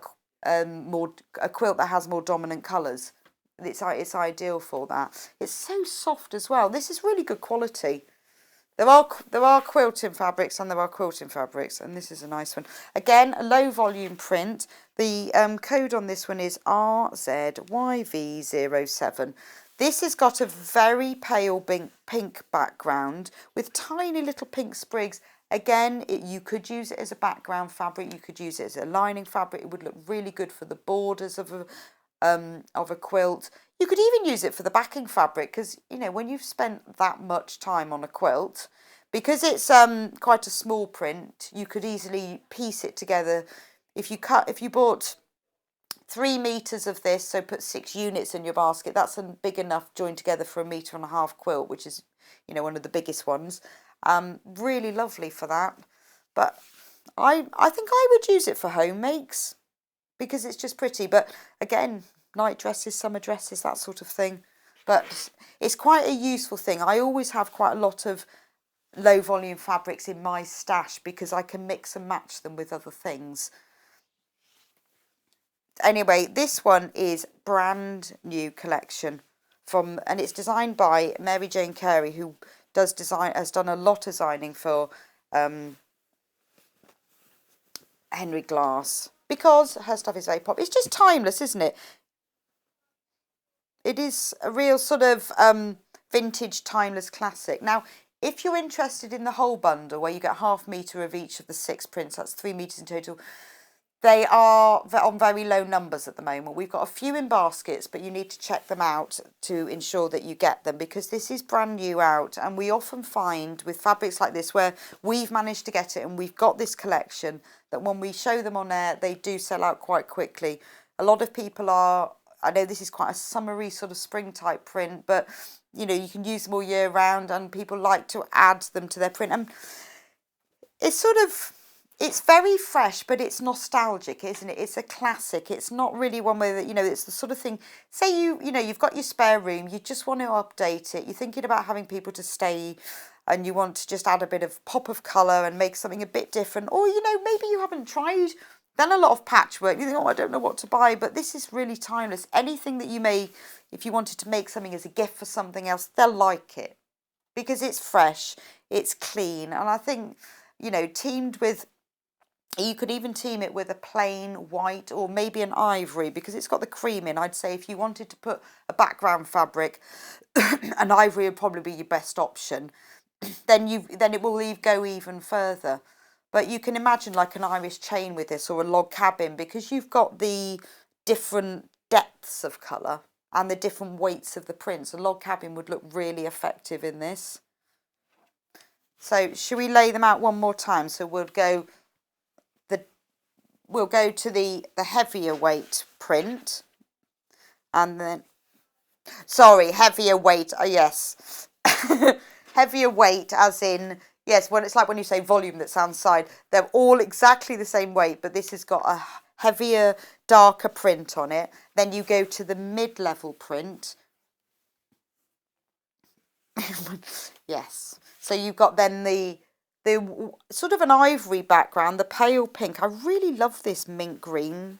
quilt that has more dominant colours. It's ideal for that. It's so soft as well. This is really good quality. There are quilting fabrics and there are quilting fabrics, and this is a nice one. Again, a low volume print. The code on this one is RZYV07. This has got a very pale pink background with tiny little pink sprigs. Again, you could use it as a background fabric. You could use it as a lining fabric. It would look really good for the borders of a quilt. You could even use it for the backing fabric, because when you've spent that much time on a quilt, because it's quite a small print, you could easily piece it together. If you bought 3 meters of this, so put 6 units in your basket, that's big enough joined together for a 1.5 meter quilt, which is one of the biggest ones. Really lovely for that. But I think I would use it for home makes, because it's just pretty. But again, night dresses, summer dresses, that sort of thing. But it's quite a useful thing. I always have quite a lot of low volume fabrics in my stash because I can mix and match them with other things. Anyway, this one is brand new collection and it's designed by Mary Jane Carey, who has done a lot of designing for Henry Glass, because her stuff is very pop. It's just timeless, isn't it? It is a real sort of vintage, timeless classic. Now, if you're interested in the whole bundle, where you get ½ meter of each of the 6 prints, that's 3 meters in total, they are on very low numbers at the moment. We've got a few in baskets, but you need to check them out to ensure that you get them, because this is brand new out. And we often find with fabrics like this, where we've managed to get it and we've got this collection, that when we show them on air, they do sell out quite quickly. A lot of people I know this is quite a summery sort of spring type print, but you can use them all year round, and people like to add them to their print. And it's very fresh, but it's nostalgic, isn't it? It's a classic. It's not really one where, it's the sort of thing, say you've got your spare room, you just want to update it, you're thinking about having people to stay, and you want to just add a bit of pop of colour and make something a bit different, or, maybe you haven't done a lot of patchwork, you think, I don't know what to buy, but this is really timeless. Anything that you make, if you wanted to make something as a gift for something else, they'll like it, because it's fresh, it's clean, and I think, teamed with, you could even team it with a plain white or maybe an ivory, because it's got the cream in. I'd say if you wanted to put a background fabric, an ivory would probably be your best option. Then it will go even further. But you can imagine like an Irish chain with this, or a log cabin, because you've got the different depths of colour and the different weights of the prints. A log cabin would look really effective in this. So should we lay them out one more time? So we'll go to the heavier weight print, and then, sorry, heavier weight, yes. Heavier weight as in Yes, when it's like when you say volume that's sounds side, they're all exactly the same weight, but this has got a heavier, darker print on it. Then you go to the mid-level print. Yes. So you've got then the sort of an ivory background, the pale pink. I really love this mint green.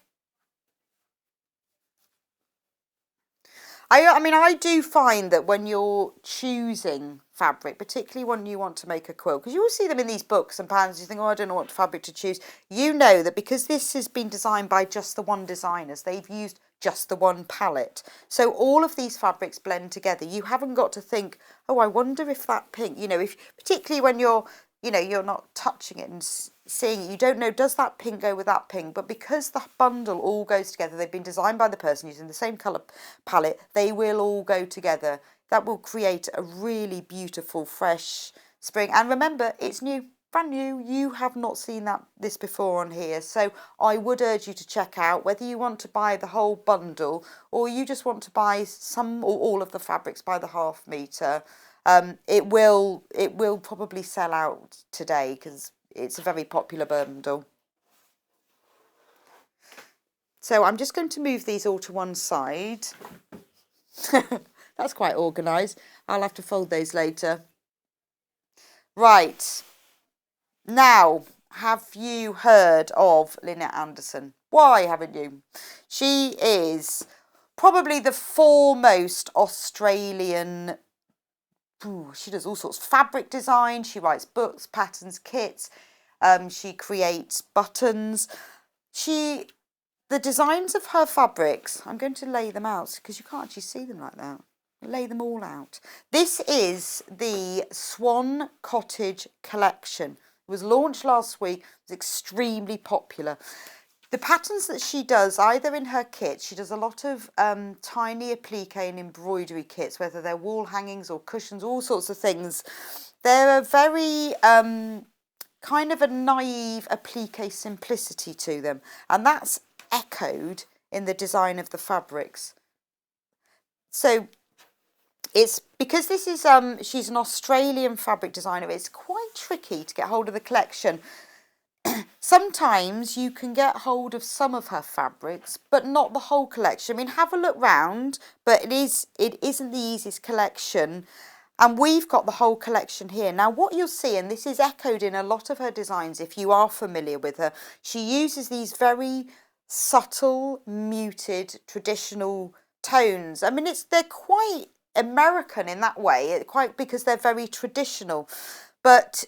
I mean, I do find that when you're choosing fabric, particularly when you want to make a quilt, because you will see them in these books and patterns, you think, oh, I don't know what fabric to choose. You know that because this has been designed by just the one designers, they've used just the one palette. So all of these fabrics blend together. You haven't got to think, oh, I wonder if that pink, you know, if particularly when you're, you know, you're not touching it and seeing it, you don't know, does that pink go with that pink? But because the bundle all goes together, they've been designed by the person using the same colour palette, they will all go together. That will create a really beautiful, fresh spring. And remember, it's new, brand new. You have not seen this before on here. So I would urge you to check out whether you want to buy the whole bundle or you just want to buy some or all of the fabrics by the half metre. It will probably sell out today because it's a very popular bundle. So I'm just going to move these all to one side. That's quite organised. I'll have to fold those later. Right. Now, have you heard of Lynette Anderson? Why haven't you? She is probably the foremost Australian. She does all sorts of fabric design. She writes books, patterns, kits. She creates buttons. The designs of her fabrics, I'm going to lay them out because you can't actually see them like that. Lay them all out. This is the Swan Cottage collection. It was launched last week. It was extremely popular. The patterns that she does, either in her kits, she does a lot of tiny applique and embroidery kits, whether they're wall hangings or cushions, all sorts of things. They're a very kind of a naive applique simplicity to them, and that's echoed in the design of the fabrics. So it's because this is she's an Australian fabric designer. It's quite tricky to get hold of the collection. Sometimes you can get hold of some of her fabrics, but not the whole collection. I mean, have a look round, but it isn't the easiest collection. And we've got the whole collection here. Now, what you'll see, and this is echoed in a lot of her designs, if you are familiar with her, she uses these very subtle, muted, traditional tones. I mean, they're quite American in that way, because they're very traditional. But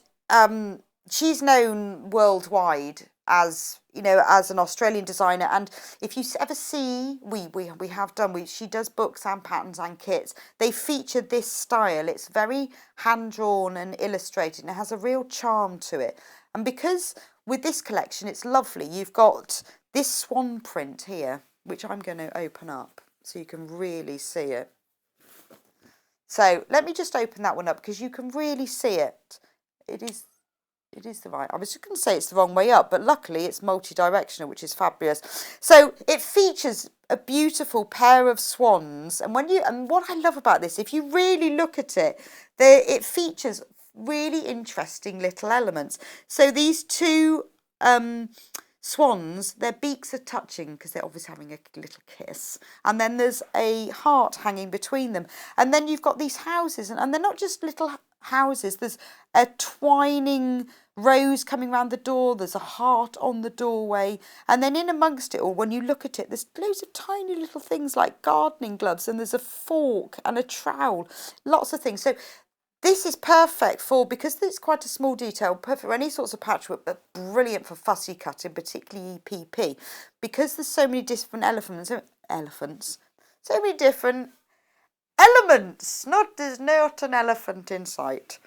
she's known worldwide as, you know, as an Australian designer. And if you ever see, we have done, she does books and patterns and kits. They feature this style. It's very hand-drawn and illustrated, and it has a real charm to it. And because with this collection, it's lovely. You've got this swan print here, which I'm going to open up so you can really see it. So let me just open that one up because you can really see it. It is the right. I was just going to say it's the wrong way up, but luckily it's multi-directional, which is fabulous. So it features a beautiful pair of swans, and what I love about this, if you really look at it, it features really interesting little elements. So these two swans, their beaks are touching because they're obviously having a little kiss, and then there's a heart hanging between them, and then you've got these houses, and they're not just little houses. There's a twining rose coming round the door, there's a heart on the doorway, and then in amongst it all, when you look at it, there's loads of tiny little things like gardening gloves, and there's a fork and a trowel, lots of things. So this is perfect because it's quite a small detail, perfect for any sorts of patchwork, but brilliant for fussy cutting, particularly EPP, because there's so many different so many different elements. There's not an elephant in sight.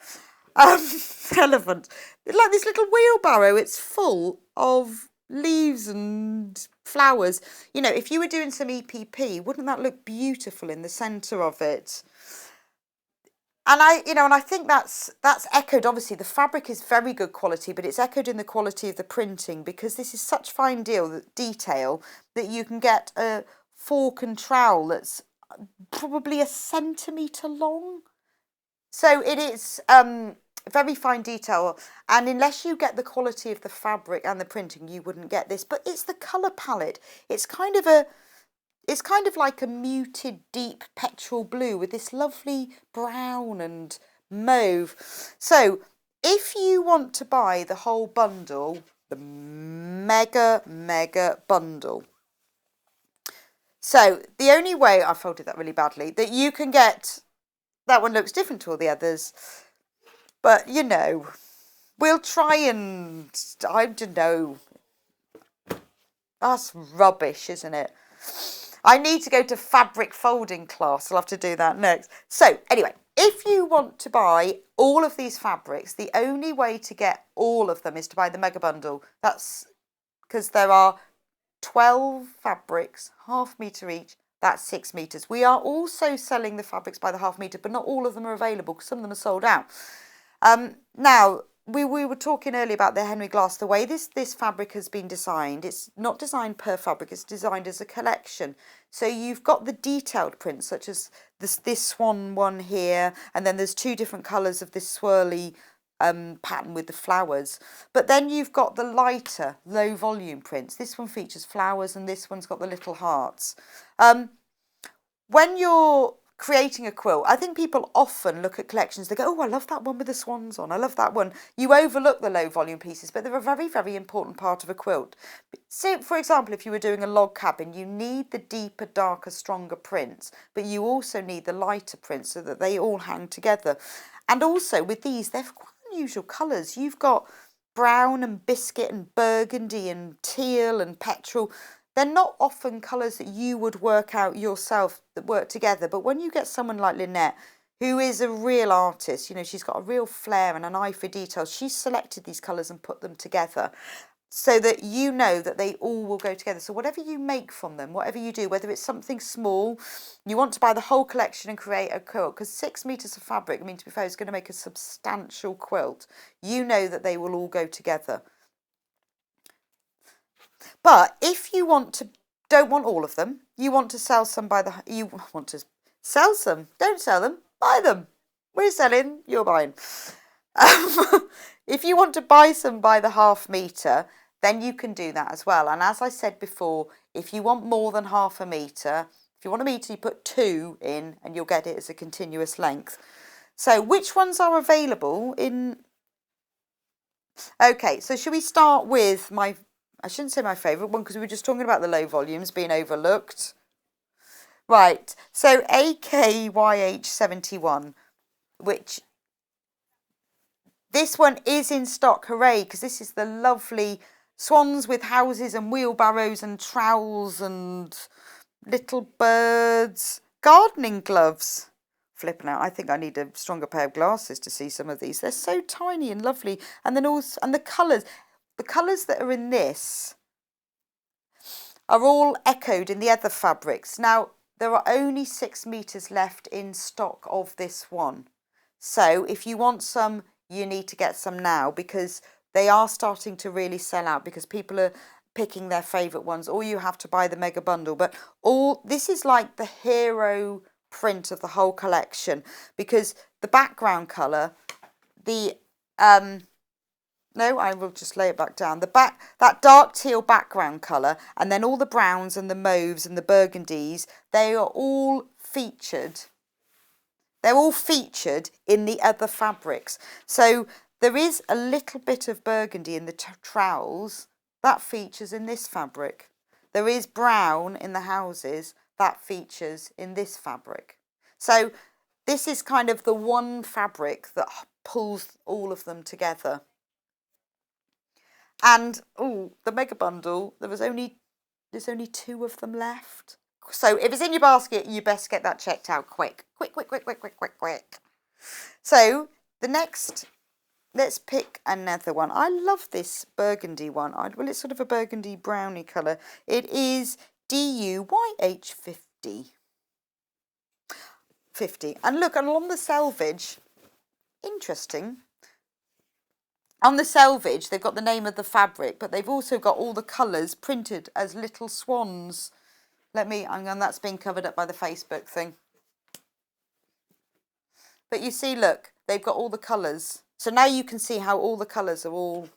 Elephant. Like this little wheelbarrow, it's full of leaves and flowers. You know, if you were doing some EPP, wouldn't that look beautiful in the centre of it? And I think that's echoed. Obviously, the fabric is very good quality, but it's echoed in the quality of the printing because this is such fine detail that you can get a fork and trowel that's probably 1 centimetre long. So it is very fine detail, and unless you get the quality of the fabric and the printing, you wouldn't get this. But it's the colour palette. It's kind of like a muted deep petrol blue with this lovely brown and mauve. So if you want to buy the whole bundle, the mega bundle, so the only way, I folded that really badly, that you can get, that one looks different to all the others, but you know, we'll try and, I don't know, that's rubbish, isn't it? I need to go to fabric folding class, I'll have to do that next. So anyway, if you want to buy all of these fabrics, the only way to get all of them is to buy the mega bundle. That's because there are 12 fabrics, ½ metre each, that's 6 metres. We are also selling the fabrics by the ½ metre, but not all of them are available because some of them are sold out. Now, we were talking earlier about the Henry Glass, the way this fabric has been designed. It's not designed per fabric, it's designed as a collection. So you've got the detailed prints, such as this swan one here, and then there's 2 different colours of this swirly pattern with the flowers. But then you've got the lighter, low volume prints. This one features flowers and this one's got the little hearts. When you're creating a quilt, I think people often look at collections, they go, oh, I love that one with the swans on, I love that one. You overlook the low volume pieces, but they're a very, very important part of a quilt. So, for example, if you were doing a log cabin, you need the deeper, darker, stronger prints, but you also need the lighter prints so that they all hang together. And also with these, they're quite unusual colours. You've got brown and biscuit and burgundy and teal and petrol. They're not often colours that you would work out yourself that work together, but when you get someone like Lynette, who is a real artist, you know, she's got a real flair and an eye for detail, she's selected these colours and put them together so that you know that they all will go together. So whatever you make from them, whatever you do, whether it's something small, you want to buy the whole collection and create a quilt, because 6 metres of fabric, I mean, to be fair, is going to make a substantial quilt. You know that they will all go together. But if you don't want all of them, you want to sell some don't sell them, buy them. We're selling, you're buying. If you want to buy some by the ½ metre, then you can do that as well. And as I said before, if you want more than ½ metre, if you want a metre, you put 2 in and you'll get it as a continuous length. So which ones are available in... Okay, so should we start with I shouldn't say my favourite one because we were just talking about the low volumes being overlooked. Right, so AKYH71, which this one is in stock, hooray, because this is the lovely swans with houses and wheelbarrows and trowels and little birds, gardening gloves. Flipping out, I think I need a stronger pair of glasses to see some of these. They're so tiny and lovely. And then also, and the colours that are in this are all echoed in the other fabrics. Now, there are only 6 metres left in stock of this one. So if you want some, you need to get some now because they are starting to really sell out because people are picking their favourite ones, or you have to buy the mega bundle. But this is like the hero print of the whole collection because the background colour, no, I will just lay it back down. That dark teal background colour, and then all the browns and the mauves and the burgundies, they are all featured. They're all featured in the other fabrics. So there is a little bit of burgundy in the trowels. That features in this fabric. There is brown in the houses. That features in this fabric. So this is kind of the one fabric that pulls all of them together. And the mega bundle, there's only 2 of them left. So if it's in your basket, you best get that checked out quick. Quick. So the next, let's pick another one. I love this burgundy one. Well, it's sort of a burgundy brownie colour. It is DUYH50. 50. And look, along the selvage, interesting. On the selvage, they've got the name of the fabric, but they've also got all the colours printed as little swans. And that's being covered up by the Facebook thing. But you see, look, they've got all the colours So now you can see how all the colours are all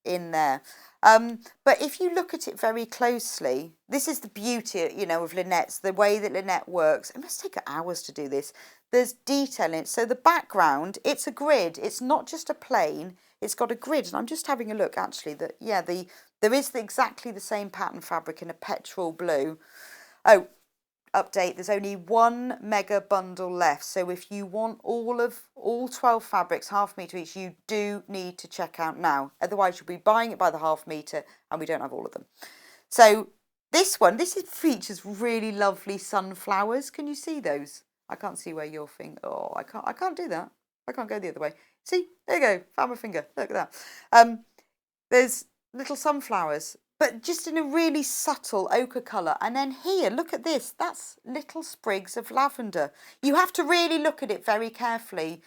in there. But if you look at it very closely, this is the beauty, you know, of Lynette's, the way that Lynette works. It must take her hours to do this. There's detail in it. So the background, it's a grid. It's not just a plain. It's got a grid. And I'm just having a look, actually, that, yeah, there is exactly the same pattern fabric in a petrol blue. Oh, update, there's only 1 mega bundle left. So if you want all 12 fabrics, half metre each, you do need to check out now. Otherwise, you'll be buying it by the half metre and we don't have all of them. So this one, features really lovely sunflowers. Can you see those? I can't see where your finger, oh, I can't do that. I can't go the other way. See, there you go, found my finger, look at that. There's little sunflowers, but just in a really subtle ochre colour. And then here, look at this, that's little sprigs of lavender. You have to really look at it very carefully.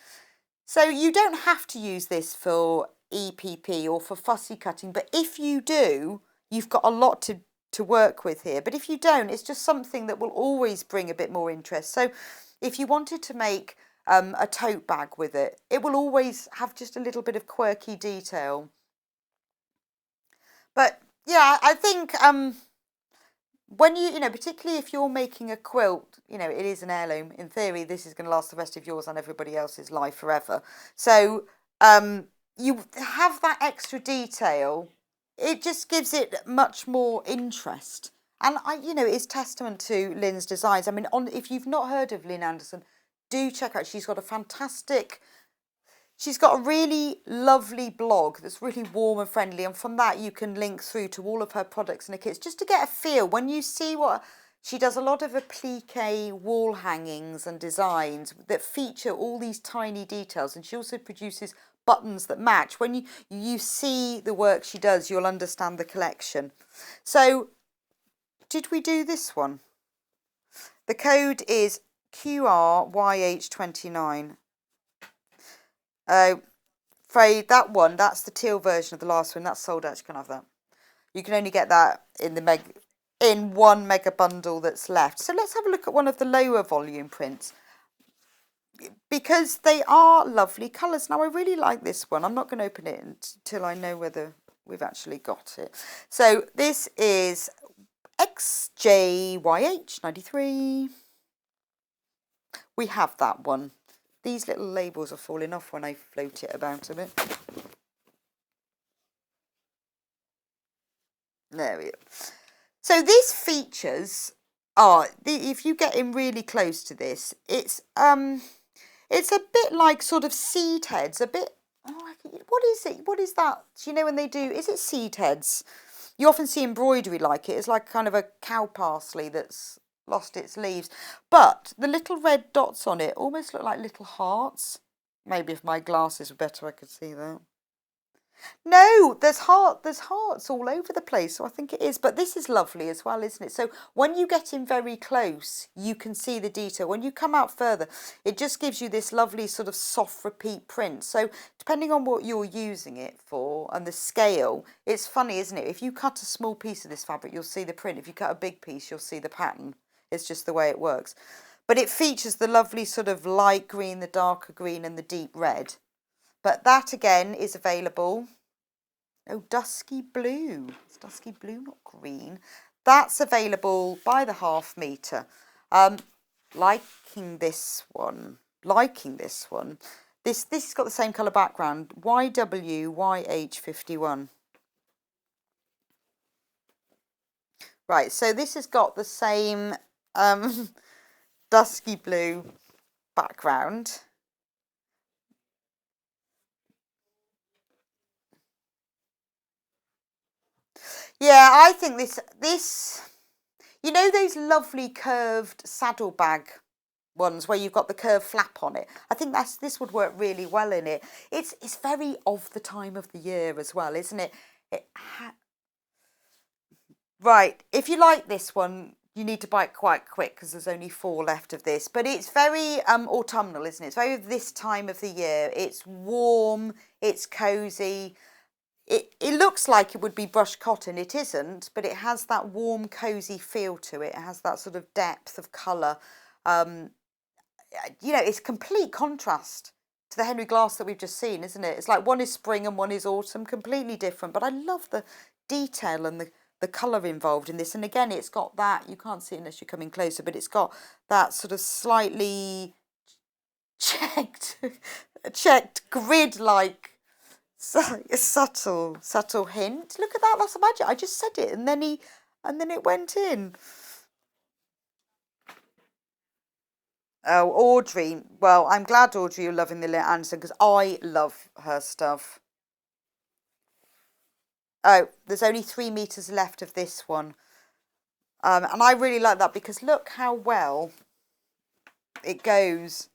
So you don't have to use this for EPP or for fussy cutting, but if you do, you've got a lot to work with here. But if you don't, it's just something that will always bring a bit more interest. So if you wanted to make a tote bag with it, it will always have just a little bit of quirky detail. But yeah, I think when you know, particularly if you're making a quilt, you know, it is an heirloom. In theory, this is going to last the rest of yours and everybody else's life forever. So you have that extra detail. It just gives it much more interest. And, you know, it's testament to Lynn's designs. I mean, if you've not heard of Lynn Anderson, do check out. She's got a really lovely blog that's really warm and friendly. And from that, you can link through to all of her products and her kits just to get a feel. When you see what she does, a lot of applique wall hangings and designs that feature all these tiny details. And she also produces buttons that match. When you see the work she does, you'll understand the collection. So did we do this one? The code is QRYH29. Afraid that one, that's the teal version of the last one. That's sold out. You can have that. You can only get that in 1 mega bundle that's left. So let's have a look at one of the lower volume prints, because they are lovely colours. Now I really like this one. I'm not going to open it until I know whether we've actually got it. So this is XJYH93. We have that one. These little labels are falling off when I float it about a bit. There we go. So these features are, if you get in really close to this, it's a bit like sort of seed heads, a bit, what is it? What is that? Do you know when they do, is it seed heads? You often see embroidery like it. It's like kind of a cow parsley that's lost its leaves. But the little red dots on it almost look like little hearts. Maybe if my glasses were better, I could see that. No, there's hearts all over the place, so I think it is. But this is lovely as well, isn't it? So when you get in very close, you can see the detail. When you come out further, it just gives you this lovely sort of soft repeat print. So depending on what you're using it for and the scale, it's funny, isn't it? If you cut a small piece of this fabric, you'll see the print. If you cut a big piece, you'll see the pattern. It's just the way it works. But it features the lovely sort of light green, the darker green and the deep red. But that again is available. Oh, dusky blue. It's dusky blue, not green. That's available by the half metre. Liking this one. This has got the same colour background. YWYH51. Right, so this has got the same dusky blue background. Yeah, I think this, you know those lovely curved saddlebag ones where you've got the curved flap on it? I think this would work really well in it. It's very of the time of the year as well, isn't it? Right, if you like this one, you need to buy it quite quick because there's only 4 left of this. But it's very autumnal, isn't it? It's very this time of the year. It's warm, it's cosy. It looks like it would be brushed cotton. It isn't, but it has that warm, cosy feel to it. It has that sort of depth of colour. You know, it's complete contrast to the Henry Glass that we've just seen, isn't it? It's like one is spring and one is autumn, completely different. But I love the detail and the colour involved in this. And again, it's got that, you can't see it unless you're coming closer, but it's got that sort of slightly checked grid-like, subtle hint. Look at that, that's magic. I just said it and then it went in. Oh, Audrey. Well, I'm glad, Audrey, you're loving the Lynette Anderson because I love her stuff. Oh, there's only 3 meters left of this one. And I really like that because look how well it goes.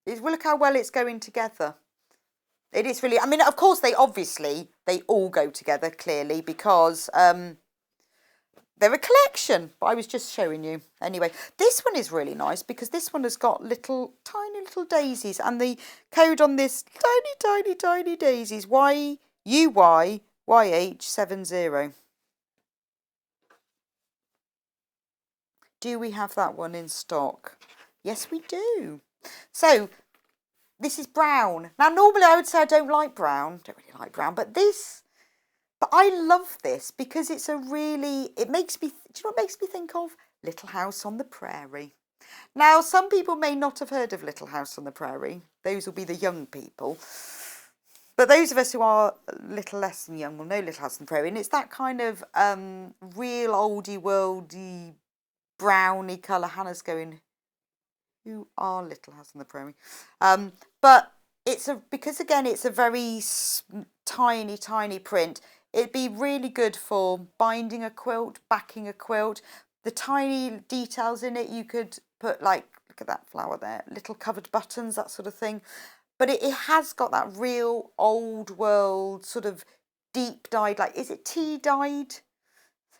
Look how well it's going together. It is really, I mean, of course, they all go together, clearly, because they're a collection. But I was just showing you. Anyway, this one is really nice because this one has got tiny little daisies. And the code on this, tiny daisies, YUYYH70. Do we have that one in stock? Yes, we do. So, this is brown. Now, normally I would say I don't like brown. Don't really like brown. But I love this because it makes me, do you know what it makes me think of? Little House on the Prairie. Now, some people may not have heard of Little House on the Prairie. Those will be the young people. But those of us who are a little less than young will know Little House on the Prairie. And it's that kind of real oldie worldy browny colour. Hannah's going, who are Little House on the Prairie? But because again it's a very tiny print. It'd be really good for binding a quilt, backing a quilt. The tiny details in it, you could put look at that flower there, little covered buttons, that sort of thing. But it has got that real old world sort of deep dyed, is it tea dyed?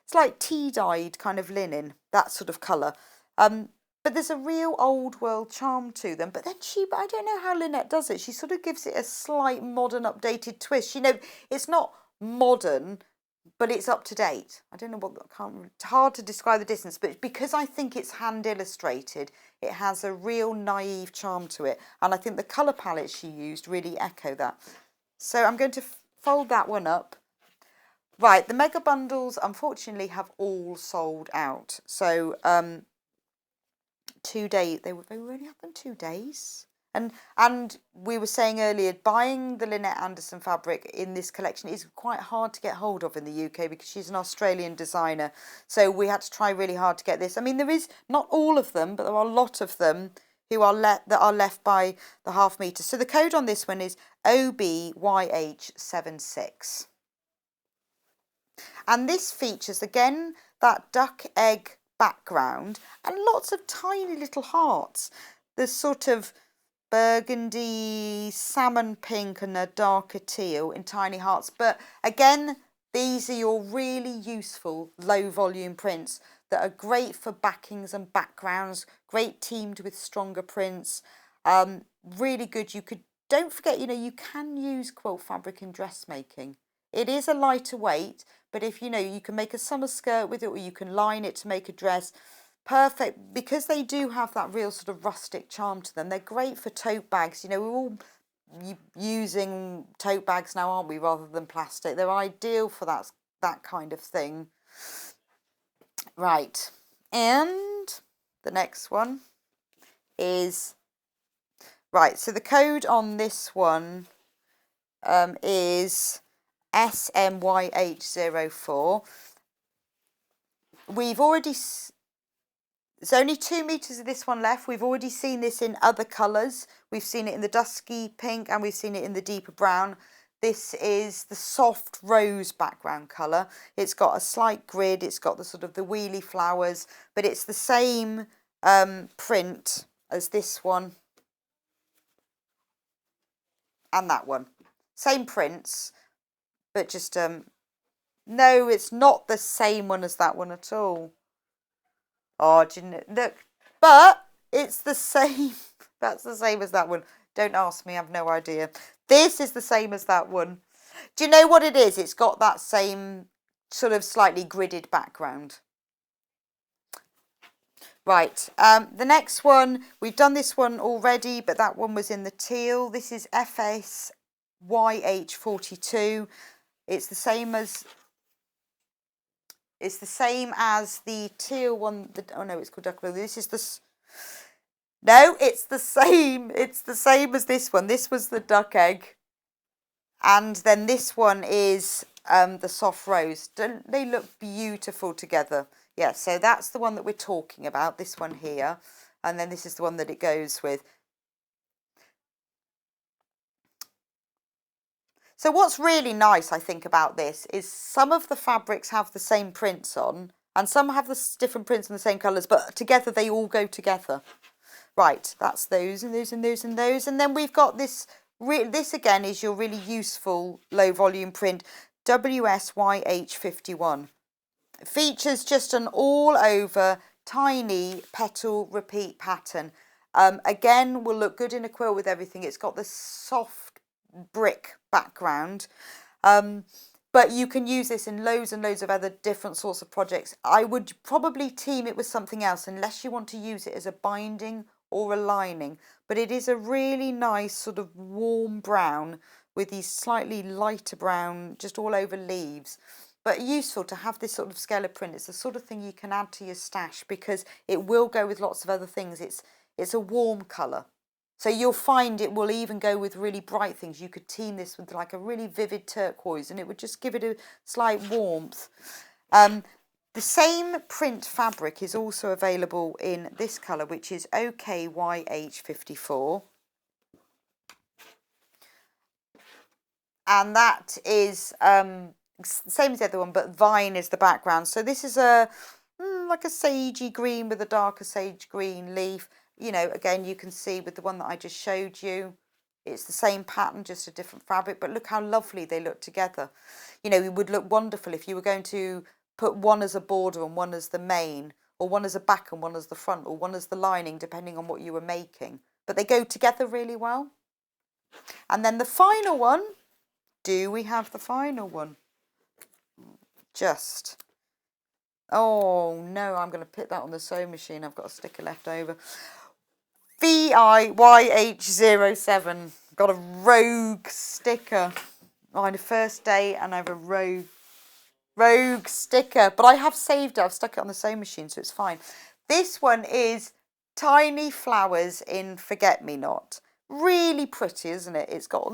It's like tea dyed kind of linen, that sort of colour. But there's a real old world charm to them. But then I don't know how Lynette does it. She sort of gives it a slight modern updated twist. It's not modern, but it's up to date. I don't know it's hard to describe the distance, but because I think it's hand illustrated, it has a real naive charm to it. And I think the colour palettes she used really echo that. So I'm going to fold that one up. Right, the mega bundles unfortunately have all sold out. So 2 days, they only have them 2 days. And we were saying earlier, buying the Lynette Anderson fabric in this collection is quite hard to get hold of in the UK because she's an Australian designer. So we had to try really hard to get this. I mean, there is not all of them, but there are a lot of them that are left by the half metre. So the code on this one is OBYH76. And this features, again, that duck egg background and lots of tiny little hearts. There's sort of burgundy, salmon pink and a darker teal in tiny hearts. But again, these are your really useful low volume prints that are great for backings and backgrounds, great teamed with stronger prints. Really good. Don't forget, you can use quilt fabric in dressmaking. It is a lighter weight, but if you can make a summer skirt with it, or you can line it to make a dress. Perfect, because they do have that real sort of rustic charm to them. They're great for tote bags. We're all using tote bags now, aren't we, rather than plastic. They're ideal for that kind of thing. Right, and the next one is, right, so the code on this one is SMYH04. There's only 2 meters of this one left. We've already seen this in other colours. We've seen it in the dusky pink and we've seen it in the deeper brown. This is the soft rose background colour. It's got a slight grid. It's got the sort of the wheelie flowers, but it's the same print as this one and that one. Same prints, but just, no, it's not the same one as that one at all. Oh, do you know, look, but it's the same. That's the same as that one. Don't ask me, I have no idea. This is the same as that one. Do you know what it is? It's got that same sort of slightly gridded background. Right, the next one, we've done this one already, but that one was in the teal. This is FSYH42. It's the same as the teal one. Oh no, it's called duck blue. This is no, it's the same. It's the same as this one. This was the duck egg, and then this one is the soft rose. Don't they look beautiful together? Yeah, so that's the one that we're talking about. This one here, and then this is the one that it goes with. So what's really nice, I think, about this is some of the fabrics have the same prints on, and some have the different prints in the same colours, but together they all go together. Right, that's those and those and those and those. And then we've got this, this again is your really useful low volume print, WSYH51. It features just an all over tiny petal repeat pattern. Again, will look good in a quilt with everything. It's got the soft brick background, but you can use this in loads and loads of other different sorts of projects. I would probably team it with something else unless you want to use it as a binding or a lining, but it is a really nice sort of warm brown with these slightly lighter brown just all over leaves, but useful to have this sort of scallop print. It's the sort of thing you can add to your stash because it will go with lots of other things. It's a warm colour. So you'll find it will even go with really bright things. You could team this with like a really vivid turquoise and it would just give it a slight warmth. The same print fabric is also available in this colour, which is OKYH54. And that is same as the other one, but vine is the background. So this is like a sagey green with a darker sage green leaf. You know, again, you can see with the one that I just showed you, it's the same pattern, just a different fabric, but look how lovely they look together. You know, it would look wonderful if you were going to put one as a border and one as the main, or one as a back and one as the front, or one as the lining, depending on what you were making. But they go together really well. And then the final one, do we have the final one? Oh no, I'm going to put that on the sewing machine. I've got a sticker left over. VIYH07. Got a rogue sticker. On the first day, and I have a rogue sticker. But I have saved it. I've stuck it on the sewing machine, so it's fine. This one is tiny flowers in Forget-Me-Not. Really pretty, isn't it? It's got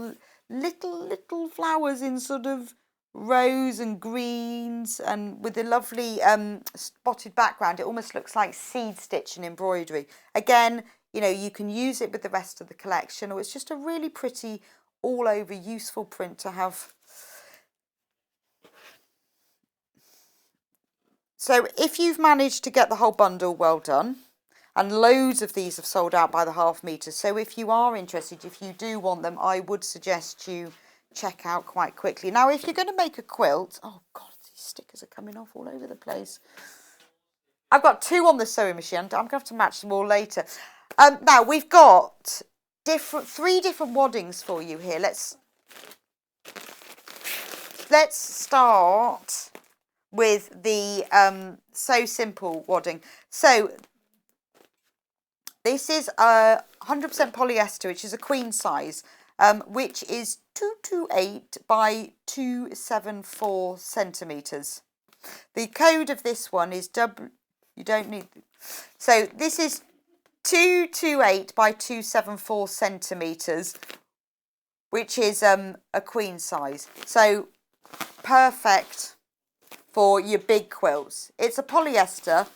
little flowers in sort of rose and greens, and with a lovely spotted background. It almost looks like seed stitch and embroidery. Again, you know, you can use it with the rest of the collection, or it's just a really pretty all over useful print to have. So if you've managed to get the whole bundle, well done. And loads of these have sold out by the half metre. So if you are interested, if you do want them, I would suggest you check out quite quickly. Now, if you're going to make a quilt, oh God, these stickers are coming off all over the place. I've got two on the sewing machine. I'm going to have to match them all later. Now, we've got three different waddings for you here. Let's start with the So Simple wadding. So this is 100% polyester, which is a queen size, which is 228 by 274 centimetres. The code of this one is you don't need, so this is 228 by 274 centimetres, which is a queen size. So perfect for your big quilts. It's a polyester.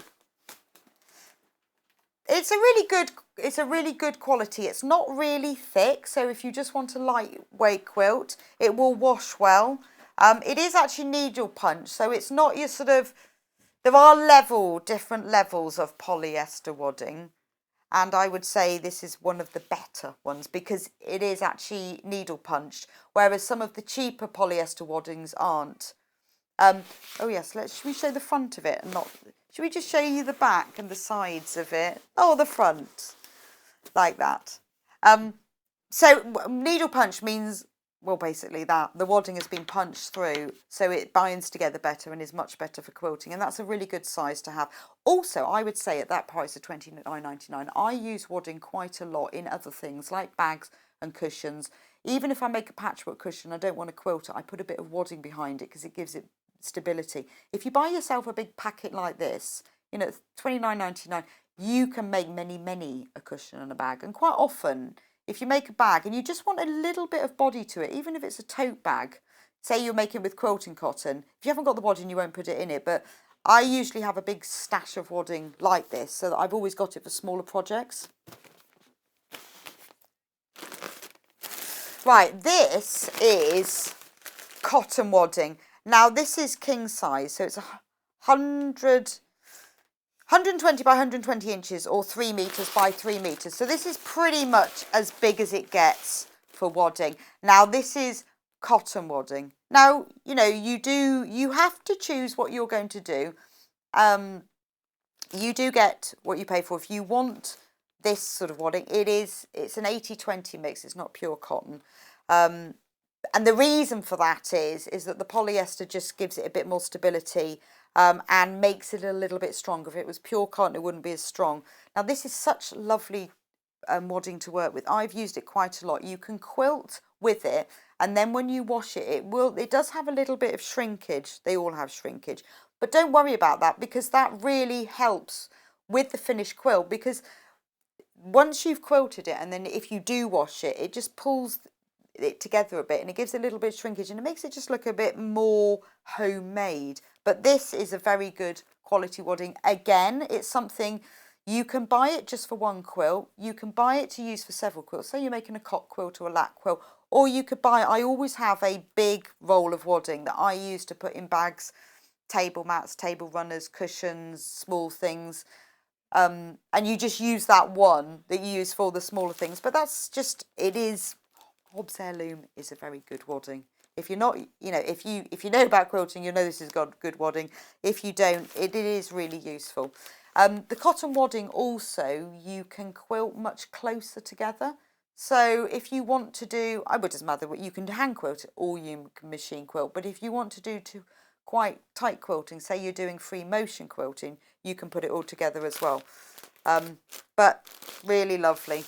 It's a really good quality. It's not really thick, so if you just want a lightweight quilt, it will wash well. It is actually needle punch, so it's not your sort of, there are different levels of polyester wadding, and I would say this is one of the better ones because it is actually needle punched, whereas some of the cheaper polyester waddings aren't. Oh yes, should we show the front of it and not? Should we just show you the back and the sides of it? Oh, the front, like that. So needle punch means well, basically that. The wadding has been punched through, so it binds together better and is much better for quilting. And that's a really good size to have. Also, I would say at that price of $29.99, I use wadding quite a lot in other things like bags and cushions. Even if I make a patchwork cushion, I don't want to quilt it, I put a bit of wadding behind it because it gives it stability. If you buy yourself a big packet like this, you know, $29.99, you can make many a cushion and a bag. And quite often, if you make a bag and you just want a little bit of body to it, even if it's a tote bag, say you're making it with quilting cotton, if you haven't got the wadding, you won't put it in it. But I usually have a big stash of wadding like this, so that I've always got it for smaller projects. Right, this is cotton wadding. Now, this is king size, so it's 120 by 120 inches or 3 metres by 3 metres. So this is pretty much as big as it gets for wadding. Now, this is cotton wadding. Now, you know, you have to choose what you're going to do. You do get what you pay for. If you want this sort of wadding, it's an 80-20 mix, it's not pure cotton. And the reason for that is that the polyester just gives it a bit more stability and makes it a little bit stronger. If it was pure cotton, it wouldn't be as strong. Now, this is such lovely wadding to work with. I've used it quite a lot. You can quilt with it, and then when you wash it, it does have a little bit of shrinkage. They all have shrinkage. But don't worry about that, because that really helps with the finished quilt, because once you've quilted it, and then if you do wash it, it just pulls it together a bit and it gives it a little bit of shrinkage and it makes it just look a bit more homemade. But this is a very good quality wadding. Again, it's something you can buy it just for one quilt. You can buy it to use for several quilts. Say you're making a cot quilt or a lat quilt, or you could buy, I always have a big roll of wadding that I use to put in bags, table mats, table runners, cushions, small things. And you just use that one that you use for the smaller things. But that's just, it is, Hobbs Heirloom is a very good wadding. If you're not, you know, if you know about quilting, you know this has got good wadding. If you don't, it is really useful. The cotton wadding also, you can quilt much closer together. So if you want to do, it doesn't matter what, you can hand quilt it or you can machine quilt. But if you want to do quite tight quilting, say you're doing free motion quilting, you can put it all together as well. But really lovely.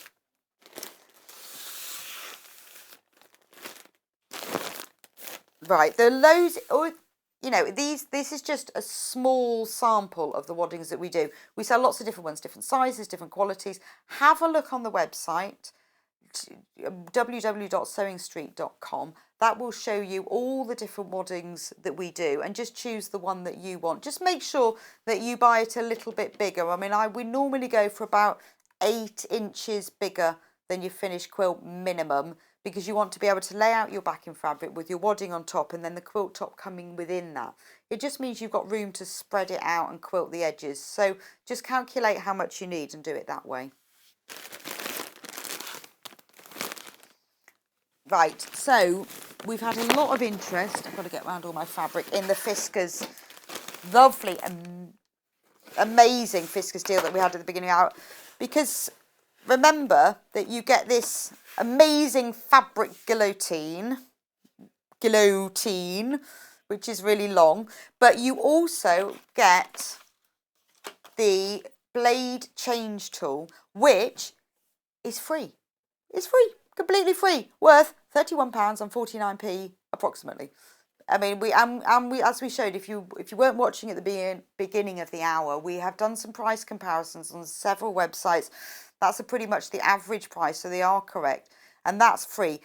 Right, there are loads, you know, this is just a small sample of the waddings that we do. We sell lots of different ones, different sizes, different qualities. Have a look on the website, www.sewingstreet.com. That will show you all the different waddings that we do, and just choose the one that you want. Just make sure that you buy it a little bit bigger. I mean, we normally go for about 8 inches bigger than your finished quilt minimum, because you want to be able to lay out your backing fabric with your wadding on top and then the quilt top coming within that. It just means you've got room to spread it out and quilt the edges. So just calculate how much you need and do it that way. Right, so we've had a lot of interest, I've got to get around all my fabric, in the Fiskars lovely and amazing Fiskars deal that we had at the beginning of the hour. Because remember that you get this amazing fabric guillotine, which is really long, but you also get the blade change tool, which is free. It's free, completely free, worth £31.49 approximately. I mean, we as we showed, if you weren't watching at the beginning of the hour, we have done some price comparisons on several websites. That's pretty much the average price, so they are correct, and that's free.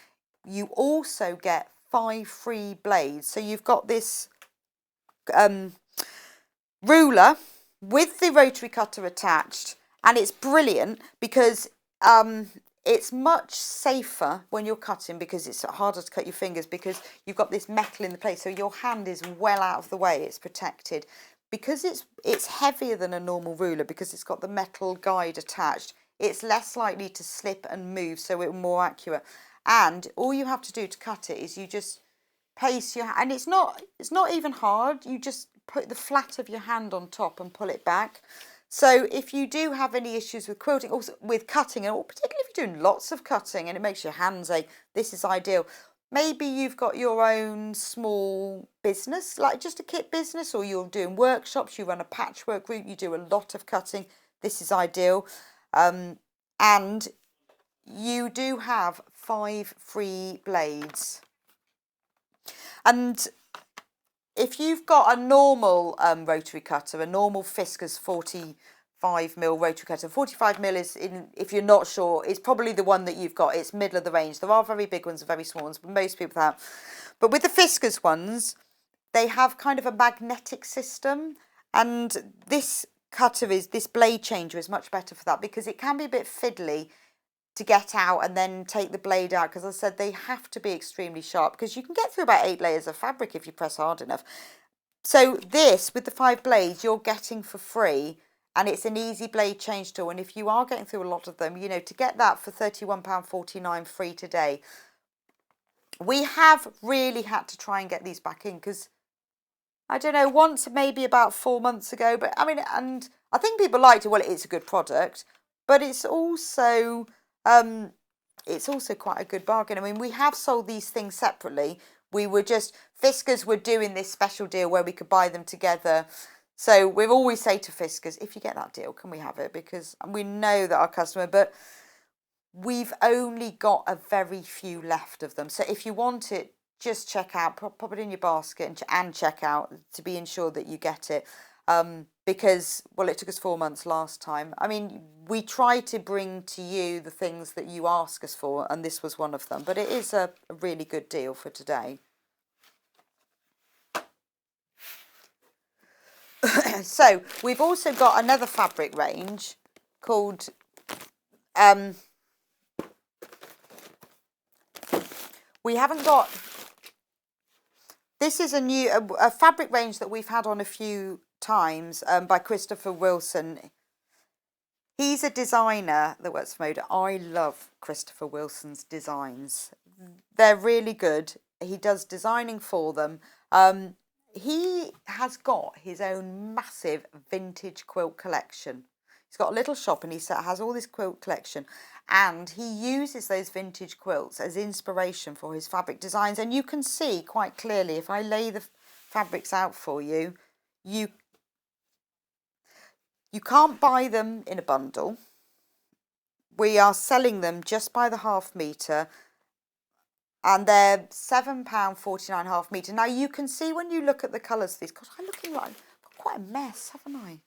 You also get 5 free blades. So you've got this ruler with the rotary cutter attached, and it's brilliant because it's much safer when you're cutting, because it's harder to cut your fingers because you've got this metal in the place, so your hand is well out of the way, it's protected. Because it's heavier than a normal ruler, because it's got the metal guide attached, it's less likely to slip and move, so it's more accurate. And all you have to do to cut it is you just place your, and it's not even hard, you just put the flat of your hand on top and pull it back. So if you do have any issues with quilting, also with cutting, or particularly if you're doing lots of cutting and it makes your hands ache, this is ideal. maybe you've got your own small business, like just a kit business, or you're doing workshops, you run a patchwork group, you do a lot of cutting, this is ideal. And you do have 5 free blades. And if you've got a normal rotary cutter, a normal Fiskars 45mm rotary cutter, 45mm is, if you're not sure, it's probably the one that you've got. It's middle of the range. There are very big ones and very small ones, but most people have. But with the Fiskars ones, they have kind of a magnetic system, and this blade changer is much better for that, because it can be a bit fiddly to get out and then take the blade out, because as I said, they have to be extremely sharp, because you can get through about 8 layers of fabric if you press hard enough. So this, with the 5 blades, you're getting for free, and it's an easy blade change tool. And if you are getting through a lot of them, you know, to get that for £31.49 free today, we have really had to try and get these back in, because I don't know, once maybe about 4 months ago, but I mean, and I think people liked it. Well, it's a good product, but it's also quite a good bargain. I mean, we have sold these things separately. Fiskars were doing this special deal where we could buy them together. So we always say to Fiskars, if you get that deal, can we have it? Because we know that our customer, but we've only got a very few left of them. So if you want it, just check out, pop it in your basket and check out to be ensured that you get it. Because, well, it took us 4 months last time. I mean, we try to bring to you the things that you ask us for, and this was one of them. But it is a really good deal for today. So, we've also got another fabric range called... we haven't got... This is a fabric range that we've had on a few times by Christopher Wilson. He's a designer that works for Moda. I love Christopher Wilson's designs. They're really good. He does designing for them. He has got his own massive vintage quilt collection. He's got a little shop and he has all this quilt collection, and he uses those vintage quilts as inspiration for his fabric designs. And you can see quite clearly, if I lay the fabrics out for you, you can't buy them in a bundle. We are selling them just by the half metre, and they're £7.49 half metre. Now you can see when you look at the colours of these, God, I'm looking like I've got quite a mess, haven't I?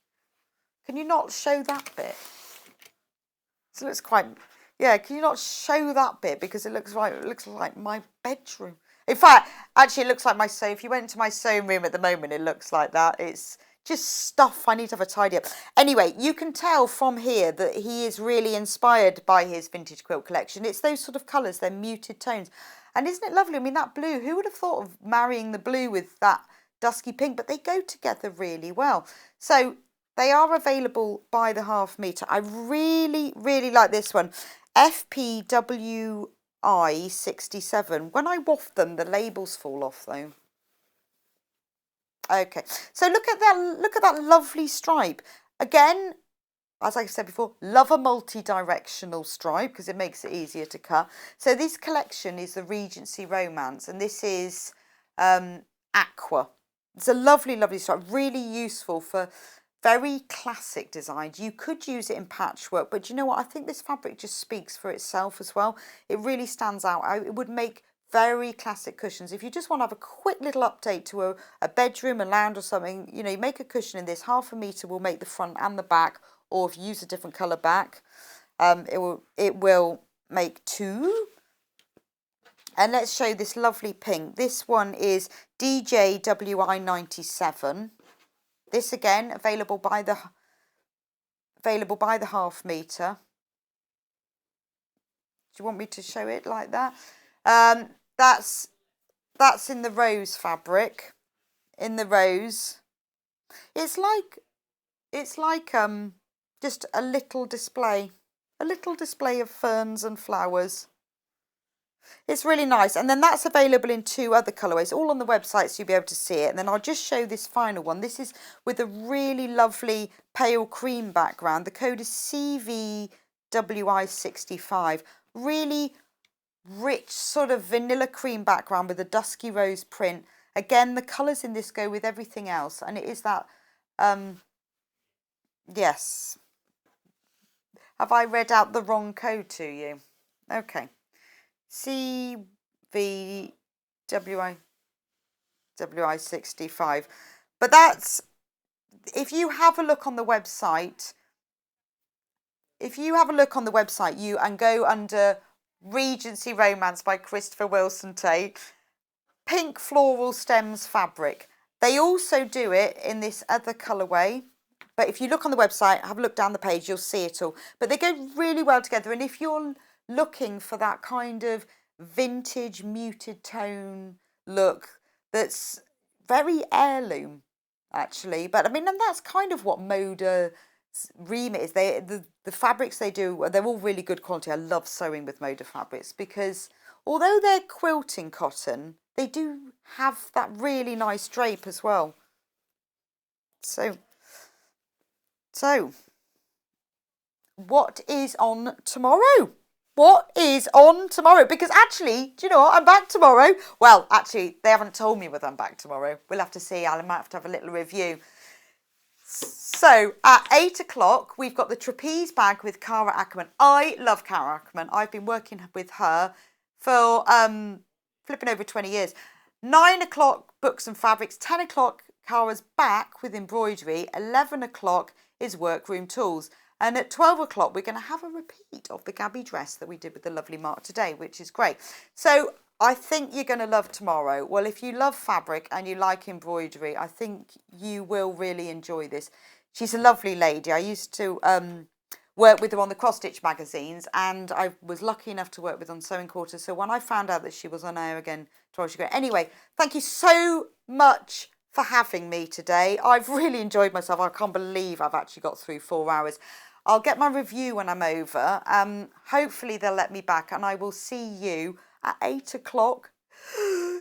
Can you not show that bit? So it looks quite, yeah, can you not show that bit? Because it looks like my bedroom. In fact, actually it looks like if you went to my sewing room at the moment, it looks like that. It's just stuff I need to have a tidy up. Anyway, you can tell from here that he is really inspired by his vintage quilt collection. It's those sort of colours, they're muted tones. And isn't it lovely? I mean, that blue, who would have thought of marrying the blue with that dusky pink? But they go together really well. So they are available by the half metre. I really, really like this one. FPWI 67. When I waft them, the labels fall off though. Okay, so look at that lovely stripe. Again, as I said before, love a multi-directional stripe because it makes it easier to cut. So this collection is the Regency Romance, and this is aqua. It's a lovely, lovely stripe, really useful for very classic designs. You could use it in patchwork, but you know what? I think this fabric just speaks for itself as well. It really stands out. It would make very classic cushions. If you just want to have a quick little update to a bedroom, a lounge or something, you know, you make a cushion in this, half a metre will make the front and the back, or if you use a different colour back, it will make 2. And let's show this lovely pink. This one is DJWI 97. This again available by the half metre. Do you want me to show it like that? That's in the rose fabric. In the rose, it's like just a little display of ferns and flowers. It's really nice. And then that's available in 2 other colourways, all on the website, so you'll be able to see it. And then I'll just show this final one. This is with a really lovely pale cream background. The code is CVWI65. Really rich sort of vanilla cream background with a dusky rose print. Again, the colours in this go with everything else, and it is that, yes. Have I read out the wrong code to you? Okay. CVWI65. But that's, if you have a look on the website, you and go under Regency Romance by Christopher Wilson Tate, pink floral stems fabric. They also do it in this other colourway. But if you look on the website, have a look down the page, you'll see it all. But they go really well together. And if you're looking for that kind of vintage muted tone look that's very heirloom, actually. But I mean, and that's kind of what Moda's remit is. The fabrics they do, they're all really good quality. I love sewing with Moda fabrics because although they're quilting cotton, they do have that really nice drape as well. So, what is on tomorrow? What is on tomorrow? Because actually, do you know what? I'm back tomorrow. Well, actually, they haven't told me whether I'm back tomorrow. We'll have to see. I might have to have a little review. So, at 8 o'clock, we've got the trapeze bag with Cara Ackerman. I love Cara Ackerman. I've been working with her for flipping over 20 years. 9 o'clock, books and fabrics. 10 o'clock, Cara's back with embroidery. 11 o'clock is workroom tools. And at 12 o'clock, we're going to have a repeat of the Gabby dress that we did with the lovely Mark today, which is great. So I think you're going to love tomorrow. Well, if you love fabric and you like embroidery, I think you will really enjoy this. She's a lovely lady. I used to work with her on the cross-stitch magazines, and I was lucky enough to work with her on Sewing Quarters. So when I found out that she was on air again, anyway, thank you so much for having me today. I've really enjoyed myself. I can't believe I've actually got through 4 hours. I'll get my review when I'm over. Hopefully they'll let me back, and I will see you at 8 o'clock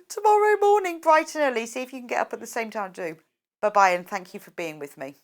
tomorrow morning, bright and early. See if you can get up at the same time too. Bye-bye, and thank you for being with me.